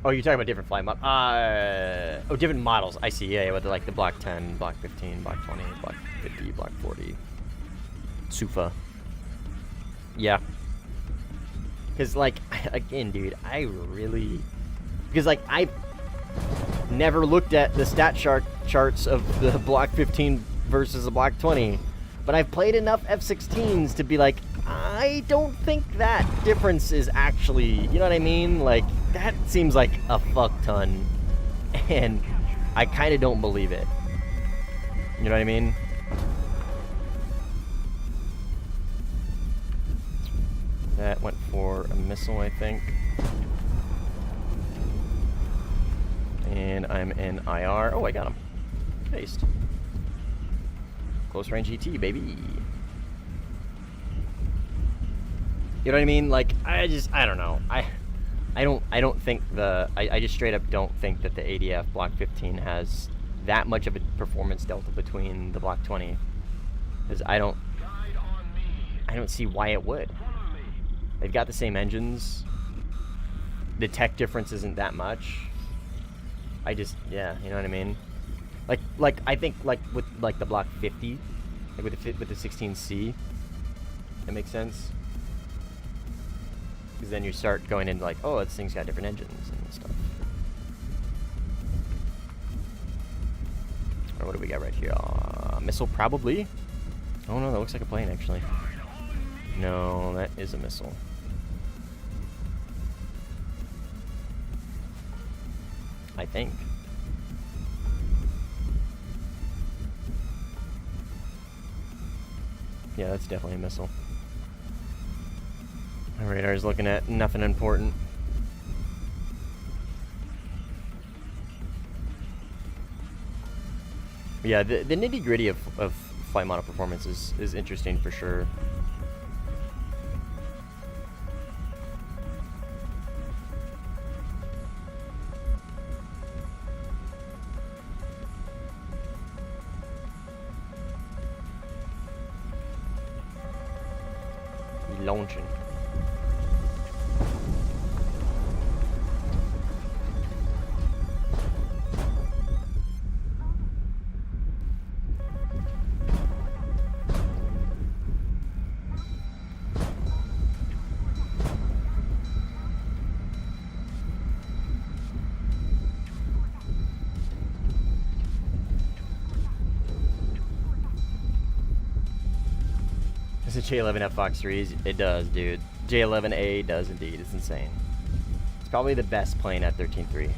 Oh, you're talking about different flight models? Oh, different models. I see. Yeah, with like the Block 10, Block 15, Block 20, Block 50, Block 40. Sufa. Yeah. Because, like, again, dude, I really... Because, like, I've never looked at the StatShark charts of the Block 15 versus the Block 20. But I've played enough F-16s to be like, I don't think that difference is actually... You know what I mean? Like, that seems like a fuck ton. And I kind of don't believe it. You know what I mean? That went for a missile, I think. And I'm in IR. Oh, I got him. Based. Close range ET, baby. You know what I mean? Like, I don't know. I don't think I just straight up don't think that the ADF Block 15 has that much of a performance delta between the Block 20. Because I don't see why it would. They've got the same engines. The tech difference isn't that much. Yeah, you know what I mean? Like I think, like, with, like, the Block 50, like, with the 16C, That makes sense. Because then you start going into like, oh, this thing's got different engines and stuff. Or what do we got right here? Missile, probably. Oh no, that looks like a plane actually. No, that is a missile. I think. Yeah, that's definitely a missile. My radar's looking at nothing important. Yeah, the nitty gritty of flight model performance is interesting for sure. Launching. Is it J11F Fox 3s? It does, dude. J11A does indeed. It's insane. It's probably the best plane at 13.3.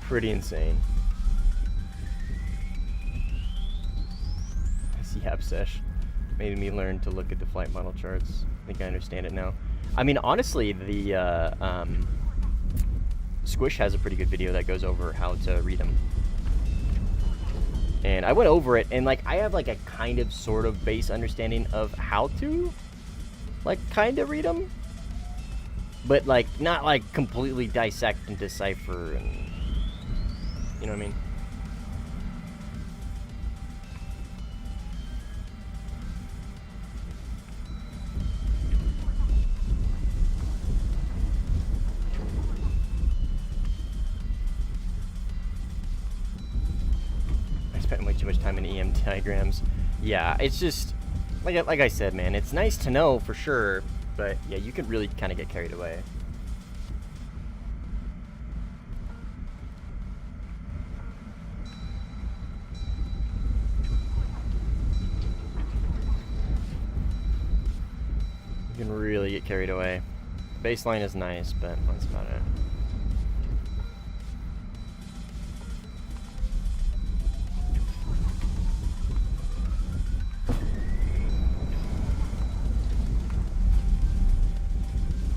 Pretty insane. Yap sesh made me learn to look at the flight model charts. I think I understand it now. I mean, honestly, the Squish has a pretty good video that goes over how to read them. And I went over it, and like I have like a kind of sort of base understanding of how to like kind of read them, but like not like completely dissect and decipher, and you know what I mean. Spent way too much time in EM diagrams. Yeah, it's just like I said, man, it's nice to know for sure, but yeah, you could really kind of get carried away. You can really get carried away. Baseline is nice, but that's about it.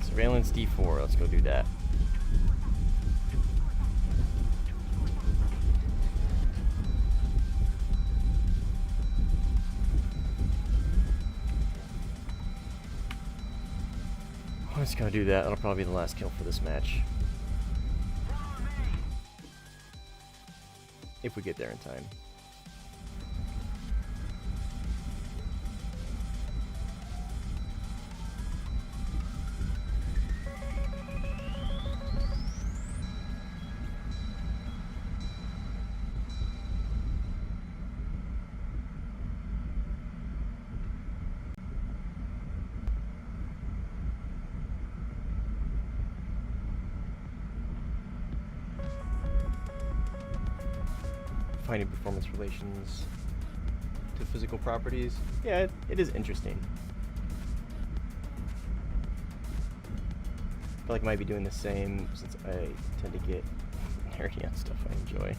Surveillance D4, let's go do that. Let's go do that. That'll probably be the last kill for this match. If we get there in time. Finding performance relations to physical properties. Yeah, it is interesting. I feel like I might be doing the same since I tend to get nerdy on stuff I enjoy.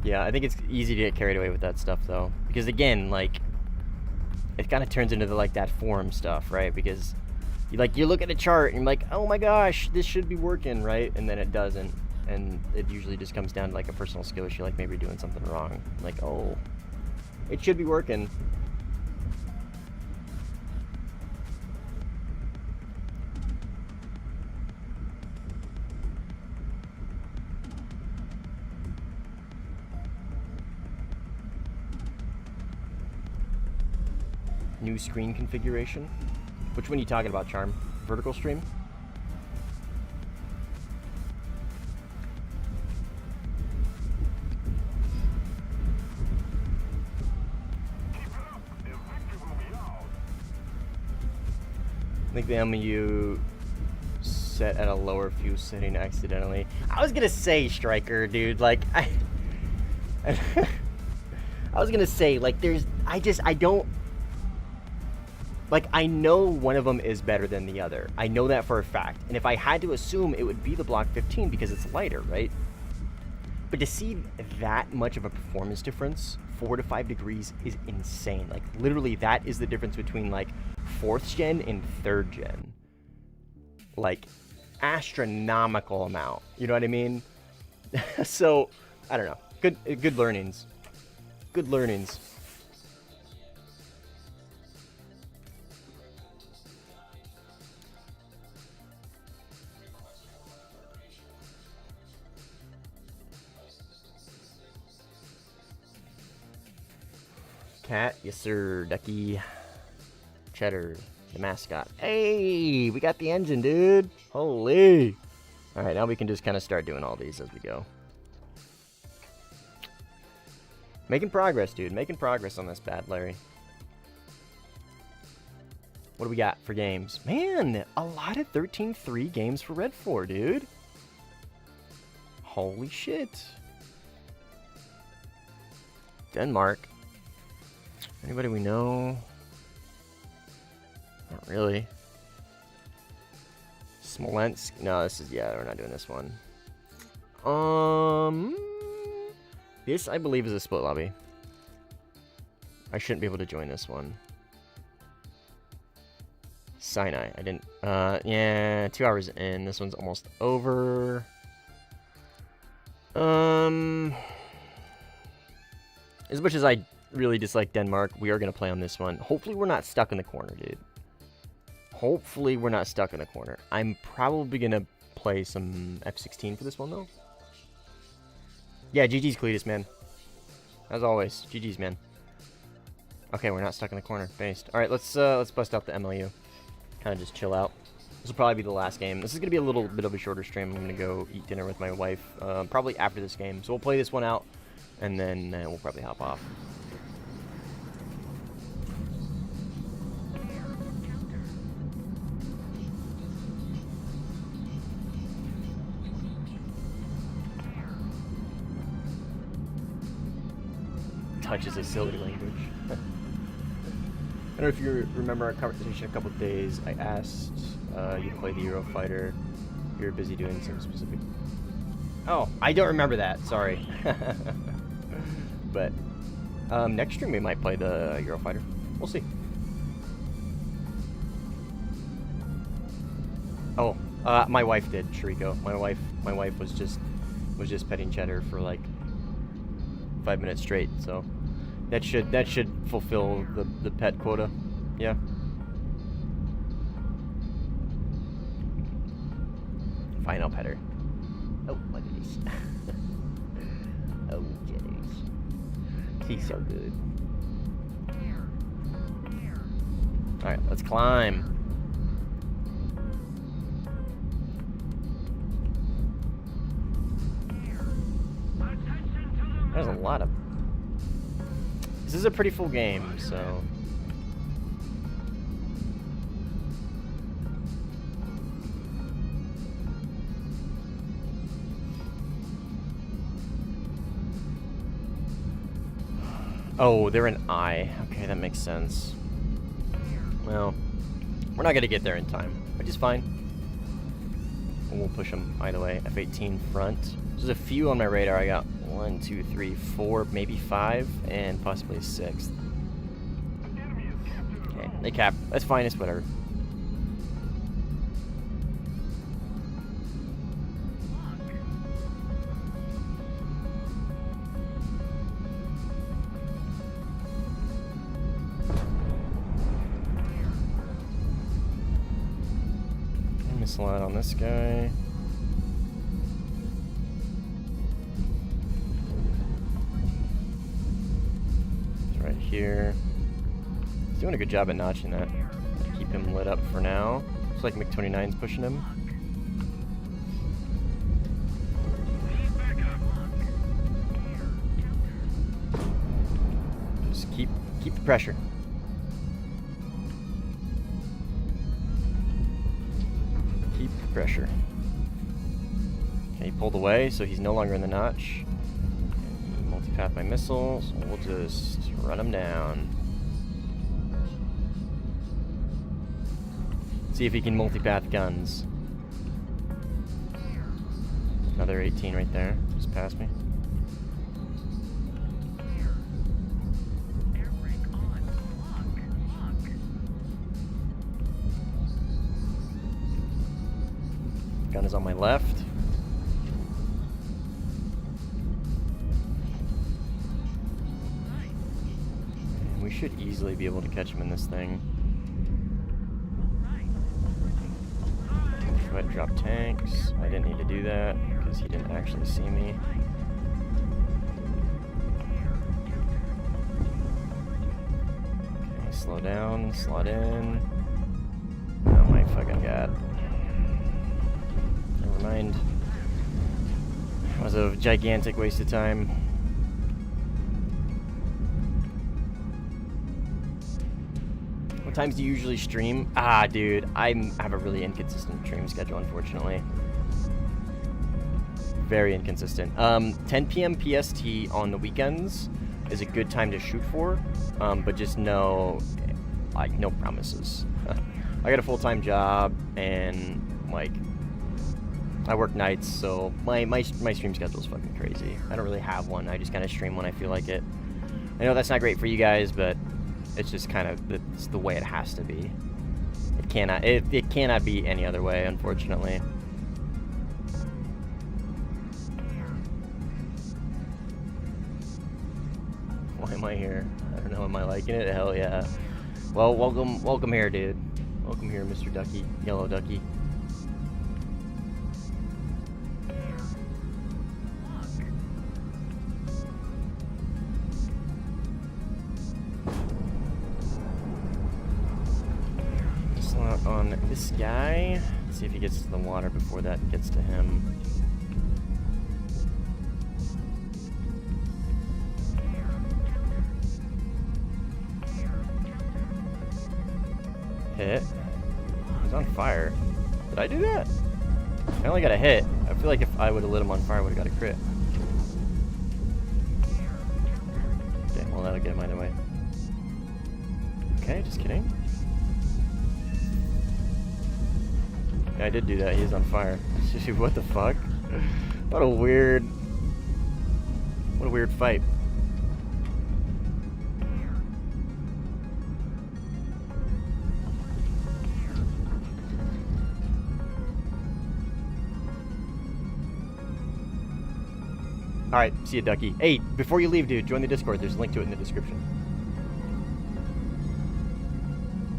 Yeah, I think it's easy to get carried away with that stuff though, because again, like, it kind of turns into the, like, that forum stuff, right? Because you look at a chart and you're like, oh my gosh, this should be working, right? And then it doesn't, and it usually just comes down to like a personal skill issue, like maybe you're doing something wrong. Like, oh, it should be working. New screen configuration. Which one are you talking about, Charm? Vertical stream? I think the MU set at a lower fuse setting accidentally. I was gonna say striker, dude. Like I was gonna say like I don't like, I know one of them is better than the other. I know that for a fact. And if I had to assume, it would be the Block 15 because it's lighter, right? But to see that much of a performance difference, 4 to 5 degrees, is insane. Like, literally, that is the difference between, like, 4th gen and 3rd gen. Like, astronomical amount. You know what I mean? So, I don't know. Good learnings. Good learnings. Cat, yes sir, Ducky, Cheddar, the mascot. Hey, we got the engine, dude. Holy. All right, now we can just kind of start doing all these as we go. Making progress, dude. Making progress on this bad Larry. What do we got for games? Man, a lot of 13-3 games for Red 4, dude. Holy shit. Denmark. Anybody we know? Not really. Smolensk? No, this is, yeah, we're not doing this one. This, I believe, is a split lobby. I shouldn't be able to join this one. Sinai. I didn't, yeah, 2 hours in. This one's almost over. As much as I really dislike Denmark, we are going to play on this one. Hopefully we're not stuck in the corner, dude. Hopefully we're not stuck in the corner. I'm probably going to play some F-16 for this one, though. Yeah, GG's Cletus, man. As always, GG's, man. Okay, we're not stuck in the corner. Based. All right, let's bust out the MLU. Kind of just chill out. This will probably be the last game. This is going to be a little bit of a shorter stream. I'm going to go eat dinner with my wife, probably after this game. So we'll play this one out, and then we'll probably hop off. Touch is a silly language. I don't know if you remember our conversation a couple of days. I asked you to play the Eurofighter. You're busy doing some specific... Oh, I don't remember that. Sorry. But next stream we might play the Eurofighter. We'll see. Oh, my wife did, Shariko. My wife was just petting Cheddar for like 5 minutes straight, so that should fulfill the pet quota. Yeah. Fine, I'll pet her. Oh, what it is. Oh, Cheddars. She's so good. Alright, let's climb. There's a lot of... This is a pretty full game, so... Oh, they're an I. Okay, that makes sense. Well, we're not going to get there in time, which is fine. We'll push them either way. F-18 front. There's a few on my radar. I got 1, 2, 3, 4, maybe 5, and possibly a 6th. Okay, they cap. That's fine. It's whatever. Missile out on this guy. He's right here. He's doing a good job at notching that. Keep him lit up for now. Looks like MiG-29's pushing him. Just keep the pressure. pressure. Okay, he pulled away, so he's no longer in the notch. Multipath my missiles. We'll just run him down. See if he can multipath guns. Another 18 right there. Just past me. Gun is on my left. And we should easily be able to catch him in this thing. Go ahead and drop tanks. I didn't need to do that because he didn't actually see me. Okay, slow down, slot in. Oh my fucking god. Never mind. It was a gigantic waste of time. What times do you usually stream? Ah, dude, I have a really inconsistent stream schedule, unfortunately. Very inconsistent. 10 p.m. PST on the weekends is a good time to shoot for, but just no promises. I got a full-time job, and, like, I work nights, so my stream schedule is fucking crazy. I don't really have one. I just kind of stream when I feel like it. I know that's not great for you guys, but it's just kind of it's the way it has to be. It cannot be any other way, unfortunately. Why am I here? I don't know. Am I liking it? Hell yeah. Well, welcome here, dude. Welcome here, Mr. Ducky, Yellow Ducky. Slot on this guy. Let's see if he gets to the water before that gets to him. Hit. He's on fire. Did I do that? I only got a hit. I feel like if I would have lit him on fire, I would have got a crit. Okay, well that'll get him either way. Okay, just kidding. Yeah, I did do that. He is on fire. What the fuck? What a weird fight. Alright, see you, Ducky. Hey, before you leave, dude, join the Discord. There's a link to it in the description.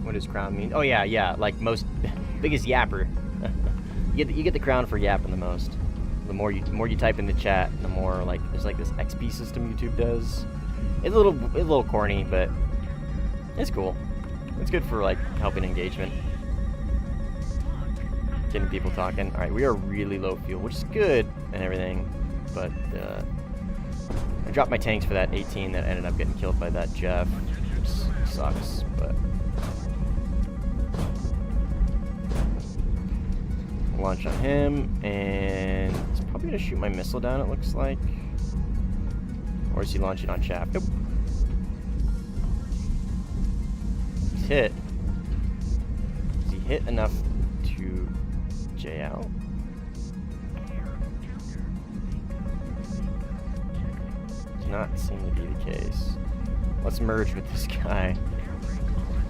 What does crown mean? Oh, yeah, like most... biggest yapper. you get the crown for yapping the most. The more you type in the chat, the more, like, there's like this XP system YouTube does. It's a little corny, but it's cool. It's good for, like, helping engagement. Getting people talking. Alright, we are really low fuel, which is good and everything. But I dropped my tanks for that 18 that ended up getting killed by that Jeff, which sucks, but launch on him, and he's probably gonna shoot my missile down, it looks like. Or is he launching on shaft? Nope. He's hit. Is he hit enough to J out? Not seem to be the case. Let's merge with this guy.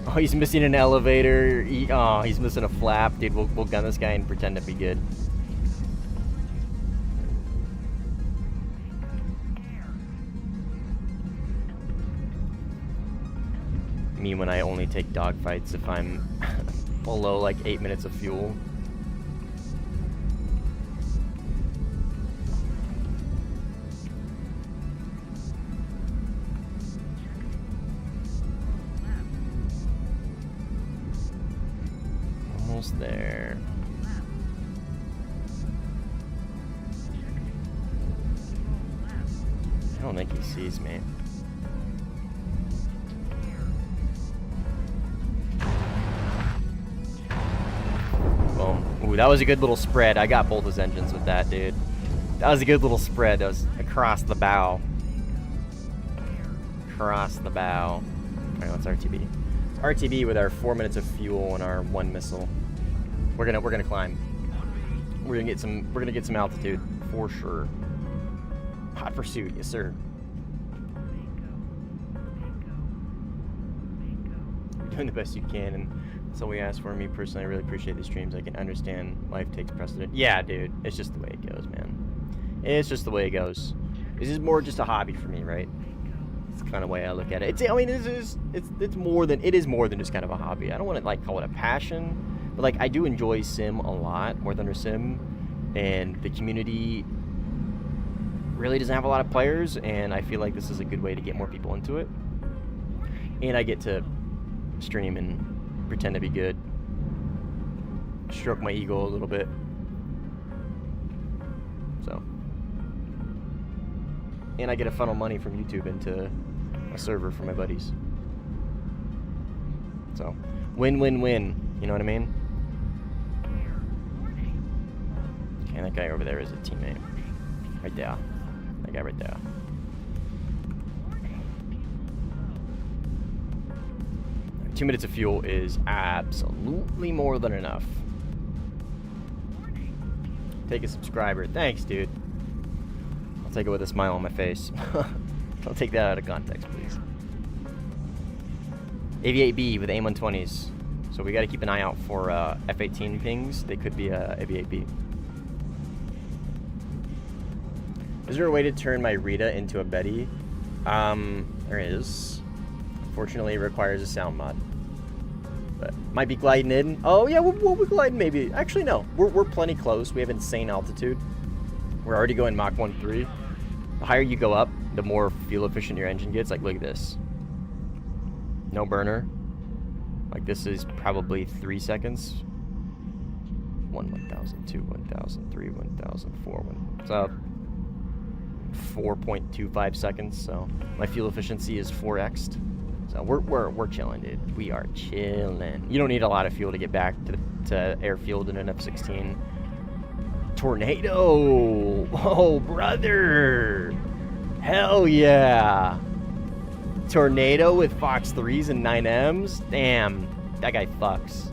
Oh, he's missing an elevator. He's missing a flap. Dude, we'll gun this guy and pretend to be good. Me when I only take dogfights if I'm below like 8 minutes of fuel. There. I don't think he sees me. Boom. Ooh, that was a good little spread. I got both his engines with that, dude. That was a good little spread. That was across the bow. Across the bow. Alright, what's RTB? It's RTB with our 4 minutes of fuel and our 1 missile. We're gonna climb. We're gonna get some altitude for sure. Hot pursuit, yes sir. You're doing the best you can, and that's all we ask for. Me personally, I really appreciate the streams. I can understand life takes precedent. Yeah, dude, it's just the way it goes, man. It's just the way it goes. This is more just a hobby for me, right? It's the kind of way I look at it. It's more than just kind of a hobby. I don't want to like call it a passion, but like I do enjoy Sim a lot, War Thunder Sim, and the community really doesn't have a lot of players, and I feel like this is a good way to get more people into it. And I get to stream and pretend to be good, stroke my ego a little bit. So, and I get to funnel money from YouTube into a server for my buddies. So, win-win-win. You know what I mean? Okay, that guy over there is a teammate. Right there. That guy right there. Right, 2 minutes of fuel is absolutely more than enough. Take a subscriber. Thanks, dude. I'll take it with a smile on my face. Don't take that out of context, please. AV8B with AIM-120s. So we got to keep an eye out for F-18 pings. They could be AV8B. Is there a way to turn my Rita into a Betty? There is. Fortunately, it requires a sound mod. But might be gliding in. Oh yeah, we'll be gliding maybe. Actually, no. We're plenty close. We have insane altitude. We're already going Mach 1.3. The higher you go up, the more fuel efficient your engine gets. Like, look at this. No burner. Like, this is probably 3 seconds. 1,000, 2, 1,000, 3, 1,000, 4, 1. So 4.25 seconds. So my fuel efficiency is 4x'd. So we're chilling, dude. We are chilling. You don't need a lot of fuel to get back to airfield in an F-16. Tornado! Oh, brother! Hell yeah! Tornado with Fox 3s and 9Ms? Damn, that guy fucks.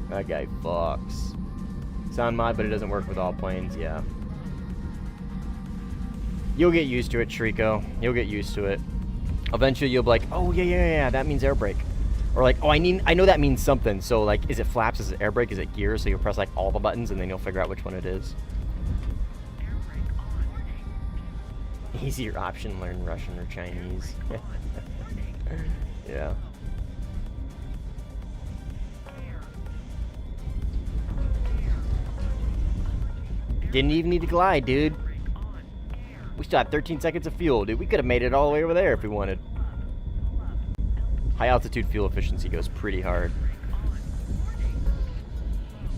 That guy fucks. Sound mod, but it doesn't work with all planes, yeah. You'll get used to it, Shriko. You'll get used to it. Eventually you'll be like, oh yeah, that means air brake. Or like, oh, I know that means something. So like, is it flaps, is it air brake, is it gear? So you'll press like all the buttons and then you'll figure out which one it is. Easier option, learn Russian or Chinese. Yeah. Didn't even need to glide, dude. We still had 13 seconds of fuel, dude. We could have made it all the way over there if we wanted. High altitude fuel efficiency goes pretty hard.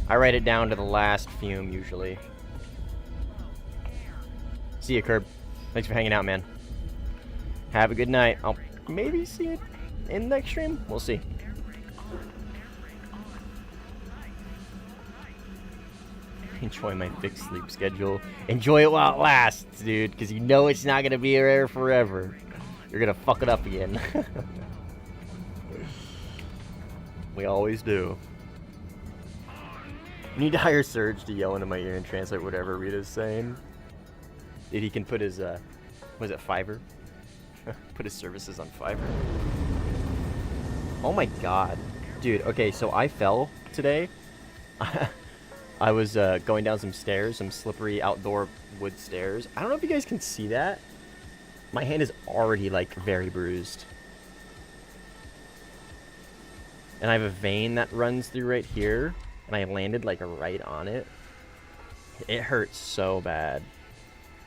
I write it down to the last fume usually. See ya, Curb. Thanks for hanging out, man. Have a good night. I'll maybe see it in the next stream. We'll see. Enjoy my fixed sleep schedule. Enjoy it while it lasts, dude, because you know it's not going to be there forever. You're going to fuck it up again. We always do. You need to hire Serge to yell into my ear and translate whatever Rita's saying. If he can put his, was it Fiverr? Put his services on Fiverr. Oh my god. Dude, okay, so I fell today. I was going down some stairs, some slippery outdoor wood stairs. I don't know if you guys can see that. My hand is already, like, very bruised. And I have a vein that runs through right here. And I landed, like, right on it. It hurts so bad.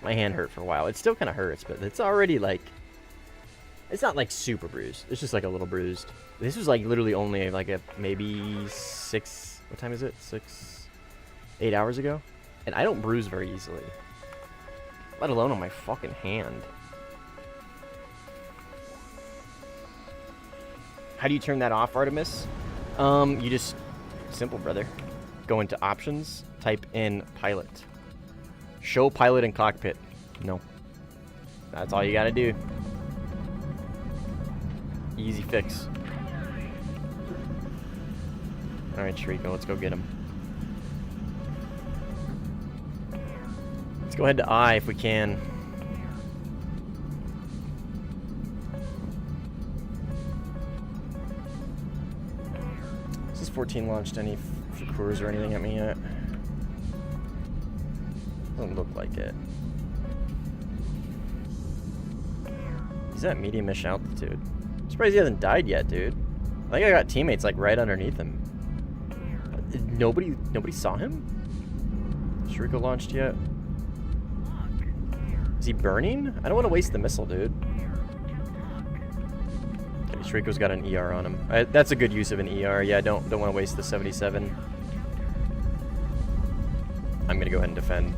My hand hurt for a while. It still kind of hurts, but it's already, like... It's not, like, super bruised. It's just, like, a little bruised. This was, like, literally only, like, maybe 6... What time is it? 8 hours ago? And I don't bruise very easily. Let alone on my fucking hand. How do you turn that off, Artemis? You just simple, brother. Go into options, type in pilot. Show pilot in cockpit. No. That's all you gotta do. Easy fix. Alright, Shriko, let's go get him. Let's go ahead to I if we can. Has this 14 launched any Fukuras or anything at me yet? Doesn't look like it. He's at medium-ish altitude. I'm surprised he hasn't died yet, dude. I think I got teammates like right underneath him. Nobody saw him? Shriko launched yet? Is he burning? I don't want to waste the missile, dude. Okay, Shriko's got an ER on him. That's a good use of an ER. Yeah, don't want to waste the 77. I'm gonna go ahead and defend.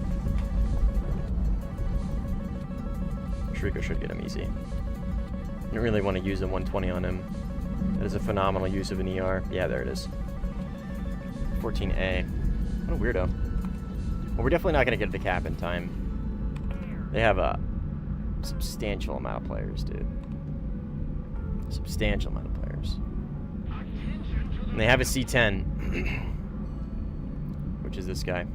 Shriko should get him easy. I don't really want to use a 120 on him. That is a phenomenal use of an ER. Yeah, there it is. 14A. What a weirdo. Well, we're definitely not going to get to the cap in time. They have a substantial amount of players, dude. Substantial amount of players. And they have a C10. Which is this guy.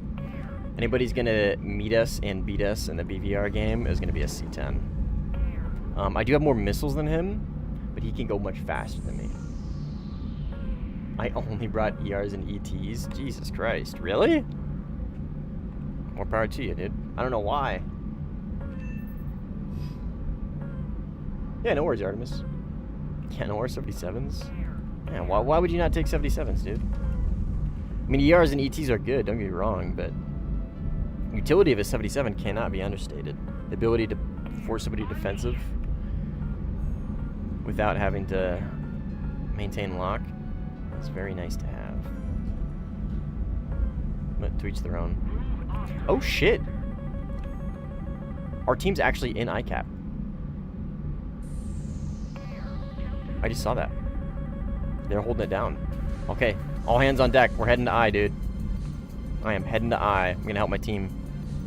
Anybody's going to meet us and beat us in the BVR game is going to be a C10. I do have more missiles than him, but he can go much faster than me. I only brought ERs and ETs? Jesus Christ. Really? More power to you, dude. I don't know why. Yeah, no worries, Artemis. Yeah, no worries, 77s. Yeah, why would you not take 77s, dude? I mean, ERs and ETs are good, don't get me wrong, but utility of a 77 cannot be understated. The ability to force somebody defensive without having to maintain lock is very nice to have. But to each their own. Oh shit! Our team's actually in ICAP. I just saw that. They're holding it down. Okay, all hands on deck. We're heading to I, dude. I am heading to I. I'm gonna help my team.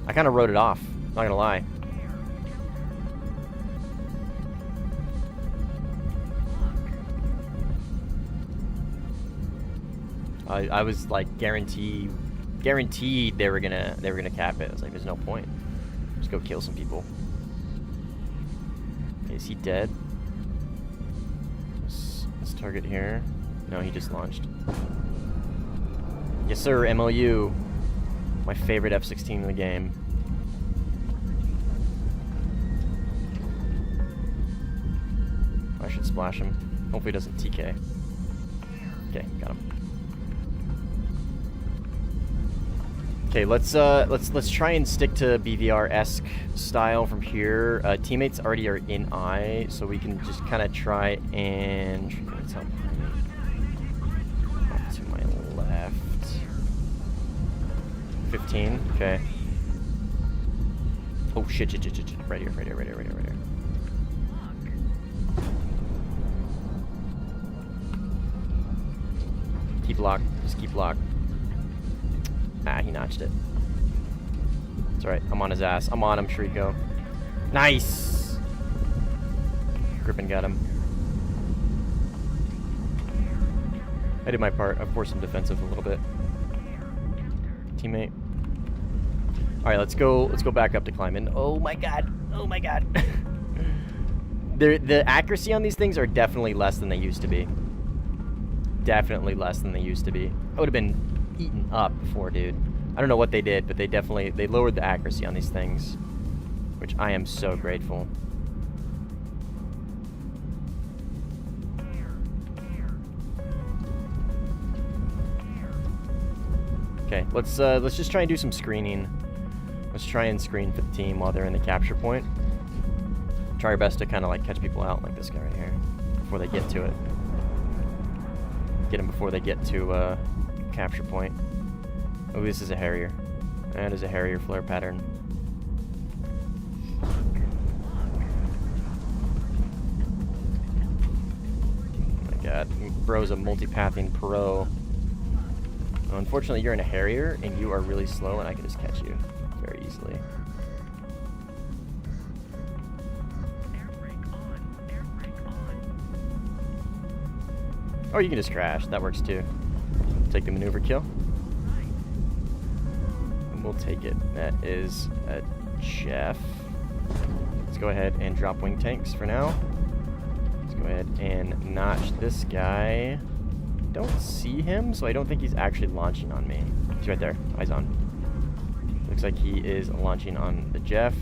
I kind of wrote it off. Not gonna lie. I was like guaranteed they were gonna cap it. I was like, there's no point. Just go kill some people. Okay, is he dead? Let's target here. No, he just launched. Yes, sir. MLU, my favorite F-16 in the game. I should splash him. Hopefully, he doesn't TK. Okay, got him. Okay, let's try and stick to BVR-esque style from here. Teammates already are in I, so we can just kind of try and off to my left. 15. Okay. Oh shit! Right here. Keep locked. Just keep locked. Ah, he notched it. It's alright. I'm on his ass. I'm on him, Shriko. Nice! Grippin got him. I did my part. I forced him defensive a little bit. Teammate. Alright, let's go back up to climbing. Oh my god. Oh my god. The accuracy on these things are definitely less than they used to be. Definitely less than they used to be. I would have been eaten up before, dude. I don't know what they did, but they lowered the accuracy on these things, which I am so grateful. Okay, let's just try and do some screening. Let's try and screen for the team while they're in the capture point. Try our best to kind of like catch people out, like this guy right here, before they get to it. Get them before they get to capture point. Oh, this is a Harrier. That is a Harrier flare pattern. Oh my god. Bro's a multipathing pro. Well, unfortunately, you're in a Harrier, and you are really slow, and I can just catch you very easily. Or you can just crash. That works too. Take the maneuver kill. And we'll take it. That is a Jeff. Let's go ahead and drop wing tanks for now. Let's go ahead and notch this guy. Don't see him, so I don't think he's actually launching on me. He's right there. Eyes on. Looks like he is launching on the Jeff.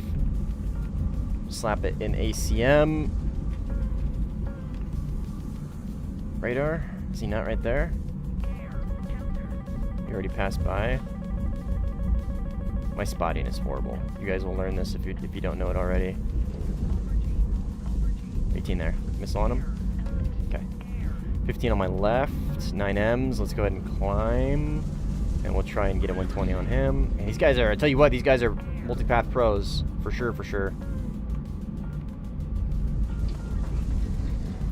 Slap it in ACM. Radar? Is he not right there? He already passed by. My spotting is horrible. You guys will learn this if you don't know it already. 18 there. Missile on him? Okay. 15 on my left. 9Ms. Let's go ahead and climb. And we'll try and get a 120 on him. And these guys are, I tell you what, these guys are multipath pros. For sure, for sure.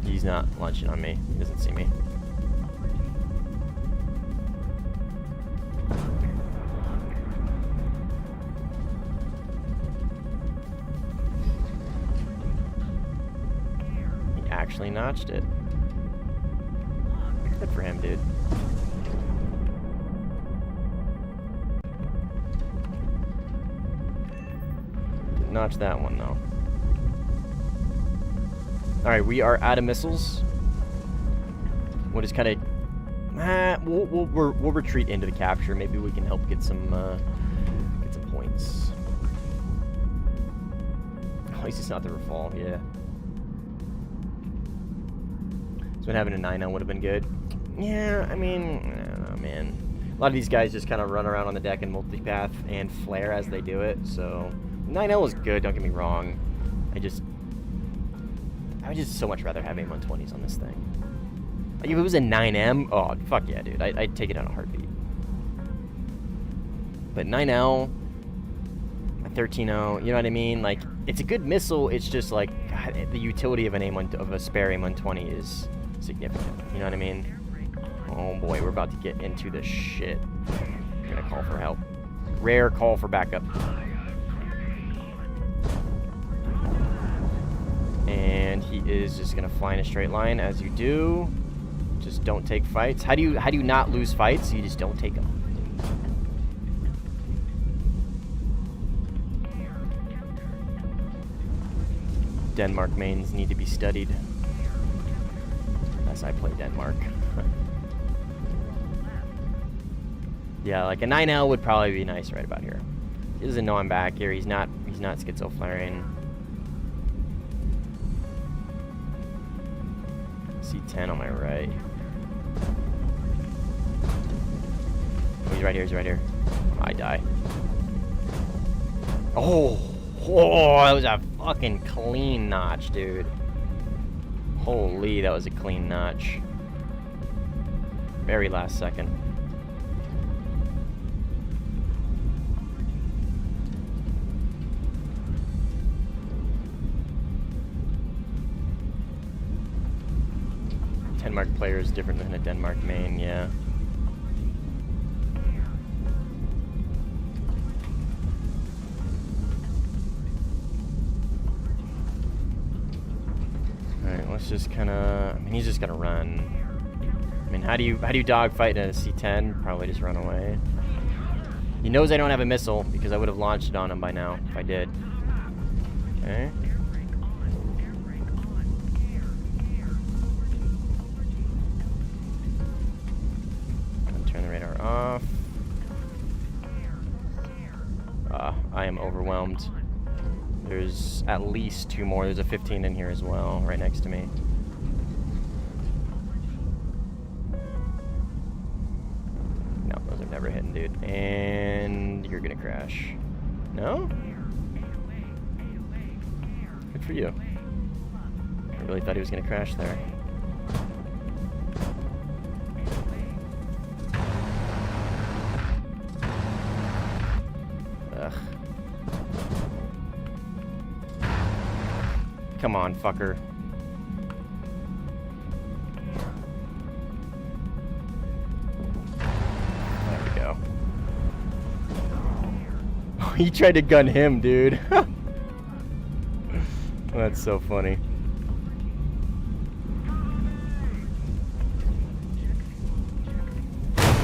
He's not launching on me. He doesn't see me. He actually notched it. Good for him, dude. Didn't notch that one, though. Alright, we are out of missiles. We'll just kind of... we'll retreat into the capture. Maybe we can help get some points. Oh, at least it's not the Rafale, yeah. So having a 9L would have been good. Yeah, I mean, I don't know, man. A lot of these guys just kind of run around on the deck and multipath and flare as they do it, so... 9L is good, don't get me wrong. I would just so much rather have A120s on this thing. Like if it was a 9M, oh, fuck yeah, dude. I'd take it on a heartbeat. But 9L, a 13-0, you know what I mean? Like, it's a good missile, it's just like, God, the utility of a spare A120 is significant. You know what I mean? Oh boy, we're about to get into the shit. We're gonna call for help. Rare call for backup. And he is just gonna fly in a straight line, as you do. Just don't take fights. How do you not lose fights? You just don't take them. Denmark mains need to be studied. As I play Denmark. Yeah, like a 9L would probably be nice right about here. He doesn't know I'm back here. He's not schizo flaring. C10 on my right. Oh, he's right here, he's right here. I die. Oh, that was a fucking clean notch, dude. Holy, that was a clean notch. Very last second. Denmark player is different than a Denmark main, yeah. Alright, let's just kinda, I mean, he's just gonna run. I mean, how do you dogfight in a C10? Probably just run away. He knows I don't have a missile because I would have launched it on him by now if I did. Okay. Turn the radar off. I am overwhelmed. There's at least two more. There's a 15 in here as well, right next to me. No, those are never hitting, dude. And you're gonna crash. No? Good for you. I really thought he was gonna crash there. Ugh. Come on, fucker. he tried to gun him, dude. That's so funny.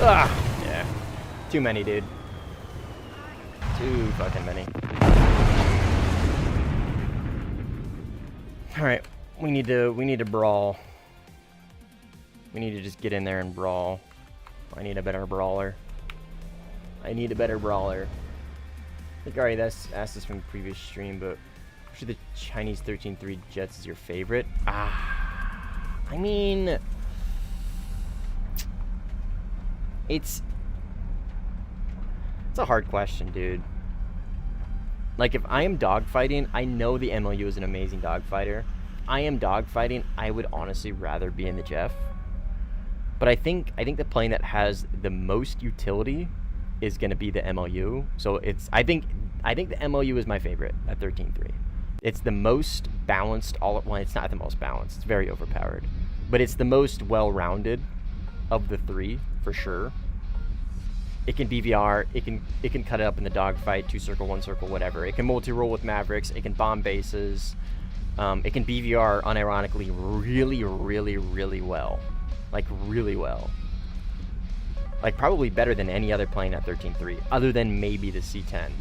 Ah, yeah. Too many, dude. Too fucking many. All right, we need to brawl. We need to just get in there and brawl. I need a better brawler. I need a better brawler. I think I already asked this from the previous stream, but which of the Chinese 13-3 jets is your favorite? I mean, it's a hard question, dude. Like, if I am dogfighting, I know the MLU is an amazing dogfighter. I am dogfighting, I would honestly rather be in the Jeff. But I think the plane that has the most utility is going to be the MLU. So I think the MLU is my favorite at 13-3. It's the most balanced well, it's not the most balanced. It's very overpowered. But it's the most well-rounded of the three, for sure. It can BVR, it can cut it up in the dogfight, 2 circle, 1 circle, whatever. It can multi-roll with Mavericks, it can bomb bases. It can BVR unironically really, really, really well. Like, really well. Like, probably better than any other plane at 13-3, other than maybe the C-10.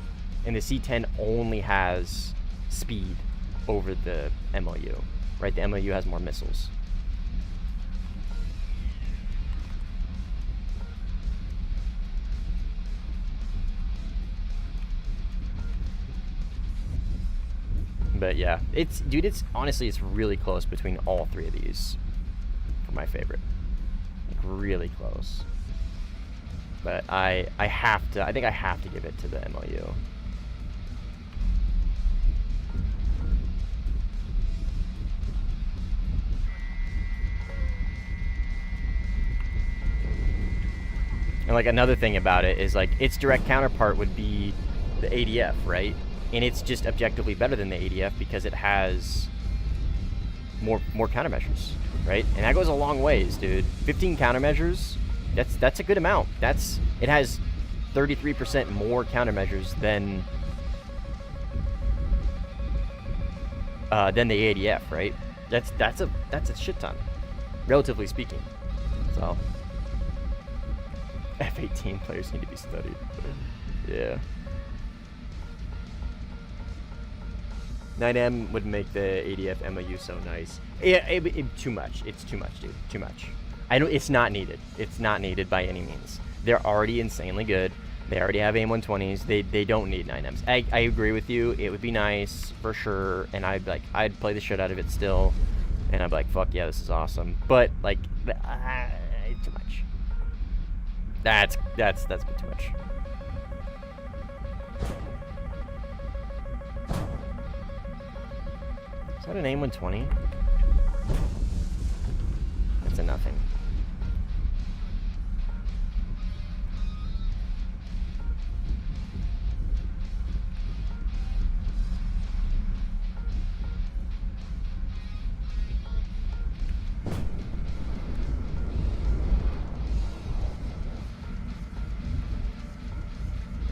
And the C-10 only has speed over the MLU, right? The MLU has more missiles. But yeah, dude, honestly, it's really close between all three of these for my favorite. Like, really close. But I think I have to give it to the MLU. And like, another thing about it is, like, its direct counterpart would be the ADF, right? And it's just objectively better than the ADF because it has more countermeasures, right? And that goes a long ways, dude. 15 countermeasures, that's a good amount. It has 33% more countermeasures than the ADF, right? That's a shit ton, relatively speaking. So F-18 players need to be studied. Yeah. 9M would make the ADF MLU so nice. Yeah, too much. It's too much, dude. Too much. It's not needed. It's not needed by any means. They're already insanely good. They already have AIM-120s. They don't need 9Ms. I agree with you. It would be nice for sure, and I'd play the shit out of it still, and I'd be like, fuck yeah, this is awesome. But like, too much. That's a bit too much. Is that an AIM-120? That's a nothing.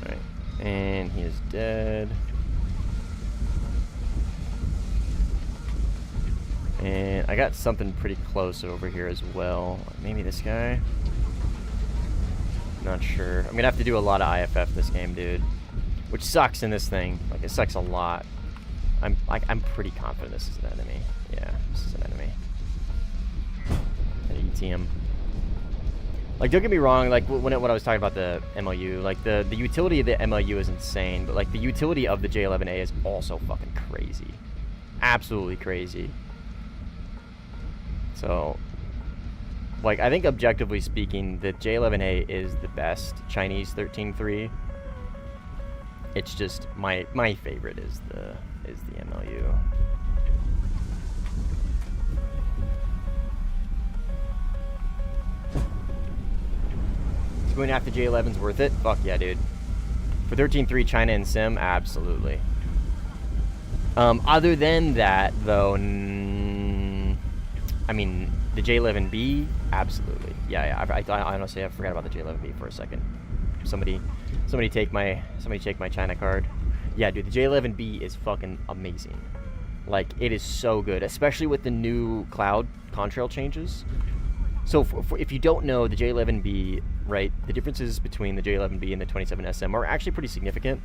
Alright, and he is dead. And I got something pretty close over here as well. Maybe this guy? Not sure. I'm gonna have to do a lot of IFF this game, dude. Which sucks in this thing. Like, it sucks a lot. I'm pretty confident this is an enemy. Yeah, this is an enemy. An ETM. Like, don't get me wrong, like, when I was talking about the MLU, like, the utility of the MLU is insane, but, like, the utility of the J11A is also fucking crazy. Absolutely crazy. So, like, I think objectively speaking, the J11A is the best Chinese 13-3. It's just my favorite is the MLU. So going after J11's worth it? Fuck yeah, dude. For 13-3 China and Sim, absolutely. Other than that, though, I mean, the J11B, absolutely. Yeah, I honestly, I forgot about the J11B for a second. Somebody Somebody take my China card. Yeah, dude, the J11B is fucking amazing. Like, it is so good, especially with the new cloud contrail changes. So if you don't know, the J11B, right, the differences between the J11B and the 27SM are actually pretty significant.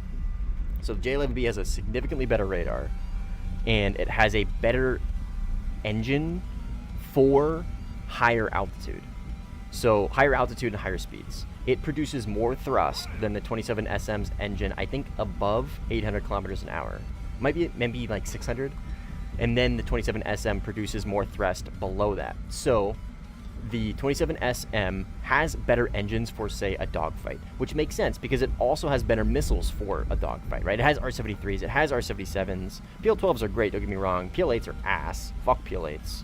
So the J11B has a significantly better radar, and it has a better engine for higher altitude. So higher altitude and higher speeds. It produces more thrust than the 27SM's engine, I think above 800 kilometers an hour. Might be maybe like 600. And then the 27SM produces more thrust below that. So the 27SM has better engines for, say, a dogfight, which makes sense because it also has better missiles for a dogfight, right? It has R-73s, it has R-77s. PL-12s are great, don't get me wrong. PL-8s are ass. Fuck PL-8s.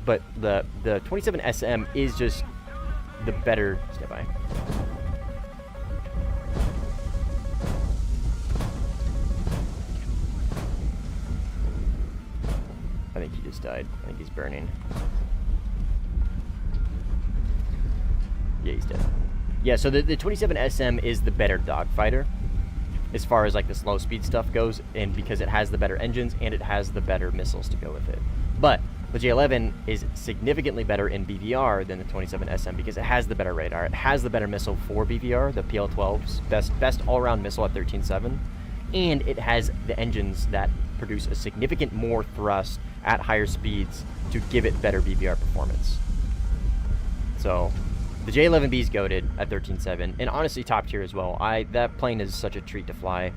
But the 27SM is just the better... Step by. I think he just died. I think he's burning. Yeah, he's dead. Yeah, so the 27SM is the better dogfighter as far as like the slow speed stuff goes, and because it has the better engines and it has the better missiles to go with it. But the J11 is significantly better in BVR than the 27SM because it has the better radar. It has the better missile for BVR, the PL-12's best all-around missile at 13.7, and it has the engines that produce a significant more thrust at higher speeds to give it better BVR performance. So the J11B is goated at 13.7, and honestly top tier as well. That plane is such a treat to fly.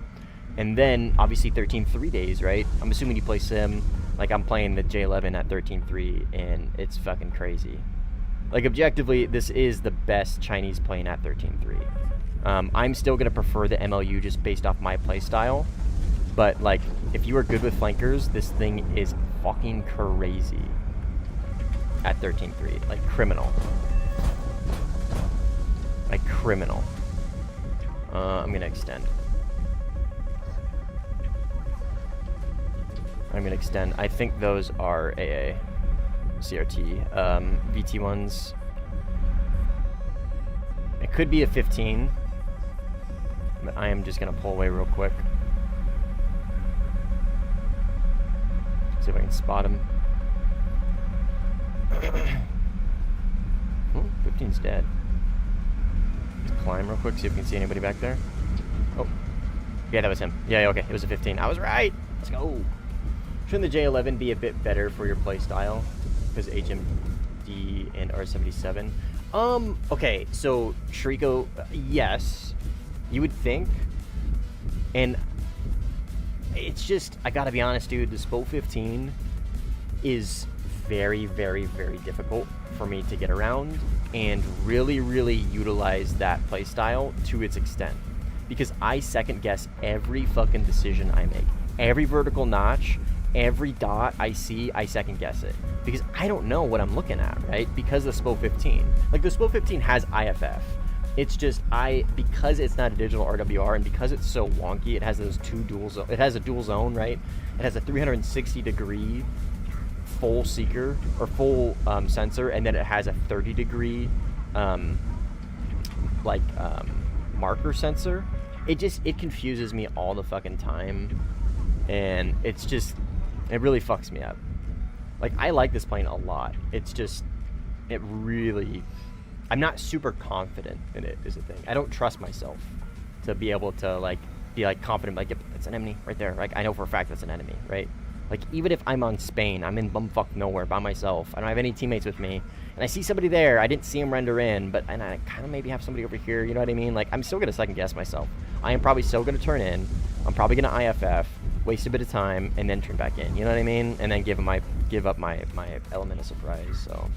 And then obviously 13.3 days, right? I'm assuming you play sim. Like, I'm playing the J11 at 13.3, and it's fucking crazy. Like, objectively, this is the best Chinese plane at 13.3. I'm still going to prefer the MLU just based off my play style. But, like, if you are good with flankers, this thing is fucking crazy at 13.3. Like, criminal. Like, criminal. I'm going to extend. I'm going to extend. I think those are AA. CRT. VT ones. It could be a 15. But I am just going to pull away real quick. See if I can spot him. 15's dead. Let's climb real quick, see if we can see anybody back there. Oh. Yeah, that was him. Yeah, okay. It was a 15. I was right. Let's go. Shouldn't the J11 be a bit better for your play style? Because HMD and R77. Okay, so Shriko, yes, you would think. And it's just, I gotta be honest, dude, the SPO 15 is very, very, very difficult for me to get around and really, really utilize that playstyle to its extent. Because I second guess every fucking decision I make. Every vertical notch, every dot I see, I second guess it. Because I don't know what I'm looking at, right? Because of the SPO 15. Like, the SPO 15 has IFF. It's just, because it's not a digital RWR and because it's so wonky, it has those two it has a dual zone, right? It has a 360 degree full seeker, or full sensor, and then it has a 30 degree marker sensor. It confuses me all the fucking time, and it's just, it really fucks me up. Like, I like this plane a lot. It's just, I'm not super confident in it, is the thing. I don't trust myself to be able to, be confident, yep, it's an enemy right there. Like, I know for a fact that's an enemy, right? Like, even if I'm on Spain, I'm in bumfuck nowhere by myself, I don't have any teammates with me, and I see somebody there, I didn't see him render in, and I kind of maybe have somebody over here, you know what I mean? Like, I'm still gonna second guess myself. I am probably still gonna turn in, I'm probably gonna IFF, waste a bit of time, and then turn back in, you know what I mean? And then give up my element of surprise, so.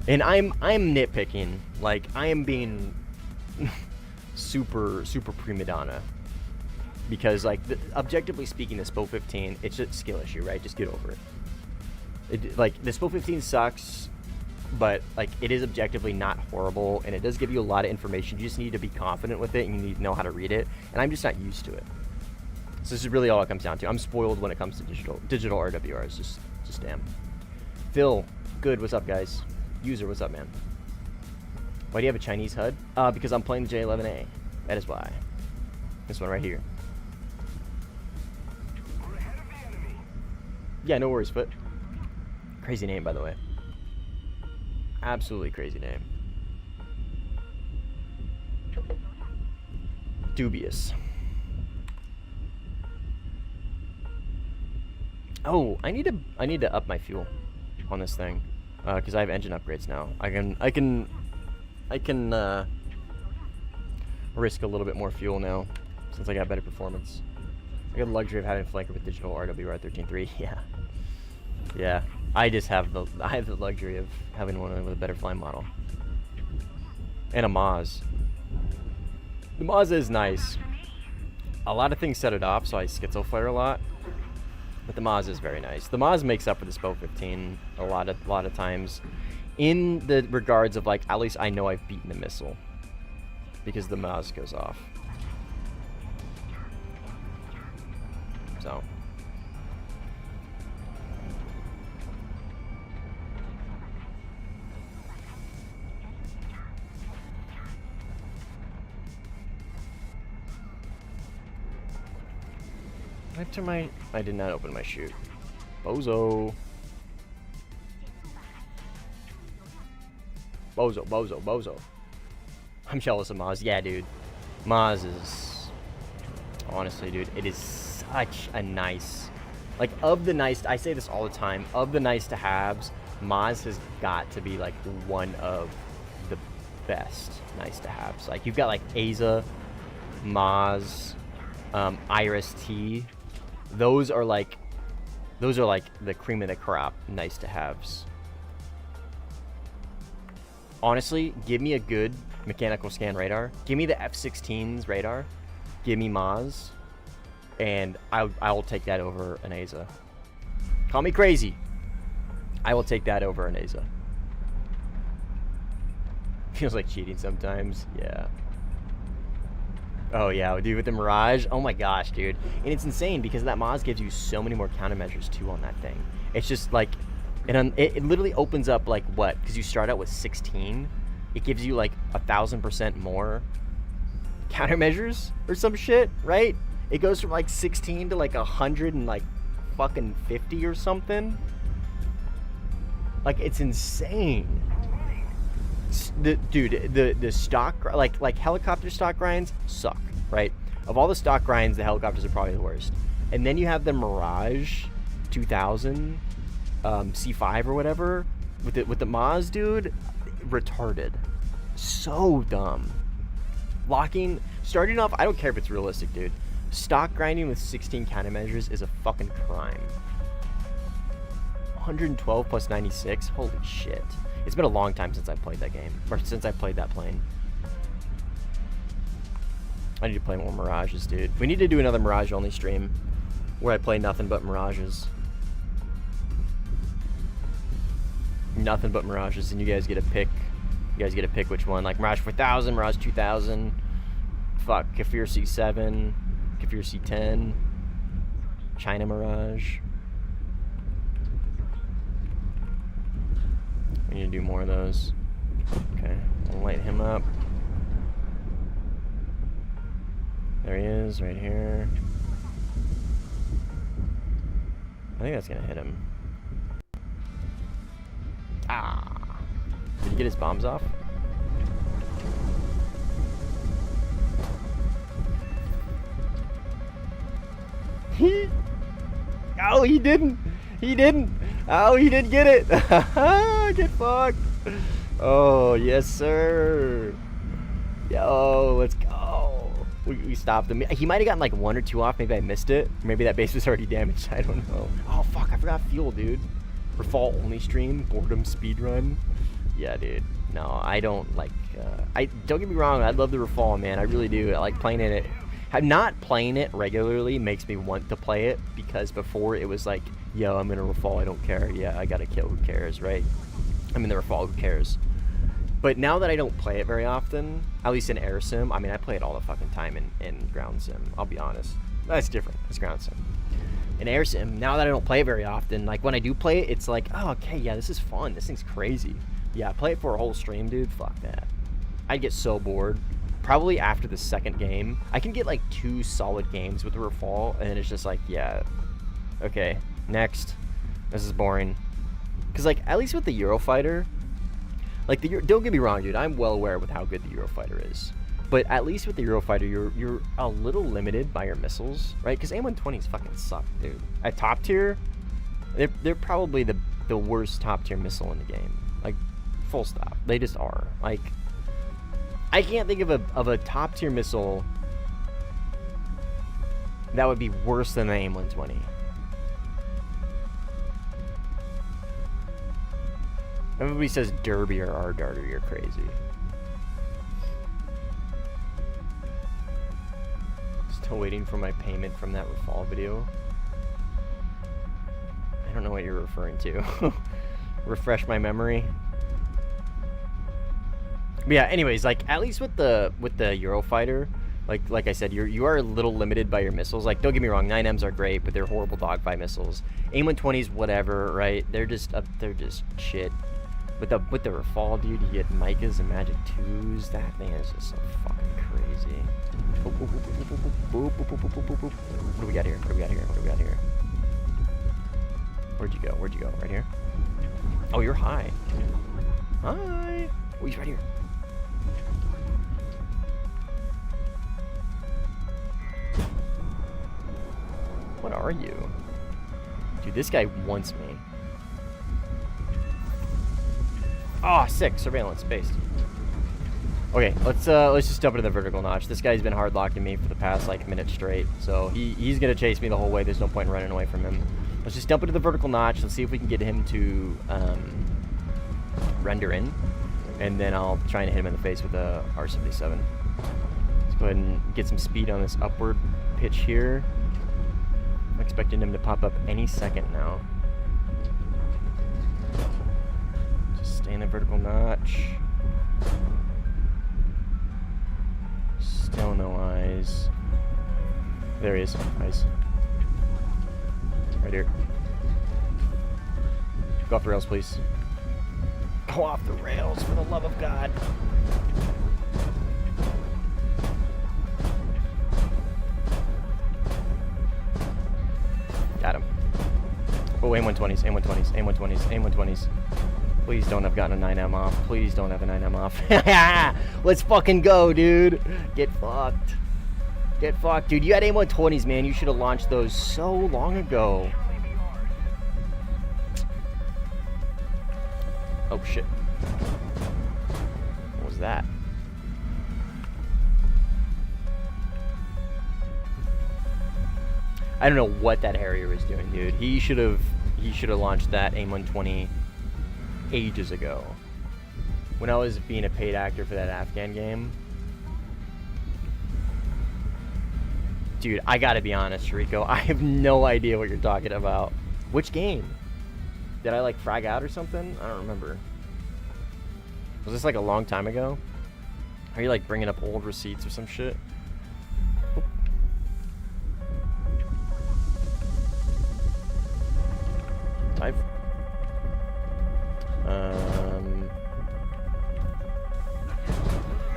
And I'm nitpicking, like, I am being super, super prima donna. Because, like, objectively speaking, the SPO 15, it's just a skill issue, right? Just get over it. Like, the SPO 15 sucks, but, like, it is objectively not horrible, and it does give you a lot of information. You just need to be confident with it, and you need to know how to read it, and I'm just not used to it. So this is really all it comes down to. I'm spoiled when it comes to digital RWRs, just damn. Phil, good, what's up, guys? User, what's up, man? Why do you have a Chinese HUD? Because I'm playing the J11A. That is why. This one right here. We're ahead of the enemy. Yeah, no worries, Foot. Crazy name, by the way. Absolutely crazy name. Dubious. Oh, I need to up my fuel on this thing, because I have engine upgrades now. I can risk a little bit more fuel now, since I got better performance. I got the luxury of having a flanker with digital RWR 13.3. Yeah. I have the luxury of having one with a better flying model. And a Maz. The Maz is nice. A lot of things set it off, so I schizo flare a lot. But the Maz is very nice. The Maz makes up for the SPO 15 a lot of times, in the regards of, like, at least I know I've beaten the missile because the Maz goes off. So. I did not open my chute. Bozo. Bozo. I'm jealous of Maz. Yeah, dude. Maz is... Honestly, dude, it is such a nice... Like, of the nice... I say this all the time. Of the nice-to-haves, Maz has got to be, like, one of the best nice-to-haves. Like, you've got, like, Aza, Maz, Iris-T. Those are like the cream of the crop nice-to-haves. Honestly, give me a good mechanical scan radar. Give me the F-16's radar. Give me Maz. And I'll take that over an Aza. Call me crazy. I will take that over an Aza. Feels like cheating sometimes. Yeah. Oh yeah, dude, with the Mirage. Oh my gosh, dude. And it's insane because that Maz gives you so many more countermeasures too on that thing. It's just like... It literally opens up, like, what? Because you start out with 16. It gives you, like, 1,000% more countermeasures or some shit, right? It goes from, like, 16 to, like, 100 and, like, fucking 50 or something. Like, it's insane. The stock... Like, helicopter stock grinds suck, right? Of all the stock grinds, the helicopters are probably the worst. And then you have the Mirage 2000... C5 or whatever with the Maz, dude, retarded, so dumb. Starting off, I don't care if it's realistic, dude. Stock grinding with 16 countermeasures is a fucking crime. 112 plus 96, holy shit. It's been a long time since I played that game, or since I played that plane. I need to play more Mirages, dude. We need to do another Mirage only stream where I play nothing but Mirages. Nothing but Mirages, and you guys get to pick. You guys get to pick which one. Like Mirage 4000, Mirage 2000, fuck, Kafir C7, Kafir C10, China Mirage. We need to do more of those. Okay, I'll light him up. There he is, right here. I think that's gonna hit him. Ah! Did he get his bombs off? Oh, he didn't! He didn't! Oh, he didn't get it! Get fucked! Oh, yes, sir! Yo, let's go! We stopped him. He might have gotten like 1 or 2 off. Maybe I missed it. Maybe that base was already damaged. I don't know. Oh, fuck. I forgot fuel, dude. For fall only stream, boredom speedrun. Yeah, dude. No, I don't like... don't get me wrong. I love the Rafal, man. I really do. I like playing it. Not playing it regularly makes me want to play it, because before it was like, yo, I'm in a Rafal, I don't care. Yeah, I gotta kill, who cares, right? I'm in the Rafal, who cares? But now that I don't play it very often, at least in air sim, I mean, I play it all the fucking time in ground sim, I'll be honest. That's different. It's ground sim. In air sim, now that I don't play it very often, like when I do play it, it's like, oh, okay, yeah, this is fun. This thing's crazy. Yeah, play it for a whole stream, dude. Fuck that. I'd get so bored. Probably after the second game. I can get like 2 solid games with the Rafale, and then it's just like, yeah, okay, next. This is boring. Because like, at least with the Eurofighter, like don't get me wrong, dude, I'm well aware with how good the Eurofighter is. But at least with the Eurofighter, you're a little limited by your missiles, right? Because A120s fucking suck, dude. At top tier, they're probably the worst top tier missile in the game. Like, full stop. They just are. Like, I can't think of a top tier missile that would be worse than the AIM-120. Everybody says Derby or R-Darter, you're crazy. Still waiting for my payment from that Rafale video. I don't know what you're referring to. Refresh my memory. But yeah, anyways, like, at least with the Eurofighter, like I said, you are a little limited by your missiles. Like, don't get me wrong, 9Ms are great, but they're horrible dogfight missiles. AIM-120s, whatever, right? They're just shit. With the Rafale, dude, you get Micahs and Magic 2s. That thing is just so fucking crazy. What do we got here? What do we got here? What do we got here? Where'd you go? Where'd you go? Right here? Oh, you're high. Hi. Oh, he's right here. What are you? Dude, this guy wants me. Ah, oh, sick. Surveillance based. Okay, let's just jump into the vertical notch. This guy's been hard locking me for the past like minute straight, so he's gonna chase me the whole way. There's no point in running away from him. Let's just jump into the vertical notch. Let's see if we can get him to render in, and then I'll try and hit him in the face with a R77. Let's go ahead and get some speed on this upward pitch here. I'm expecting him to pop up any second now. Just stay in the vertical notch. Still no eyes. There he is. Eyes. Right here. Go off the rails, please. Go off the rails, for the love of God. Got him. Oh, aim 120s, aim 120s, aim 120s, aim 120s. Please don't have gotten a 9M off. Please don't have a 9M off. Let's fucking go, dude. Get fucked. Get fucked, dude. You had aim 120s, man. You should have launched those so long ago. Oh, shit. What was that? I don't know what that Harrier was doing, dude. He should have launched that AIM-120 ages ago. When I was being a paid actor for that Afghan game. Dude, I gotta be honest, Rico. I have no idea what you're talking about. Which game? Did I like frag out or something? I don't remember. Was this like a long time ago? Are you like bringing up old receipts or some shit? Oop. Dive.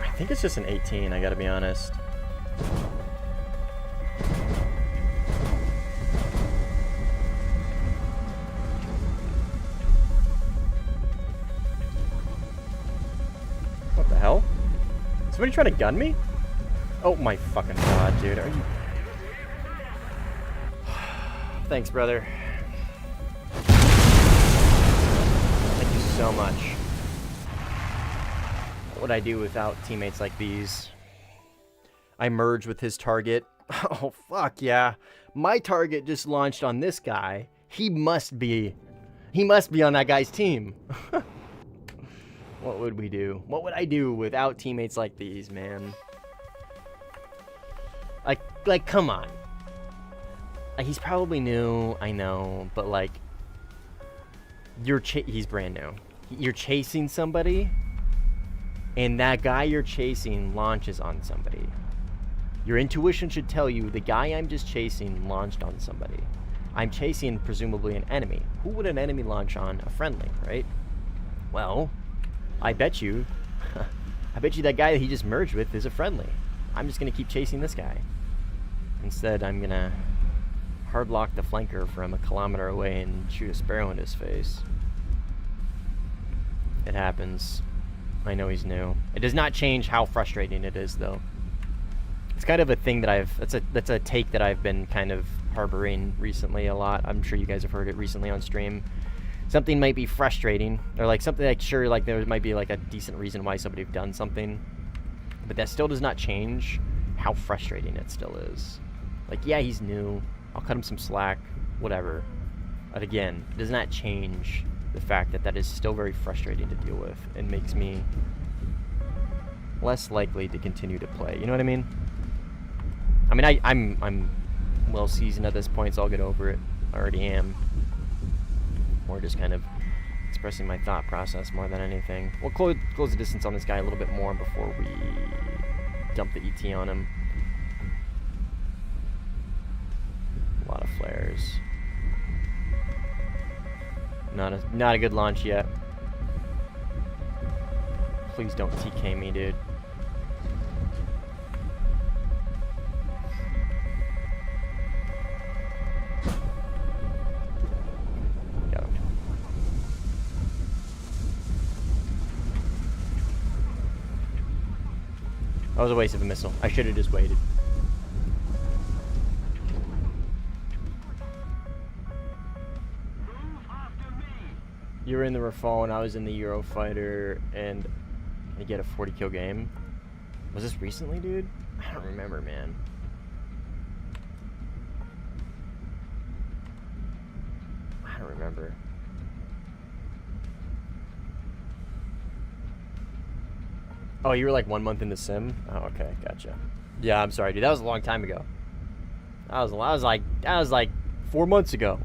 I think it's just an 18, I gotta be honest. What the hell? Somebody trying to gun me? Oh my fucking god, dude. Are you... Thanks, brother. Thank you so much. What would I do without teammates like these? I merge with his target. Oh, fuck yeah. My target just launched on this guy. He must be on that guy's team. What would we do? What would I do without teammates like these, man? Like, come on. Like, he's probably new, I know, but like, he's brand new. You're chasing somebody, and that guy you're chasing launches on somebody. Your intuition should tell you the guy I'm just chasing launched on somebody. I'm chasing presumably an enemy. Who would an enemy launch on? A friendly, right? Well, I bet you I bet you that guy that he just merged with is a friendly. I'm just going to keep chasing this guy. Instead, I'm going to hard lock the flanker from a kilometer away and shoot a sparrow in his face. It happens. I know he's new. It does not change how frustrating it is, though. It's kind of a thing that that's a take that I've been kind of harboring recently a lot. I'm sure you guys have heard it recently on stream. Something might be frustrating, or like something like, sure, like there might be like a decent reason why somebody have done something, but that still does not change how frustrating it still is. Like, yeah, he's new. I'll cut him some slack, whatever. But again, it does not change the fact that that is still very frustrating to deal with and makes me less likely to continue to play. You know what I mean? I mean, I'm well seasoned at this point, so I'll get over it. I already am. More just kind of expressing my thought process more than anything. We'll close the distance on this guy a little bit more before we dump the ET on him. A lot of flares. Not a good launch yet. Please don't TK me, dude. Got him. That was a waste of a missile. I should have just waited. You were in the Rafale and I was in the Eurofighter, and you get a 40 kill game. Was this recently, dude? I don't remember, man. I don't remember. Oh, you were like 1 month in the sim? Oh, okay, gotcha. Yeah, I'm sorry, dude. That was a long time ago. That was like 4 months ago.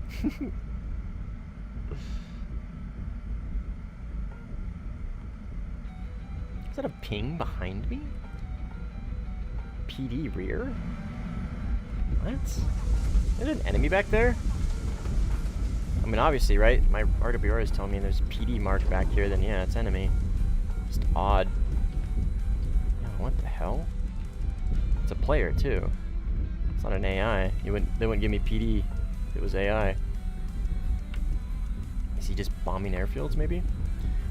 Is that a ping behind me? PD rear? What? Is there an enemy back there? I mean, obviously, right? My RWR is telling me there's a PD mark back here, then yeah, it's enemy. Just odd. Oh, what the hell? It's a player, too. It's not an AI. They wouldn't give me PD if it was AI. Is he just bombing airfields, maybe?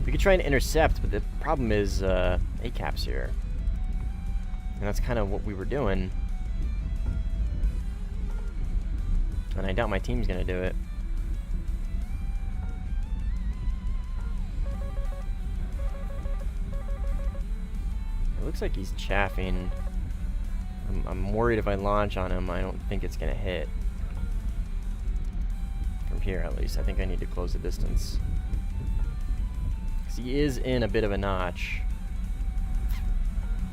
We could try and intercept, but the problem is ACAP's here. And that's kind of what we were doing. And I doubt my team's going to do it. It looks like he's chaffing. I'm worried if I launch on him, I don't think it's going to hit. From here, at least. I think I need to close the distance. He is in a bit of a notch.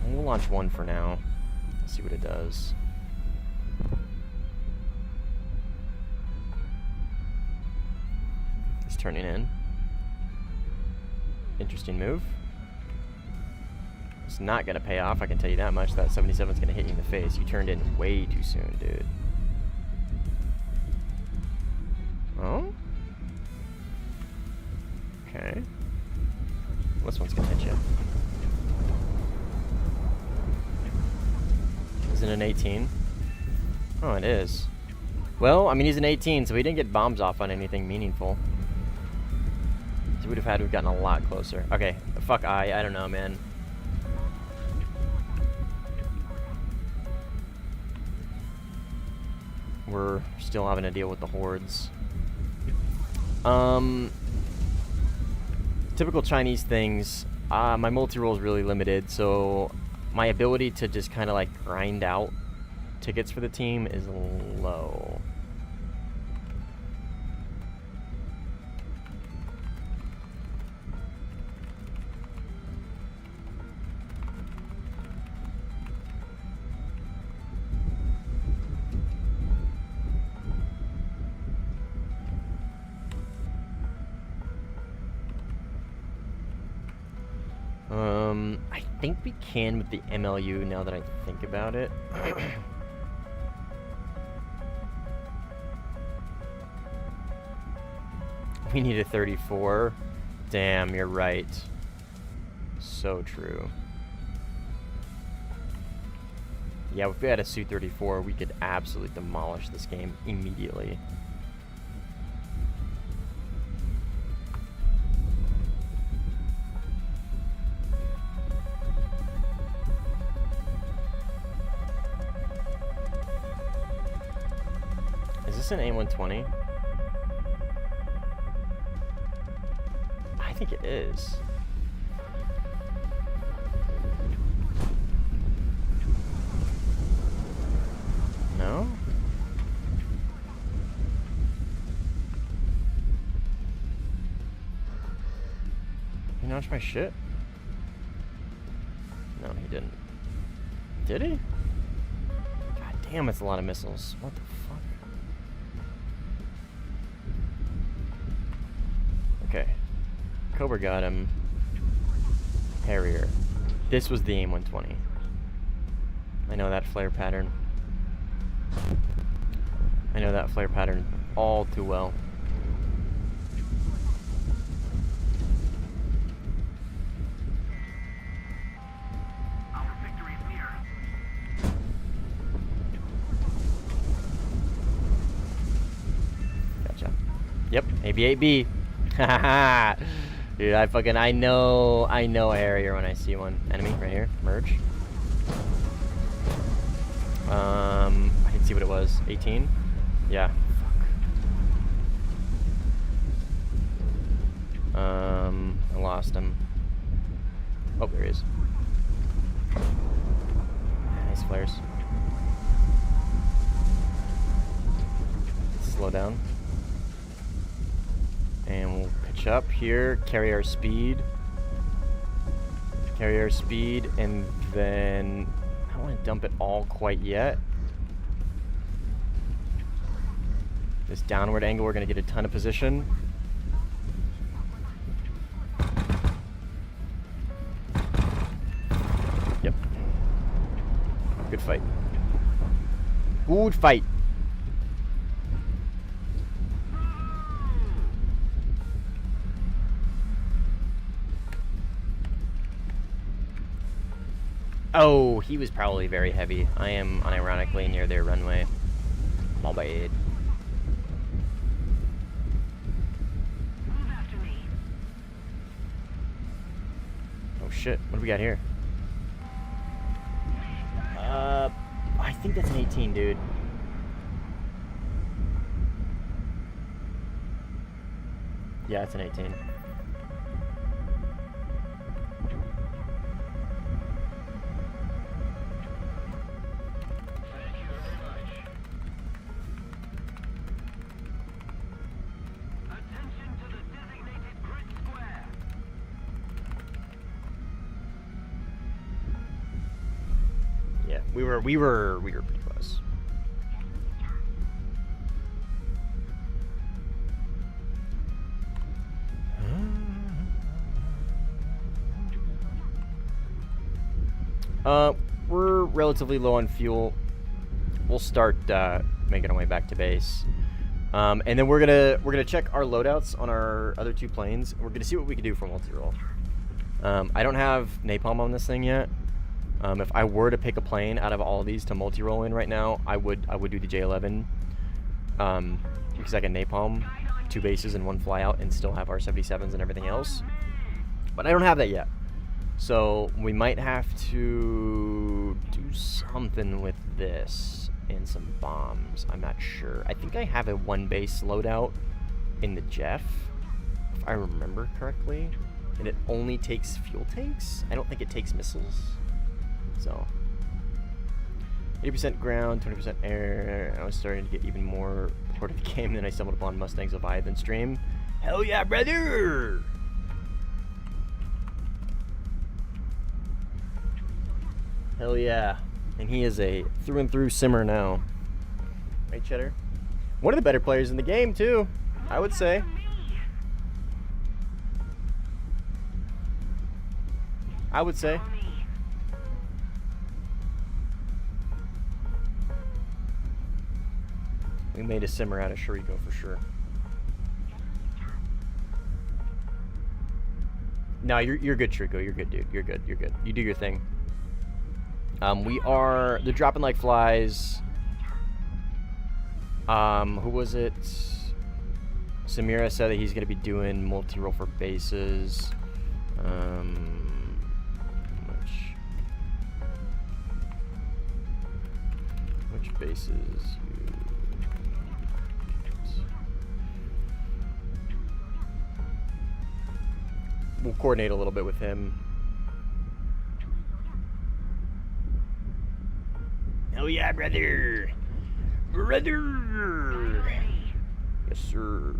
We'll launch one for now. See what it does. It's turning in. Interesting move. It's not gonna pay off, I can tell you that much. That 77's gonna hit you in the face. You turned in way too soon, dude. Oh? Okay. This one's gonna hit you. Is it an 18? Oh, it is. Well, I mean, he's an 18, so he didn't get bombs off on anything meaningful. So we'd have had to have gotten a lot closer. Okay, fuck I don't know, man. We're still having to deal with the hordes. Typical Chinese things, my multi-roll is really limited, so my ability to just kind of like grind out tickets for the team is low. I think we can with the MLU now that I think about it. We need a 34. Damn, you're right. So true. Yeah, if we had a Su-34, we could absolutely demolish this game immediately. Is this an A120? I think it is. No? He notched my shit? No, he didn't. Did he? God damn, it's a lot of missiles. What the fuck? Okay. Cobra got him. Harrier. This was the AIM-120. I know that flare pattern. I know that flare pattern all too well. Our victory is near. Gotcha. Yep, AB-8B. Haha. Dude, I know a Harrier when I see one. Enemy right here. Merge. I didn't see what it was. 18? Yeah. Fuck. I lost him. Oh, there he is. Nice flares. Slow down. And we'll pitch up here, carry our speed. Carry our speed, and then I don't want to dump it all quite yet. This downward angle, we're going to get a ton of position. Yep. Good fight. Good fight. Oh, he was probably very heavy. I am unironically near their runway. My bad. Move after me. Oh shit, what do we got here? I think that's an 18, dude. Yeah, it's an 18. Thank you very much. Attention to the designated grid square. Yeah, we were pretty close. We're relatively low on fuel. We'll start making our way back to base, and then we're gonna check our loadouts on our other two planes. We're gonna see what we can do for multi-roll. I don't have napalm on this thing yet. If I were to pick a plane out of all of these to multi-roll in right now, I would do the J11, because I can napalm 2 bases and 1 flyout and still have R-77s and everything else. But I don't have that yet. So we might have to do something with this and some bombs. I'm not sure. I think I have a 1 base loadout in the Jeff, if I remember correctly. And it only takes fuel tanks? I don't think it takes missiles. So 80% ground, 20% air. I was starting to get even more bored of the game than I stumbled upon Mustang's Leviathan stream. Hell yeah, brother! Hell yeah. And he is a through and through simmer now. Right, Cheddar? One of the better players in the game, too, I would say. I would say. We made a simmer out of Shuriko for sure. No, you're good, Shuriko. You're good, dude. You're good. You're good. You do your thing. They're dropping like flies. Who was it? Samira said that he's going to be doing multi-roll for bases. Which bases? We'll coordinate a little bit with him. Oh yeah, brother! Brother! Yes, sir.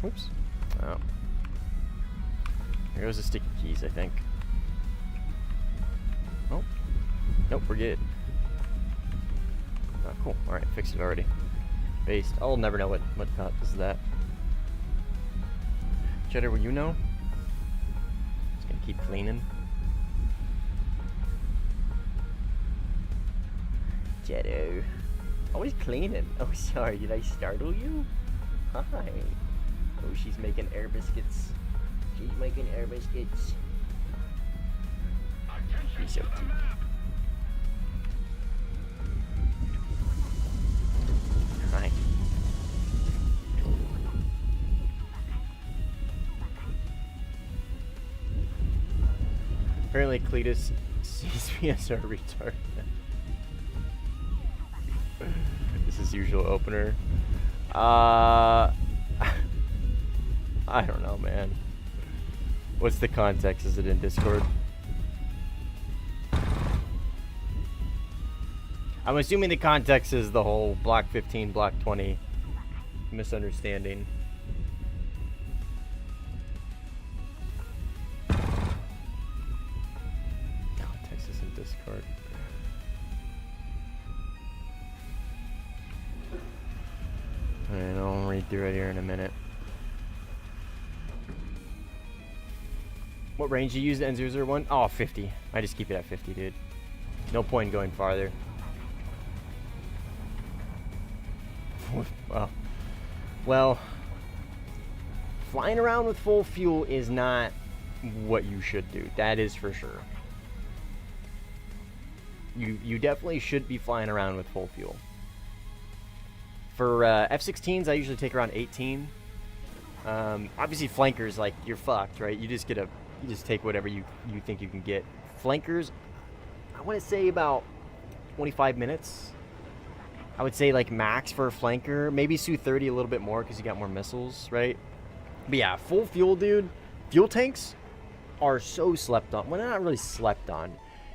Oops. Oh. Here goes the sticky keys, I think. Oh. Nope, we're good. Oh, cool. Alright, fixed it already. Based. I'll never know what is that. Cheddar, will you know? Just gonna keep cleaning. Cheddar. Always cleaning. Oh, sorry. Did I startle you? Hi. Oh, she's making air biscuits. She's making air biscuits. She's so cute. Hi. Apparently Cletus sees me as a retard. This is usual opener. I don't know, man. What's the context? Is it in Discord? I'm assuming the context is the whole Block 15, Block 20 misunderstanding. Context is in Discord. Alright, I'll read through it here in a minute. What range do you use the N001? Oh, 50. I just keep it at 50, dude. No point in going farther. Well, flying around with full fuel is not what you should do. That is for sure. You definitely should be flying around with full fuel. For F-16s, I usually take around 18. Obviously, flankers, like, you're fucked, right? You just take whatever you think you can get. Flankers, I want to say about 25 minutes. I would say like max for a flanker. Maybe Su-30 a little bit more because you got more missiles, right? But yeah, full fuel, dude. Fuel tanks are so slept on. Well, they're not really slept on.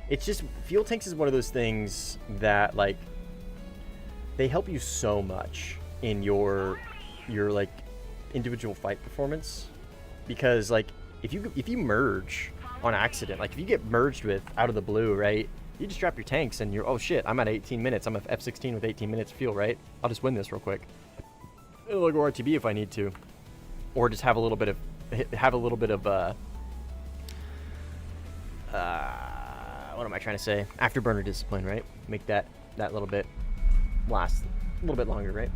It's just, fuel tanks is one of those things that, like, they help you so much in your like individual fight performance. Because, like, if you merge on accident, like if you get merged with out of the blue, right? You just drop your tanks and you're, oh shit, I'm at 18 minutes. I'm a F-16 with 18 minutes of fuel, right? I'll just win this real quick. I'll go RTB if I need to, or just have a little bit of what am I trying to say? Afterburner discipline, right? Make that little bit last a little bit longer, right?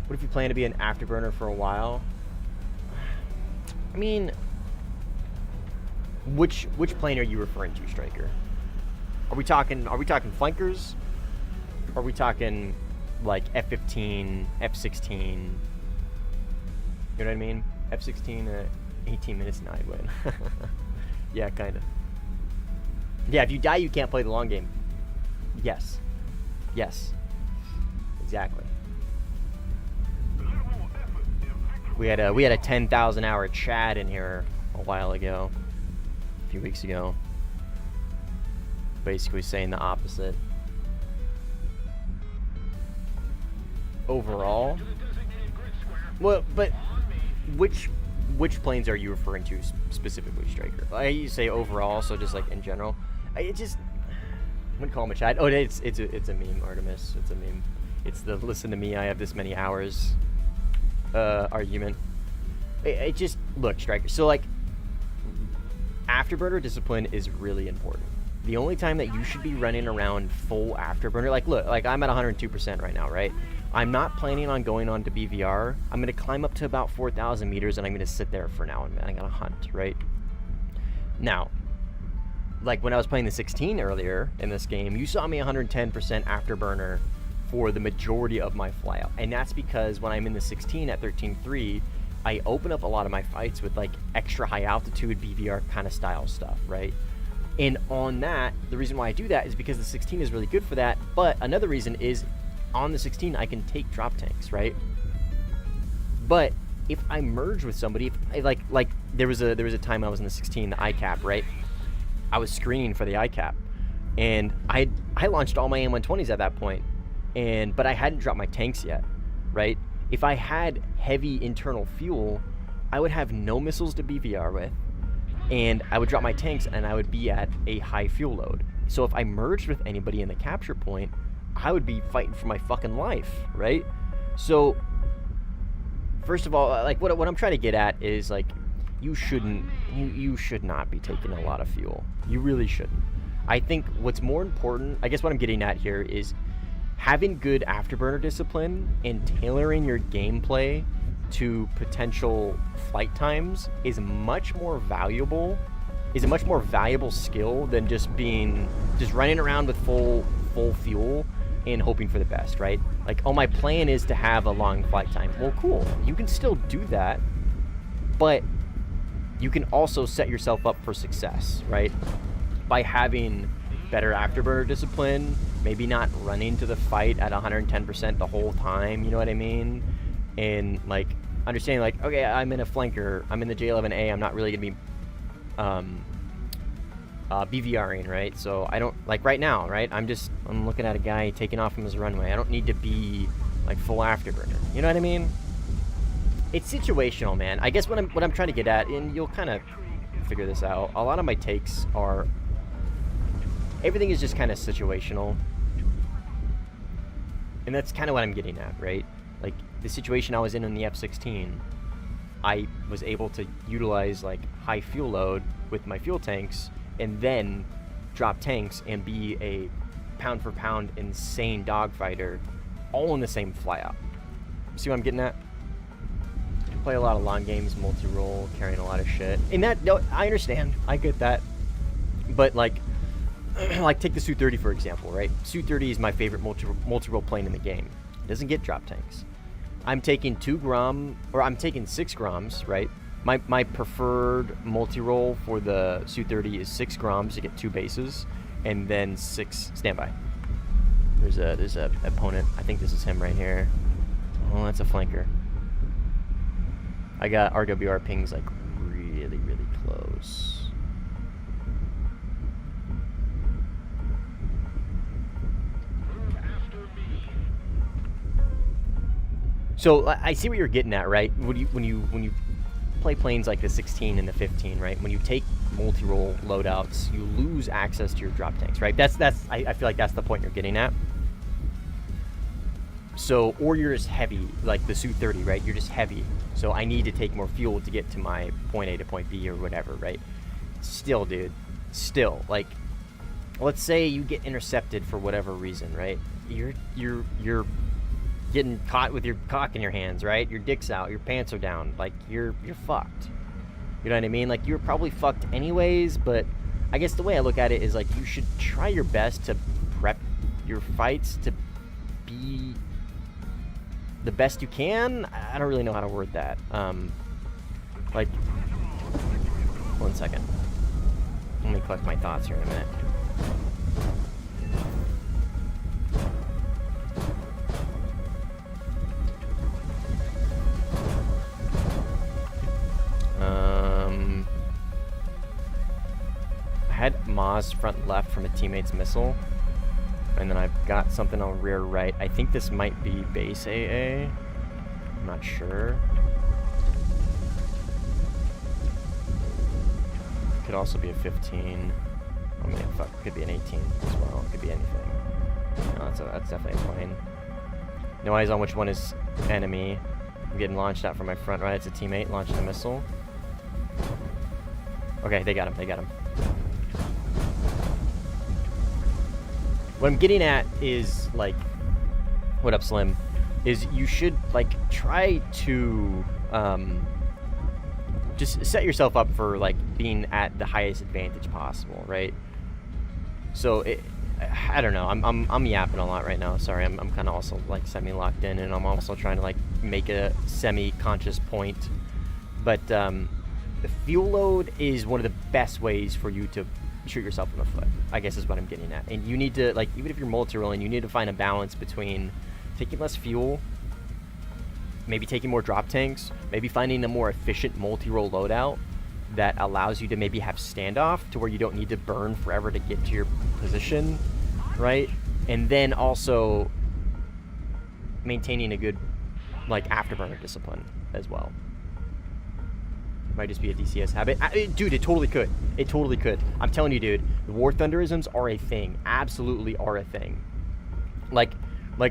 What if you plan to be an afterburner for a while? I mean, which plane are you referring to, Striker? Are we talking flankers? Are we talking like F-15, F-16? You know what I mean? F-16 18 minutes, now I'd win. Yeah, kind of. Yeah, if you die, you can't play the long game. Yes. Yes. Exactly. We had a 10,000 hour chat in here a while ago, a few weeks ago, basically saying the opposite. Overall, well, but which planes are you referring to specifically, Striker? I say overall, so just like in general. I wouldn't call him a chat. Oh, it's a meme, Artemis. It's a meme. It's the listen to me, I have this many hours argument. It just, look, Striker, so like, afterburner discipline is really important. The only time that you should be running around full afterburner, like, look, like I'm at 102% right now, right? I'm not planning on going on to BVR. I'm going to climb up to about 4,000 meters and I'm going to sit there for now and I'm going to hunt, right? Now, like when I was playing the 16 earlier in this game, you saw me 110% afterburner for the majority of my flyout. And that's because when I'm in the 16 at 13.3, I open up a lot of my fights with like extra high altitude BVR kind of style stuff, right? And on that, the reason why I do that is because the 16 is really good for that. But another reason is on the 16, I can take drop tanks, right? But if I merge with somebody, if I, like there was a time I was in the 16, the ICAP, right? I was screening for the ICAP, and I launched all my M120s at that point, but I hadn't dropped my tanks yet, right? If I had heavy internal fuel, I would have no missiles to BVR with, and I would drop my tanks and I would be at a high fuel load. So if I merged with anybody in the capture point, I would be fighting for my fucking life, right? So first of all, like what I'm trying to get at is like, you should not be taking a lot of fuel. You really shouldn't. I think what's more important, I guess what I'm getting at here is having good afterburner discipline and tailoring your gameplay to potential flight times is a much more valuable skill than just running around with full fuel and hoping for the best, right? Like, oh, my plan is to have a long flight time. Well, cool. You can still do that, but you can also set yourself up for success, right? By having better afterburner discipline, maybe not running to the fight at 110% the whole time, you know what I mean? And like understanding like, okay, I'm in a flanker, I'm in the J11A, I'm not really gonna be BVRing, right? So I don't, like right now, right? I'm looking at a guy taking off from his runway. I don't need to be like full afterburner, you know what I mean? It's situational, man. I guess what I'm trying to get at, and you'll kind of figure this out, a lot of my takes are, everything is just kind of situational. And that's kind of what I'm getting at, right? Like, the situation I was in the F-16, I was able to utilize, like, high fuel load with my fuel tanks, and then drop tanks and be a pound-for-pound insane dogfighter, all in the same flyout. See what I'm getting at? Play a lot of long games, multi-role, carrying a lot of shit. And that, no, I understand. I get that. But, like take the Su-30, for example, right? Su-30 is my favorite multi-role plane in the game. It doesn't get drop tanks. I'm taking 2 Grom, or I'm taking 6 Groms, right? My preferred multi-role for the Su-30 is 6 Groms to get 2 bases, and then 6 standby. There's a opponent. I think this is him right here. Oh, that's a flanker. I got RWR pings like really, really close. So I see what you're getting at, right? When you play planes like the 16 and the 15, right? When you take multi-role loadouts, you lose access to your drop tanks, right? I feel like that's the point you're getting at. So, or you're just heavy, like the Su-30, right? You're just heavy. So I need to take more fuel to get to my point A to point B or whatever, right? Still, dude, like, let's say you get intercepted for whatever reason, right? You're getting caught with your cock in your hands, right? Your dick's out, your pants are down, like you're fucked. You know what I mean? Like, you're probably fucked anyways, but I guess the way I look at it is like, you should try your best to prep your fights to be the best you can. I don't really know how to word that. Like, 1 second. Let me collect my thoughts here in a minute. I had Maz front left from a teammate's missile, and then I've got something on rear right. I think this might be base AA. I'm not sure. Could also be a 15. I mean, fuck, could be an 18 as well. It could be anything. No, that's definitely a plane. No eyes on which one is enemy. I'm getting launched out from my front right. It's a teammate launching a missile. Okay, they got him. They got him. What I'm getting at is, like, what up, Slim? Is you should, like, try to just set yourself up for, like, being at the highest advantage possible, right? So I don't know. I'm yapping a lot right now. Sorry, I'm kind of also like semi-locked in, and I'm also trying to like make a semi-conscious point. But the fuel load is one of the best ways for you to shoot yourself in the foot, I guess is what I'm getting at. And you need to, like, even if you're multi-rolling, you need to find a balance between taking less fuel, maybe taking more drop tanks, maybe finding a more efficient multi-roll loadout that allows you to maybe have standoff to where you don't need to burn forever to get to your position, right? And then also maintaining a good, like, afterburner discipline as well. Might just be a DCS habit. Dude, it totally could. It totally could. I'm telling you, dude, the war thunderisms are a thing. Absolutely are a thing. Like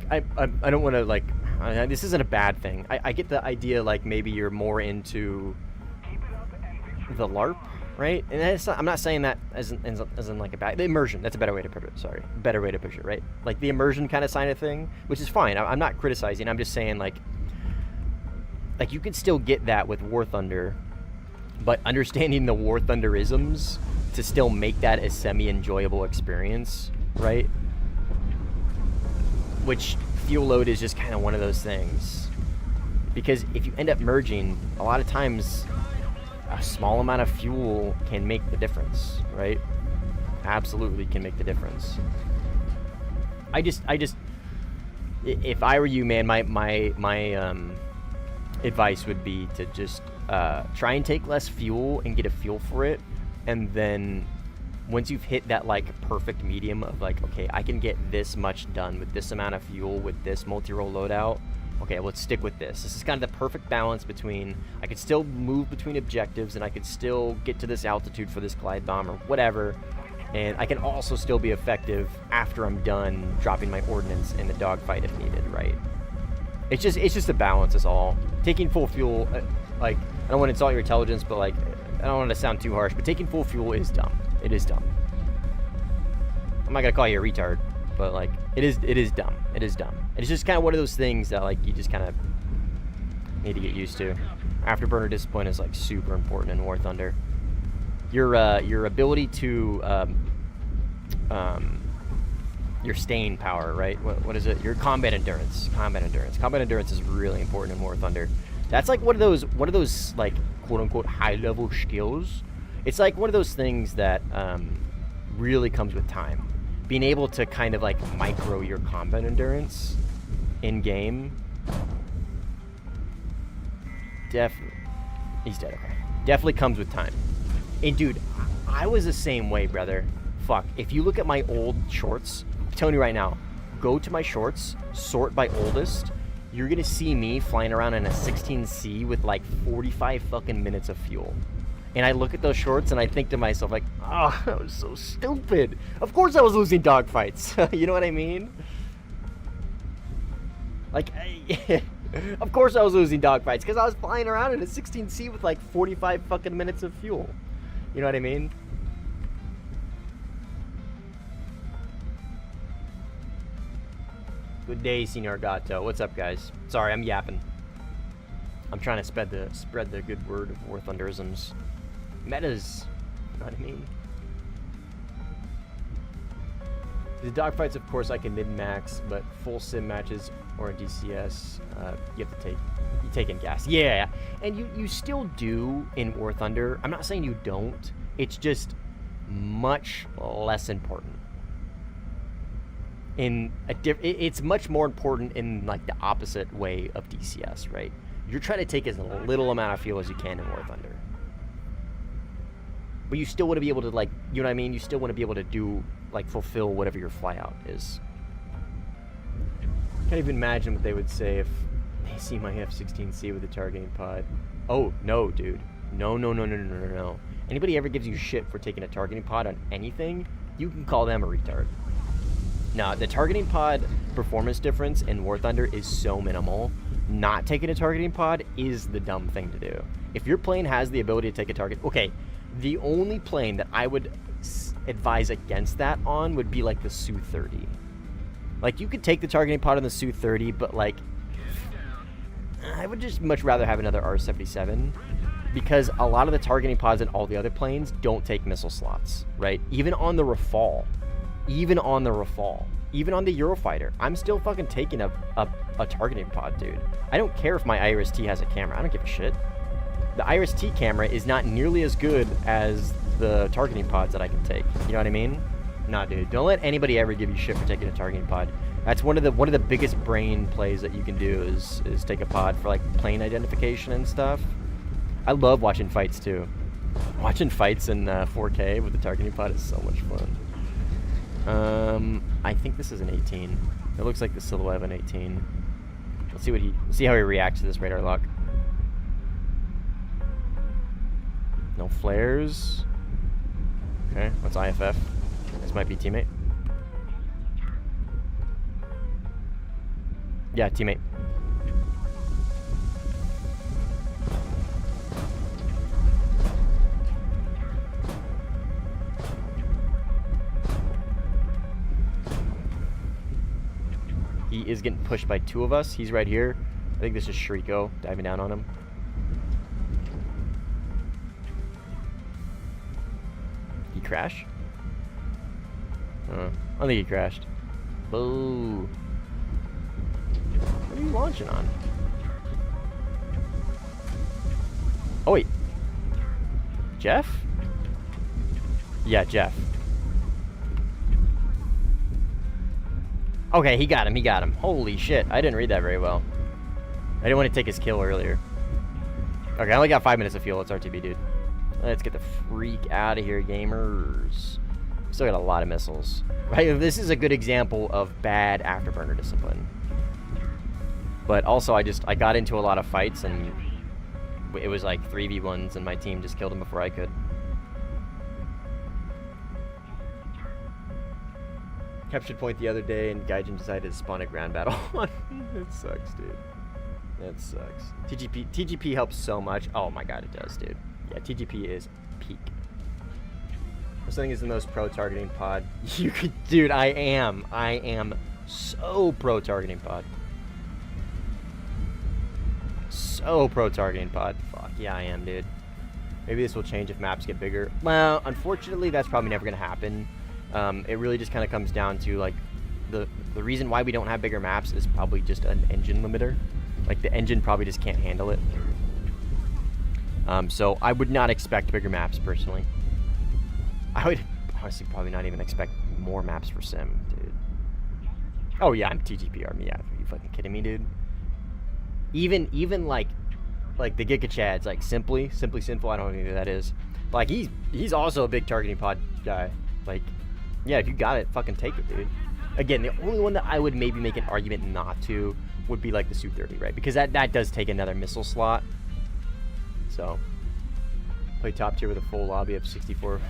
I don't want to, like, this isn't a bad thing. I get the idea, like, maybe you're more into the LARP, right? And that's not, I'm not saying that as in like a bad, the immersion, that's a better way to put it, sorry, better way to push it, right? Like the immersion kind of sign of thing, which is fine. I'm not criticizing, I'm just saying, like you can still get that with War Thunder, but understanding the War Thunderisms to still make that a semi-enjoyable experience, right? Which fuel load is just kind of one of those things. Because if you end up merging, a lot of times a small amount of fuel can make the difference, right? Absolutely can make the difference. I just, if I were you, man, my advice would be to just try and take less fuel and get a feel for it, and then once you've hit that, like, perfect medium of, like, okay, I can get this much done with this amount of fuel with this multi-roll loadout, okay, let's stick with this. This is kind of the perfect balance between, I could still move between objectives and I could still get to this altitude for this glide bomb or whatever, and I can also still be effective after I'm done dropping my ordnance in the dogfight if needed, right? It's just a balance is all. Taking full fuel, like, I don't want to insult your intelligence, but, like, I don't want to sound too harsh, but taking full fuel is dumb. It is dumb. I'm not gonna call you a retard, but, like, it is dumb. It is dumb. And it's just kind of one of those things that, like, you just kind of need to get used to. Afterburner discipline is, like, super important in War Thunder. Your ability to your staying power, right? What is it? Your combat endurance. Combat endurance is really important in War Thunder. That's like one of those like, quote unquote, high level skills. It's like one of those things that really comes with time. Being able to kind of, like, micro your combat endurance in game. He's dead, okay. Definitely comes with time. And dude, I was the same way, brother. Fuck, if you look at my old shorts, I'm telling you right now, go to my shorts, sort by oldest, you're gonna see me flying around in a 16C with, like, 45 fucking minutes of fuel. And I look at those shorts and I think to myself, like, oh, that was so stupid. Of course I was losing dogfights. You know what I mean? Like, of course I was losing dogfights because I was flying around in a 16C with, like, 45 fucking minutes of fuel. You know what I mean? Good day, Senor Gato. What's up, guys? Sorry, I'm yapping. I'm trying to spread the good word of War Thunderisms. Metas, you know what I mean? The dogfights, of course, I can min-max, but full sim matches or in DCS, you have to take in gas. Yeah, and you still do in War Thunder. I'm not saying you don't. It's just much less important. It's much more important in, like, the opposite way of DCS, right? You're trying to take as little amount of fuel as you can in War Thunder. But you still want to be able to, like, you know what I mean? You still want to be able to do, like, fulfill whatever your flyout is. Can't even imagine what they would say if they see my F-16C with a targeting pod. Oh, no, dude. No. Anybody ever gives you shit for taking a targeting pod on anything, you can call them a retard. No, the targeting pod performance difference in War Thunder is so minimal. Not taking a targeting pod is the dumb thing to do. If your plane has the ability to take a target, okay, the only plane that I would advise against that on would be like the Su-30. Like, you could take the targeting pod on the Su-30, but like, I would just much rather have another R-77 because a lot of the targeting pods in all the other planes don't take missile slots, right? Even on the Rafale, even on the Eurofighter, I'm still fucking taking a targeting pod, dude. I don't care if my IRIS-T has a camera. I don't give a shit. The IRIS-T camera is not nearly as good as the targeting pods that I can take. You know what I mean? Nah, dude. Don't let anybody ever give you shit for taking a targeting pod. That's one of the biggest brain plays that you can do is take a pod for like plane identification and stuff. I love watching fights too. Watching fights in 4K with the targeting pod is so much fun. I think this is an 18. It looks like the silhouette of an 18. Let's see how he reacts to this radar lock. No flares. Okay, what's IFF? This might be teammate. Yeah, teammate. He is getting pushed by two of us. He's right here. I think this is Shriko diving down on him. He crashed? I don't think he crashed. Boo. What are you launching on? Oh, wait. Jeff? Yeah, Jeff. Okay, he got him. Holy shit, I didn't read that very well. I didn't want to take his kill earlier. Okay, I only got 5 minutes of fuel. It's RTB, dude. Let's get the freak out of here, gamers. Still got a lot of missiles. Right, this is a good example of bad afterburner discipline. But also, I got into a lot of fights, and it was like 3v1s, and my team just killed him before I could. Captured point the other day, and Gaijin decided to spawn a ground battle. It sucks, dude. That sucks. TGP helps so much. Oh my god, it does, dude. Yeah, TGP is peak. This thing is the most pro targeting pod. You could, dude. I am so pro targeting pod. So pro targeting pod. Fuck yeah, I am, dude. Maybe this will change if maps get bigger. Well, unfortunately, that's probably never gonna happen. It really just kind of comes down to like the reason why we don't have bigger maps is probably just an engine limiter. Like the engine probably just can't handle it. So I would not expect bigger maps personally. I would honestly probably not even expect more maps for Sim, dude. Oh yeah, I'm TGP Army. Yeah, are you fucking kidding me, dude? Even like the Giga Chads, like Simply Sinful. I don't know who that is. But like he's also a big targeting pod guy. Like, yeah, if you got it, fucking take it, dude. Again, the only one that I would maybe make an argument not to would be like the Su-30, right? Because that does take another missile slot. So, play top tier with a full lobby of 64.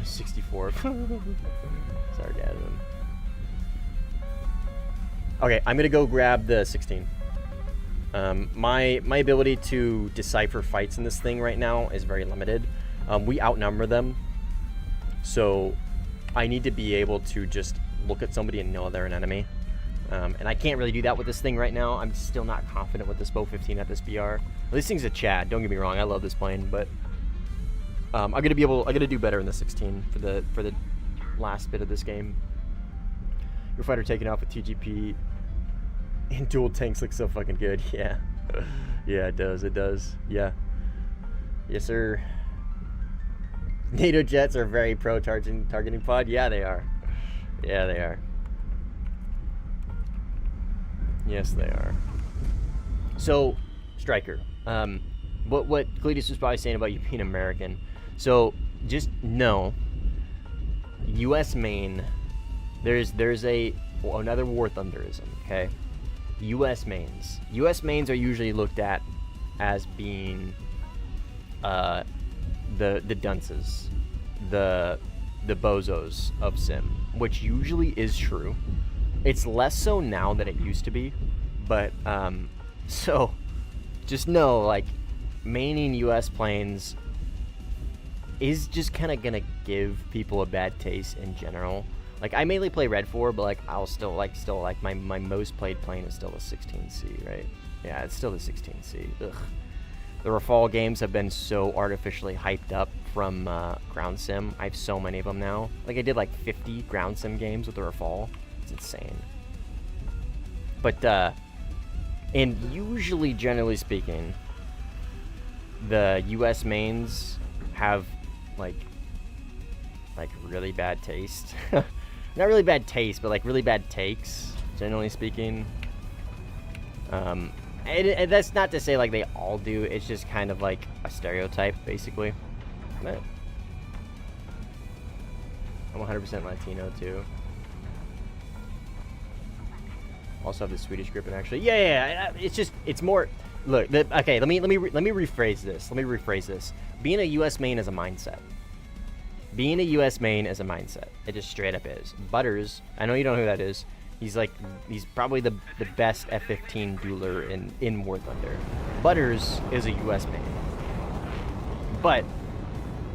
Sarcasm. Okay, I'm gonna go grab the 16. My ability to decipher fights in this thing right now is very limited. We outnumber them, so I need to be able to just look at somebody and know they're an enemy. And I can't really do that with this thing right now. I'm still not confident with this Bo 15 at this BR. Well, this thing's a Chad, don't get me wrong, I love this plane, but I'm gonna do better in the 16 for the last bit of this game. Your fighter taking off with TGP and dual tanks looks so fucking good. Yeah. Yeah, it does. Yeah. Yes, sir. NATO jets are very pro targeting pod. Yeah, they are. Yeah, they are. Yes, they are. So, Striker. What Cletus was probably saying about you being American. So, just know, U.S. main. There's another war thunderism. Okay. U.S. mains. U.S. mains are usually looked at as being the dunces, the bozos of Sim, which usually is true. It's less so now than it used to be, but so just know, like, maining U.S. planes is just kind of gonna give people a bad taste in general. Like, I mainly play Red 4, but like I'll still like my most played plane is still the 16C, right? Yeah, it's still the 16C. Ugh. The Rafale games have been so artificially hyped up from ground sim. I have so many of them now. Like, I did like 50 ground sim games with the Rafale. It's insane. But and usually, generally speaking, the U.S. mains have like really bad taste. Not really bad taste, but like really bad takes, generally speaking. And that's not to say like they all do. It's just kind of like a stereotype, basically. But I'm 100% Latino too. Also have the Swedish grip, and actually, yeah. It's more. Look, okay. Let me rephrase this. Being a U.S. main is a mindset. Being a U.S. main is a mindset. It just straight up is. Butters, I know you don't know who that is. He's probably the best F-15 dueler in War Thunder. Butters is a U.S. main, but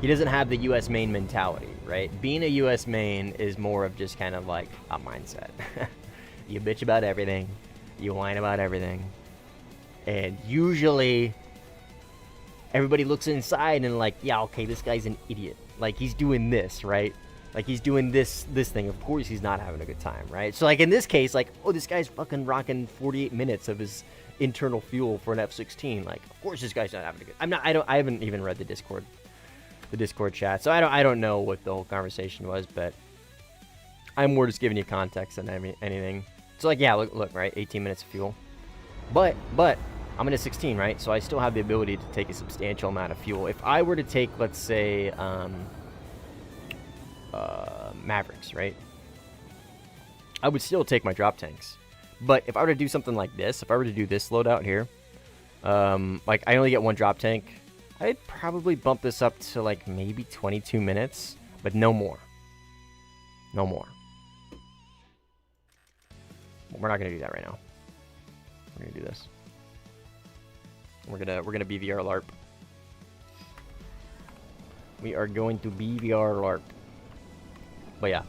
he doesn't have the U.S. main mentality, right? Being a U.S. main is more of just kind of like a mindset. You bitch about everything, you whine about everything, and usually everybody looks inside and like, yeah, okay, this guy's an idiot. Like, he's doing this, right? Like, he's doing this thing. Of course he's not having a good time, right? So, like, in this case, like, oh, this guy's fucking rocking 48 minutes of his internal fuel for an F-16. Like, of course this guy's not having a good... I haven't even read the Discord chat, so I don't know what the whole conversation was, but I'm more just giving you context than anything. So, like, yeah, look, right? 18 minutes of fuel. But I'm in a 16, right? So I still have the ability to take a substantial amount of fuel. If I were to take, let's say, Mavericks, right? I would still take my drop tanks. But if I were to do something like this, if I were to do this loadout here, like, I only get one drop tank, I'd probably bump this up to, like, maybe 22 minutes, but no more. No more. We're not going to do that right now. We're going to do this. We're gonna BVR LARP. We are going to BVR LARP. But yeah,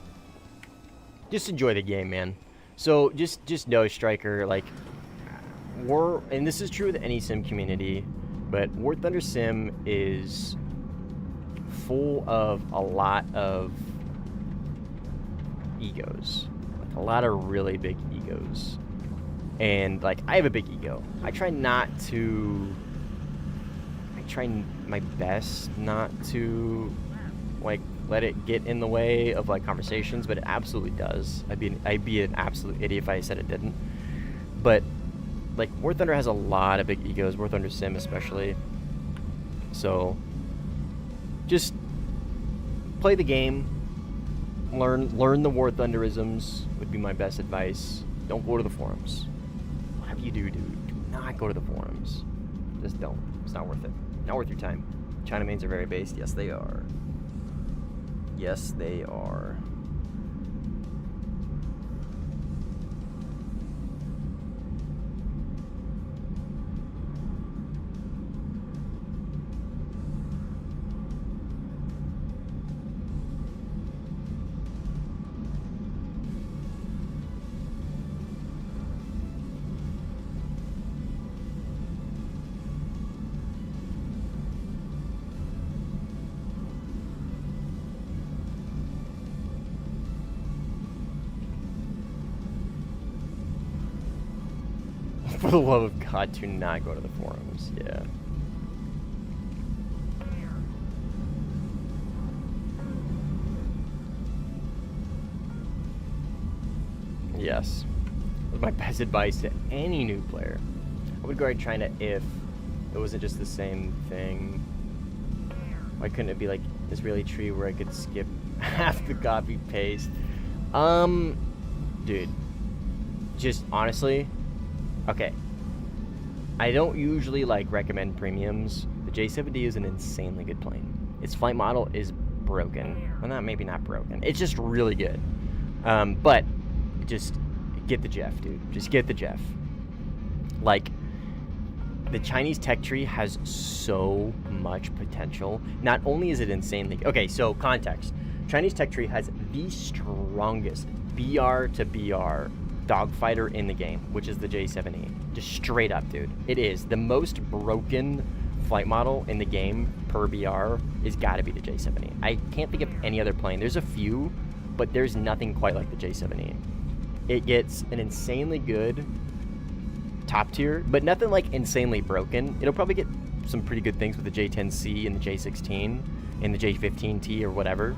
just enjoy the game, man. So just know, Striker, like, and this is true with any sim community, but War Thunder Sim is full of a lot of egos, like a lot of really big egos. And, like, I have a big ego. I try my best not to, like, let it get in the way of, like, conversations, but it absolutely does. I'd be an absolute idiot if I said it didn't. But, like, War Thunder has a lot of big egos, War Thunder Sim especially. So, just play the game. Learn the War Thunderisms would be my best advice. Don't go to the forums. You do not go to the forums. Just don't. It's not worth it. Not worth your time. China mains are very based. Yes, they are. Yes, they are. For the love of God, do not go to the forums. Yeah. Yes. That's my best advice to any new player. I would go ahead China if it wasn't just the same thing. Why couldn't it be like Israeli tree where I could skip half the copy paste? Dude. Just honestly, okay. I don't usually like recommend premiums. The J70 is an insanely good plane. Its flight model is broken. Well, maybe not broken. It's just really good. But just get the Jeff, dude. Just get the Jeff. Like, the Chinese tech tree has so much potential. Not only is it insanely... Okay, so context. Chinese tech tree has the strongest BR to BR dogfighter in the game, which is the J7E. Just straight up, dude. It is. The most broken flight model in the game per BR is got to be the J7E. I can't think of any other plane. There's a few, but there's nothing quite like the J7E. It gets an insanely good top tier, but nothing like insanely broken. It'll probably get some pretty good things with the J10C and the J16 and the J15T or whatever.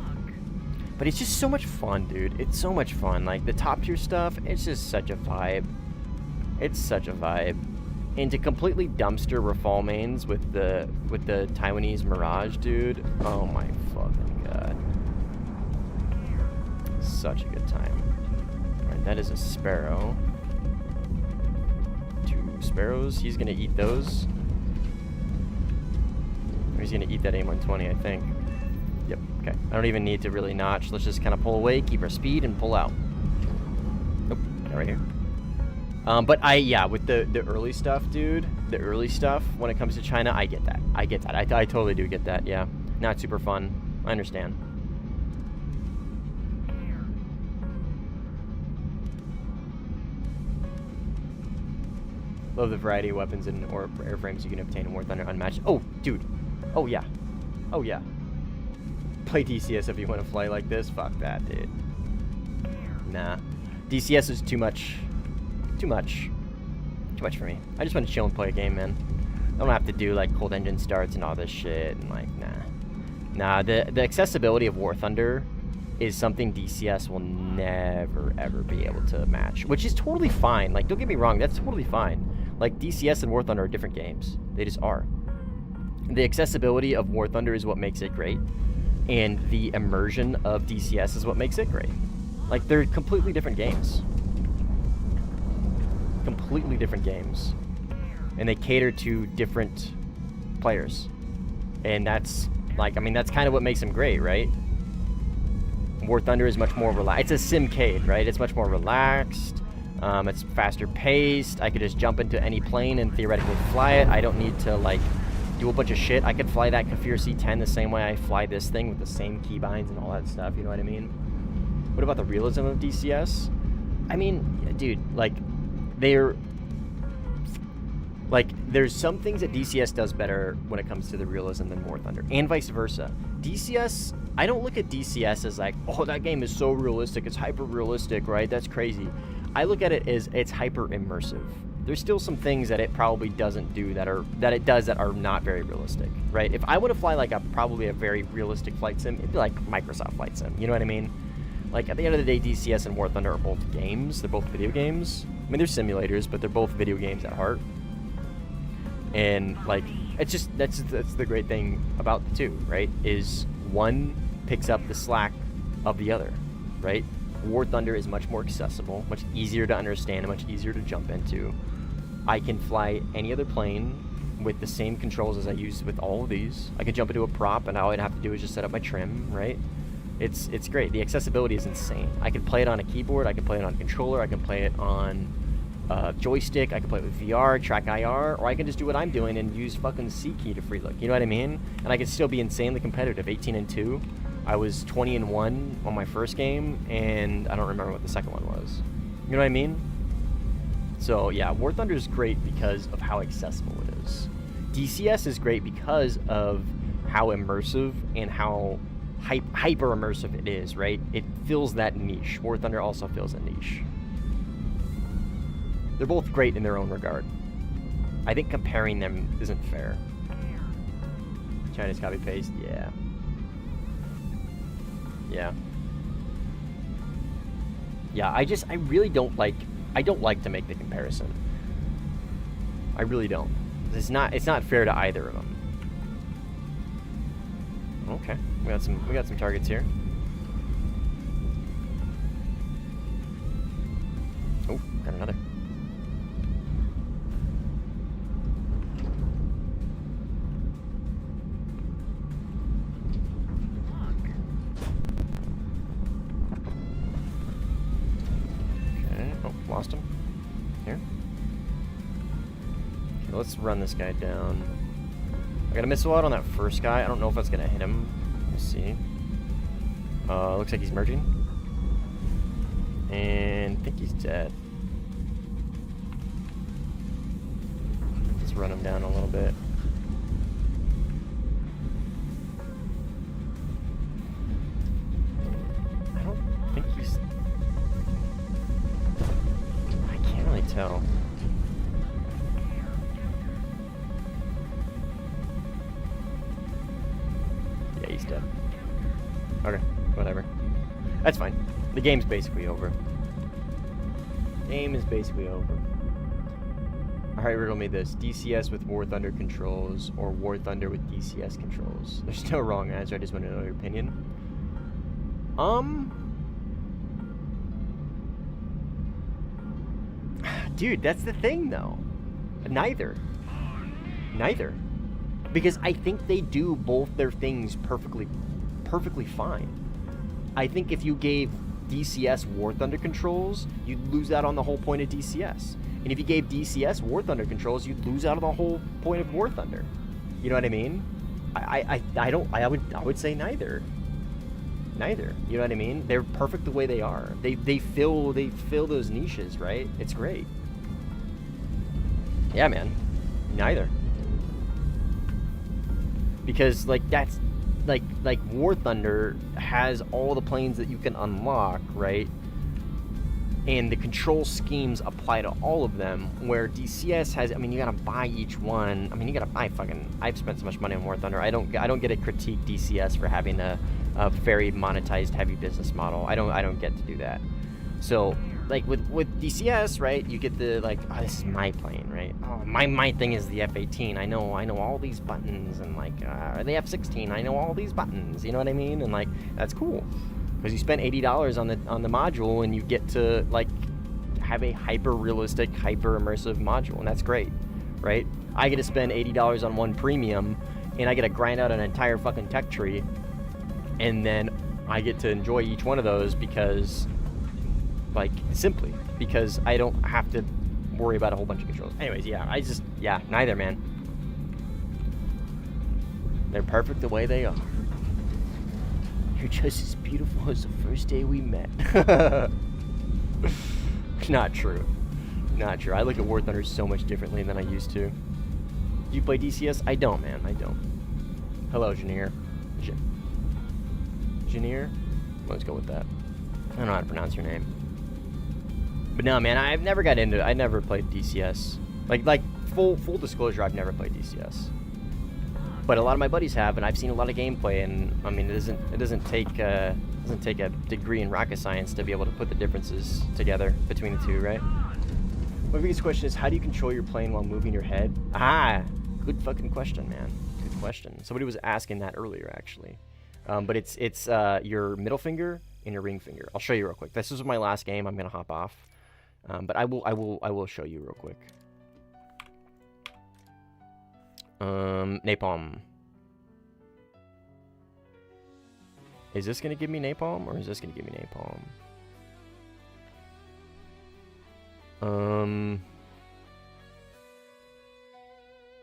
But it's just so much fun, dude. It's so much fun. Like, the top tier stuff, it's just such a vibe. It's such a vibe. And to completely dumpster Rafale mains with the Taiwanese Mirage, dude. Oh my fucking god. Such a good time. Alright, that is a Sparrow. 2 Sparrows. He's gonna eat those. Or he's gonna eat that A120, I think. Yep, okay. I don't even need to really notch. Let's just kind of pull away, keep our speed, and pull out. Nope, right here. But yeah, with the early stuff, dude, the early stuff, when it comes to China, I get that. I get that. I totally do get that, yeah. Not super fun. I understand. Love the variety of weapons and or airframes you can obtain in War Thunder Unmatched. Oh, dude. Oh, yeah. Oh, yeah. Play DCS if you want to fly like this. Fuck that, dude. Nah. DCS is too much. Too much for me. I just want to chill and play a game, man. I don't have to do, like, cold engine starts and all this shit. And, like, nah. The accessibility of War Thunder is something DCS will never, ever be able to match. Which is totally fine. Like, don't get me wrong. That's totally fine. Like, DCS and War Thunder are different games. They just are. The accessibility of War Thunder is what makes it great. And the immersion of DCS is what makes it great. Like, they're completely different games. Completely different games. And they cater to different players. And that's, like, I mean, that's kind of what makes them great, right? War Thunder is much more relaxed. It's a simcade, right? It's much more relaxed. It's faster paced. I could just jump into any plane and theoretically fly it. I don't need to, like, do a bunch of shit. I could fly that Kafir C10 the same way I fly this thing with the same keybinds and all that stuff, you know what I mean? What about the realism of DCS? I mean, dude, like, there's some things that DCS does better when it comes to the realism than War Thunder, and vice versa. DCS, I don't look at DCS as like, oh, that game is so realistic, it's hyper realistic, right? That's crazy. I look at it as it's hyper immersive. There's still some things that it probably doesn't do that it does that are not very realistic, right? If I were to fly like probably a very realistic flight sim, it'd be like Microsoft Flight Sim, you know what I mean? Like, at the end of the day, DCS and War Thunder are both games. They're both video games. I mean, they're simulators, but they're both video games at heart. And, like, it's just, that's the great thing about the two, right? Is one picks up the slack of the other, right? War Thunder is much more accessible, much easier to understand, and much easier to jump into. I can fly any other plane with the same controls as I use with all of these. I could jump into a prop, and all I'd have to do is just set up my trim, right? It's great. The accessibility is insane. I can play it on a keyboard, I can play it on a controller, I can play it on joystick, I can play it with VR, track IR, or I can just do what I'm doing and use fucking C key to free look. You know what I mean? And I can still be insanely competitive. 18-2. I was 20-1 on my first game, and I don't remember what the second one was. You know what I mean? So yeah, War Thunder is great because of how accessible it is. DCS is great because of how immersive and how hyper immersive it is, right? It fills that niche. War Thunder also fills a niche. They're both great in their own regard. I think comparing them isn't fair. China's copy paste, yeah. Yeah. Yeah, I really don't like to make the comparison. I really don't. It's not fair to either of them. Okay, we got some targets here. Oh, got another. let's run this guy down. I got a missile out on that first guy. I don't know if that's gonna hit him. Let's see. Looks like he's merging. And I think he's dead. Let's run him down a little bit. I don't think he's... I can't really tell. Yeah, he's dead. Okay, whatever. That's fine. The game's basically over. Game is basically over. Alright, riddle me this. DCS with War Thunder controls or War Thunder with DCS controls? There's no wrong answer, I just want to know your opinion. Dude, that's the thing though. Neither. Neither. Because I think they do both their things perfectly fine. I think if you gave DCS War Thunder controls, you'd lose out on the whole point of DCS. And if you gave DCS War Thunder controls, you'd lose out on the whole point of War Thunder. You know what I mean? I would say neither. Neither. You know what I mean? They're perfect the way they are. They fill those niches, right? It's great. Yeah, man. Neither. Because like that's like War Thunder has all the planes that you can unlock, right? And the control schemes apply to all of them, where DCS has, I mean, you gotta buy each one. I mean, you gotta buy I've spent so much money on War Thunder. I don't get to critique DCS for having a very monetized heavy business model. I don't get to do that. So like with DCS, right, you get the like, oh, this is my plane, right? Oh, my thing is the F-18. I know all these buttons, and like the F-16. I know all these buttons. You know what I mean? And like that's cool because you spent $80 on the module, and you get to like have a hyper realistic, hyper immersive module, and that's great, right? I get to spend $80 on one premium, and I get to grind out an entire fucking tech tree, and then I get to enjoy each one of those because. Like, simply because I don't have to worry about a whole bunch of controls. Anyways, yeah, neither, man. They're perfect the way they are. You're just as beautiful as the first day we met. Not true. Not true. I look at War Thunder so much differently than I used to. Do you play DCS? I don't, man. I don't. Hello, Janier. Janier? Let's go with that. I don't know how to pronounce your name. But no, man, I've never got into it. I never played DCS. Like full disclosure, I've never played DCS. But a lot of my buddies have, and I've seen a lot of gameplay. And I mean, it doesn't take a degree in rocket science to be able to put the differences together between the two, right? My biggest question is, how do you control your plane while moving your head? Ah, good fucking question, man. Good question. Somebody was asking that earlier, actually. But it's your middle finger and your ring finger. I'll show you real quick. This is my last game. I'm gonna hop off. But I will show you real quick. Napalm. Is this gonna give me napalm, or is this gonna give me napalm?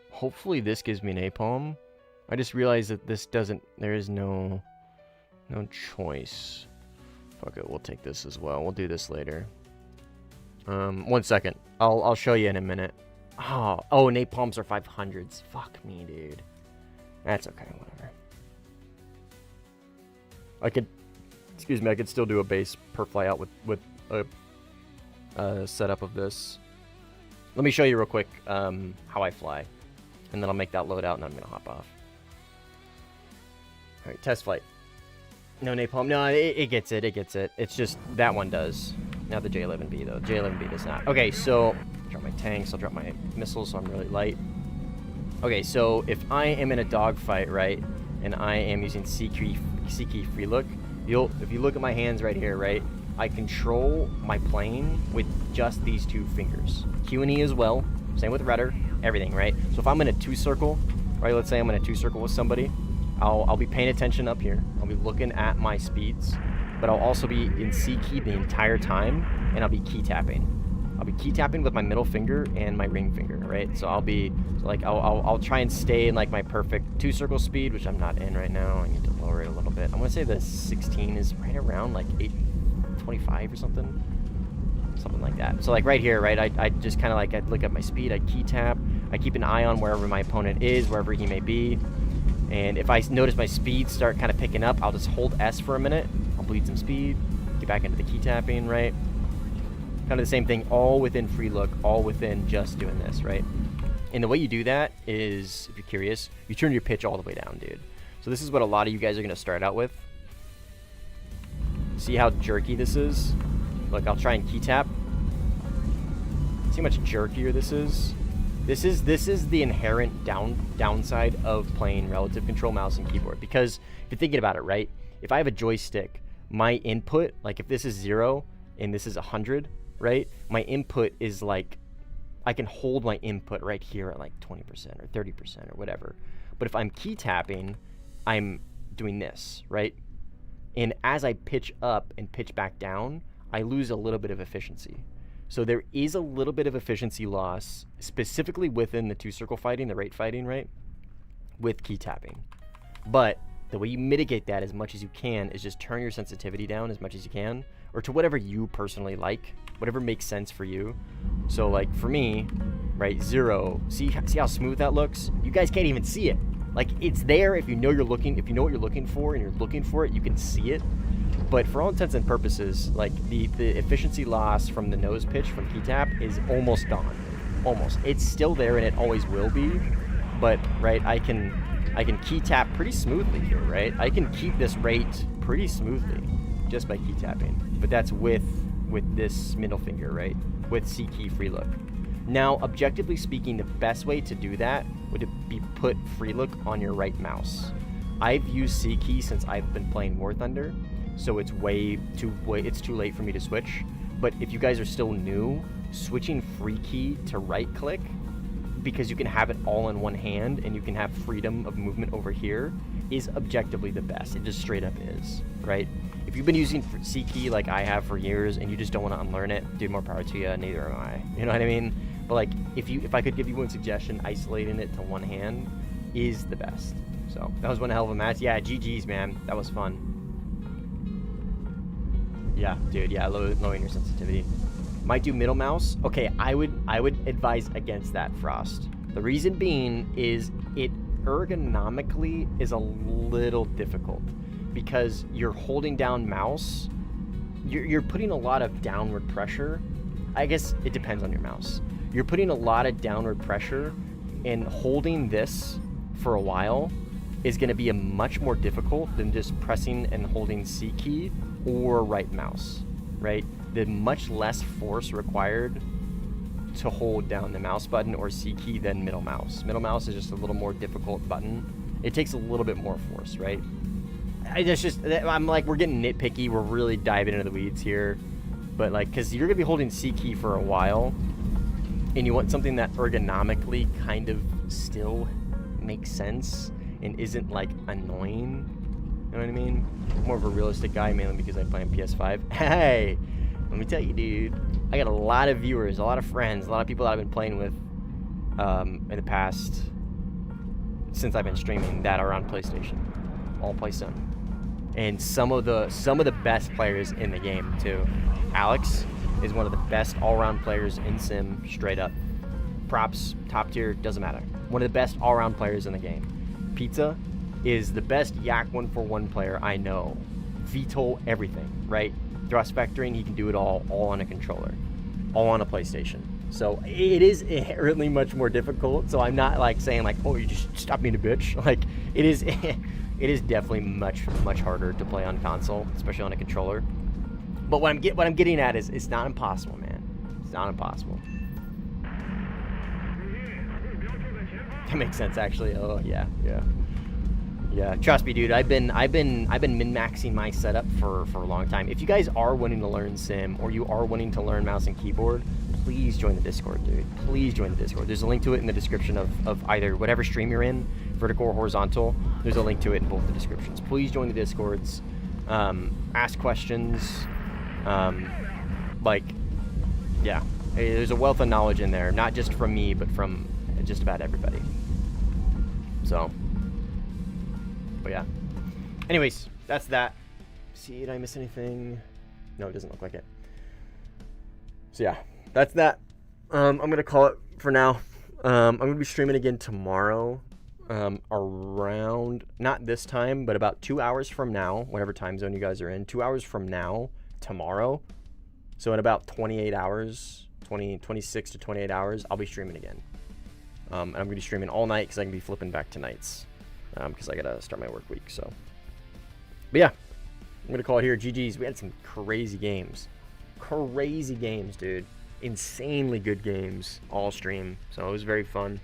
Hopefully this gives me napalm. I just realized that this doesn't. There is no choice. Fuck it, we'll take this as well. We'll do this later. 1 second. I'll show you in a minute. Oh, napalms are 500s. Fuck me, dude. That's okay, whatever. I could still do a base per fly out with a setup of this. Let me show you real quick how I fly, and then I'll make that load out, and then I'm gonna hop off. All right, test flight. No napalm. No, it gets it. It gets it. It's just that one does. Not the J11B though. J11B does not. Okay, so drop my tanks. I'll drop my missiles, so I'm really light. Okay, so if I am in a dogfight, right, and I am using C key free look, if you look at my hands right here, right, I control my plane with just these two fingers. Q and E as well. Same with rudder. Everything, right? So if I'm in a 2-circle, right? Let's say I'm in a 2-circle with somebody. I'll be paying attention up here. I'll be looking at my speeds, but I'll also be in C key the entire time, and I'll be key tapping. I'll be key tapping with my middle finger and my ring finger, right? So I'll be, so like, I'll try and stay in like my perfect 2 circle speed, which I'm not in right now. I need to lower it a little bit. I'm gonna say the 16 is right around like 825 or something like that. So like right here, right, I just kind of like, I look at my speed, I key tap, I keep an eye on wherever my opponent is, wherever he may be. And if I notice my speed start kind of picking up, I'll just hold S for a minute. I'll bleed some speed, get back into the key tapping, right? Kind of the same thing, all within free look, all within just doing this, right? And the way you do that is, if you're curious, you turn your pitch all the way down, dude. So this is what a lot of you guys are gonna start out with. See how jerky this is? Look, I'll try and key tap. See how much jerkier this is? This is the inherent downside of playing relative control mouse and keyboard. Because if you're thinking about it, right? If I have a joystick, my input, like if this is 0 and this is 100, right? My input is like, I can hold my input right here at like 20% or 30% or whatever. But if I'm key tapping, I'm doing this, right? And as I pitch up and pitch back down, I lose a little bit of efficiency. So there is a little bit of efficiency loss, specifically within the 2 circle fighting, the rate fighting, right? With key tapping. But the way you mitigate that as much as you can is just turn your sensitivity down as much as you can, or to whatever you personally like, whatever makes sense for you. So like for me, right, 0, see how smooth that looks? You guys can't even see it. Like it's there if you know what you're looking for and you're looking for it, you can see it. But for all intents and purposes, like the efficiency loss from the nose pitch from key tap is almost gone. Almost. It's still there and it always will be. But right, I can key tap pretty smoothly here, right? I can keep this rate pretty smoothly just by key tapping. But that's with this middle finger, right? With C key free look. Now, objectively speaking, the best way to do that would be put free look on your right mouse. I've used C key since I've been playing War Thunder, so it's it's too late for me to switch. But if you guys are still new, switching free key to right click, because you can have it all in one hand and you can have freedom of movement over here, is objectively the best. It just straight up is, right? If you've been using C key like I have for years and you just don't want to unlearn it, dude, more power to you, neither am I. You know what I mean? But like, if I could give you one suggestion, isolating it to one hand is the best. So that was one hell of a match. Yeah, GG's, man. That was fun. Yeah, dude. Yeah, lowering your sensitivity. Might do middle mouse. Okay, I would advise against that, Frost. The reason being is it ergonomically is a little difficult because you're holding down mouse. You're putting a lot of downward pressure. I guess it depends on your mouse. You're putting a lot of downward pressure, and holding this for a while is going to be much more difficult than just pressing and holding C key or right mouse, right? The much less force required to hold down the mouse button or C key than middle mouse. Middle mouse is just a little more difficult button. It takes a little bit more force, right? I'm like, we're getting nitpicky. We're really diving into the weeds here. But like, because you're going to be holding C key for a while, and you want something that ergonomically kind of still makes sense and isn't like annoying. You know what I mean? More of a realistic guy, mainly because I play on PS5. Hey, let me tell you, dude, I got a lot of viewers, a lot of friends, a lot of people that I've been playing with in the past since I've been streaming that are on PlayStation. All play Sim. And some of the best players in the game too. Alex is one of the best all-around players in Sim, straight up. Props, top tier, doesn't matter. One of the best all-around players in the game. Pizza is the best Yak 141 player I know. VTOL, everything, right? Thrust vectoring, he can do it all on a controller, all on a PlayStation. So it is inherently much more difficult. So I'm not like saying like, oh, you just stop being a bitch. Like it is, it is definitely much harder to play on console, especially on a controller. But what I'm getting at is it's not impossible, man. It's not impossible. That makes sense, actually. Oh yeah. Trust me, dude. I've been min-maxing my setup for a long time. If you guys are wanting to learn Sim or you are wanting to learn mouse and keyboard, please join the Discord, dude. Please join the Discord. There's a link to it in the description of either whatever stream you're in, vertical or horizontal. There's a link to it in both the descriptions. Please join the Discords. Ask questions. Yeah. Hey, there's a wealth of knowledge in there, not just from me, but from just about everybody. So, but yeah. Anyways, that's that. See, did I miss anything? No, it doesn't look like it. So yeah, that's that. I'm gonna call it for now. I'm gonna be streaming again tomorrow, around, not this time, but about 2 hours from now, whatever time zone you guys are in. 2 hours from now, tomorrow. So in about 28 hours, 26 to 28 hours, I'll be streaming again. And I'm gonna be streaming all night because I can be flipping back to nights, because I gotta start my work week. So, but yeah, I'm gonna call it here. GG's. We had some crazy games, dude. Insanely good games all stream. So it was very fun.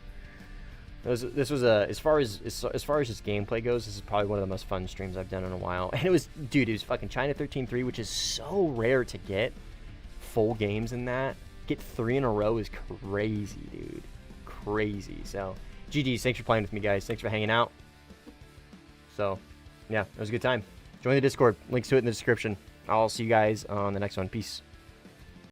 This was a, as far as just gameplay goes, this is probably one of the most fun streams I've done in a while. And it was, dude, it was fucking China 13-3, which is so rare to get full games in that. Get 3 in a row is crazy, dude. Crazy. So, GG's. Thanks for playing with me, guys. Thanks for hanging out. So, yeah, it was a good time. Join the Discord. Links to it in the description. I'll see you guys on the next one. Peace.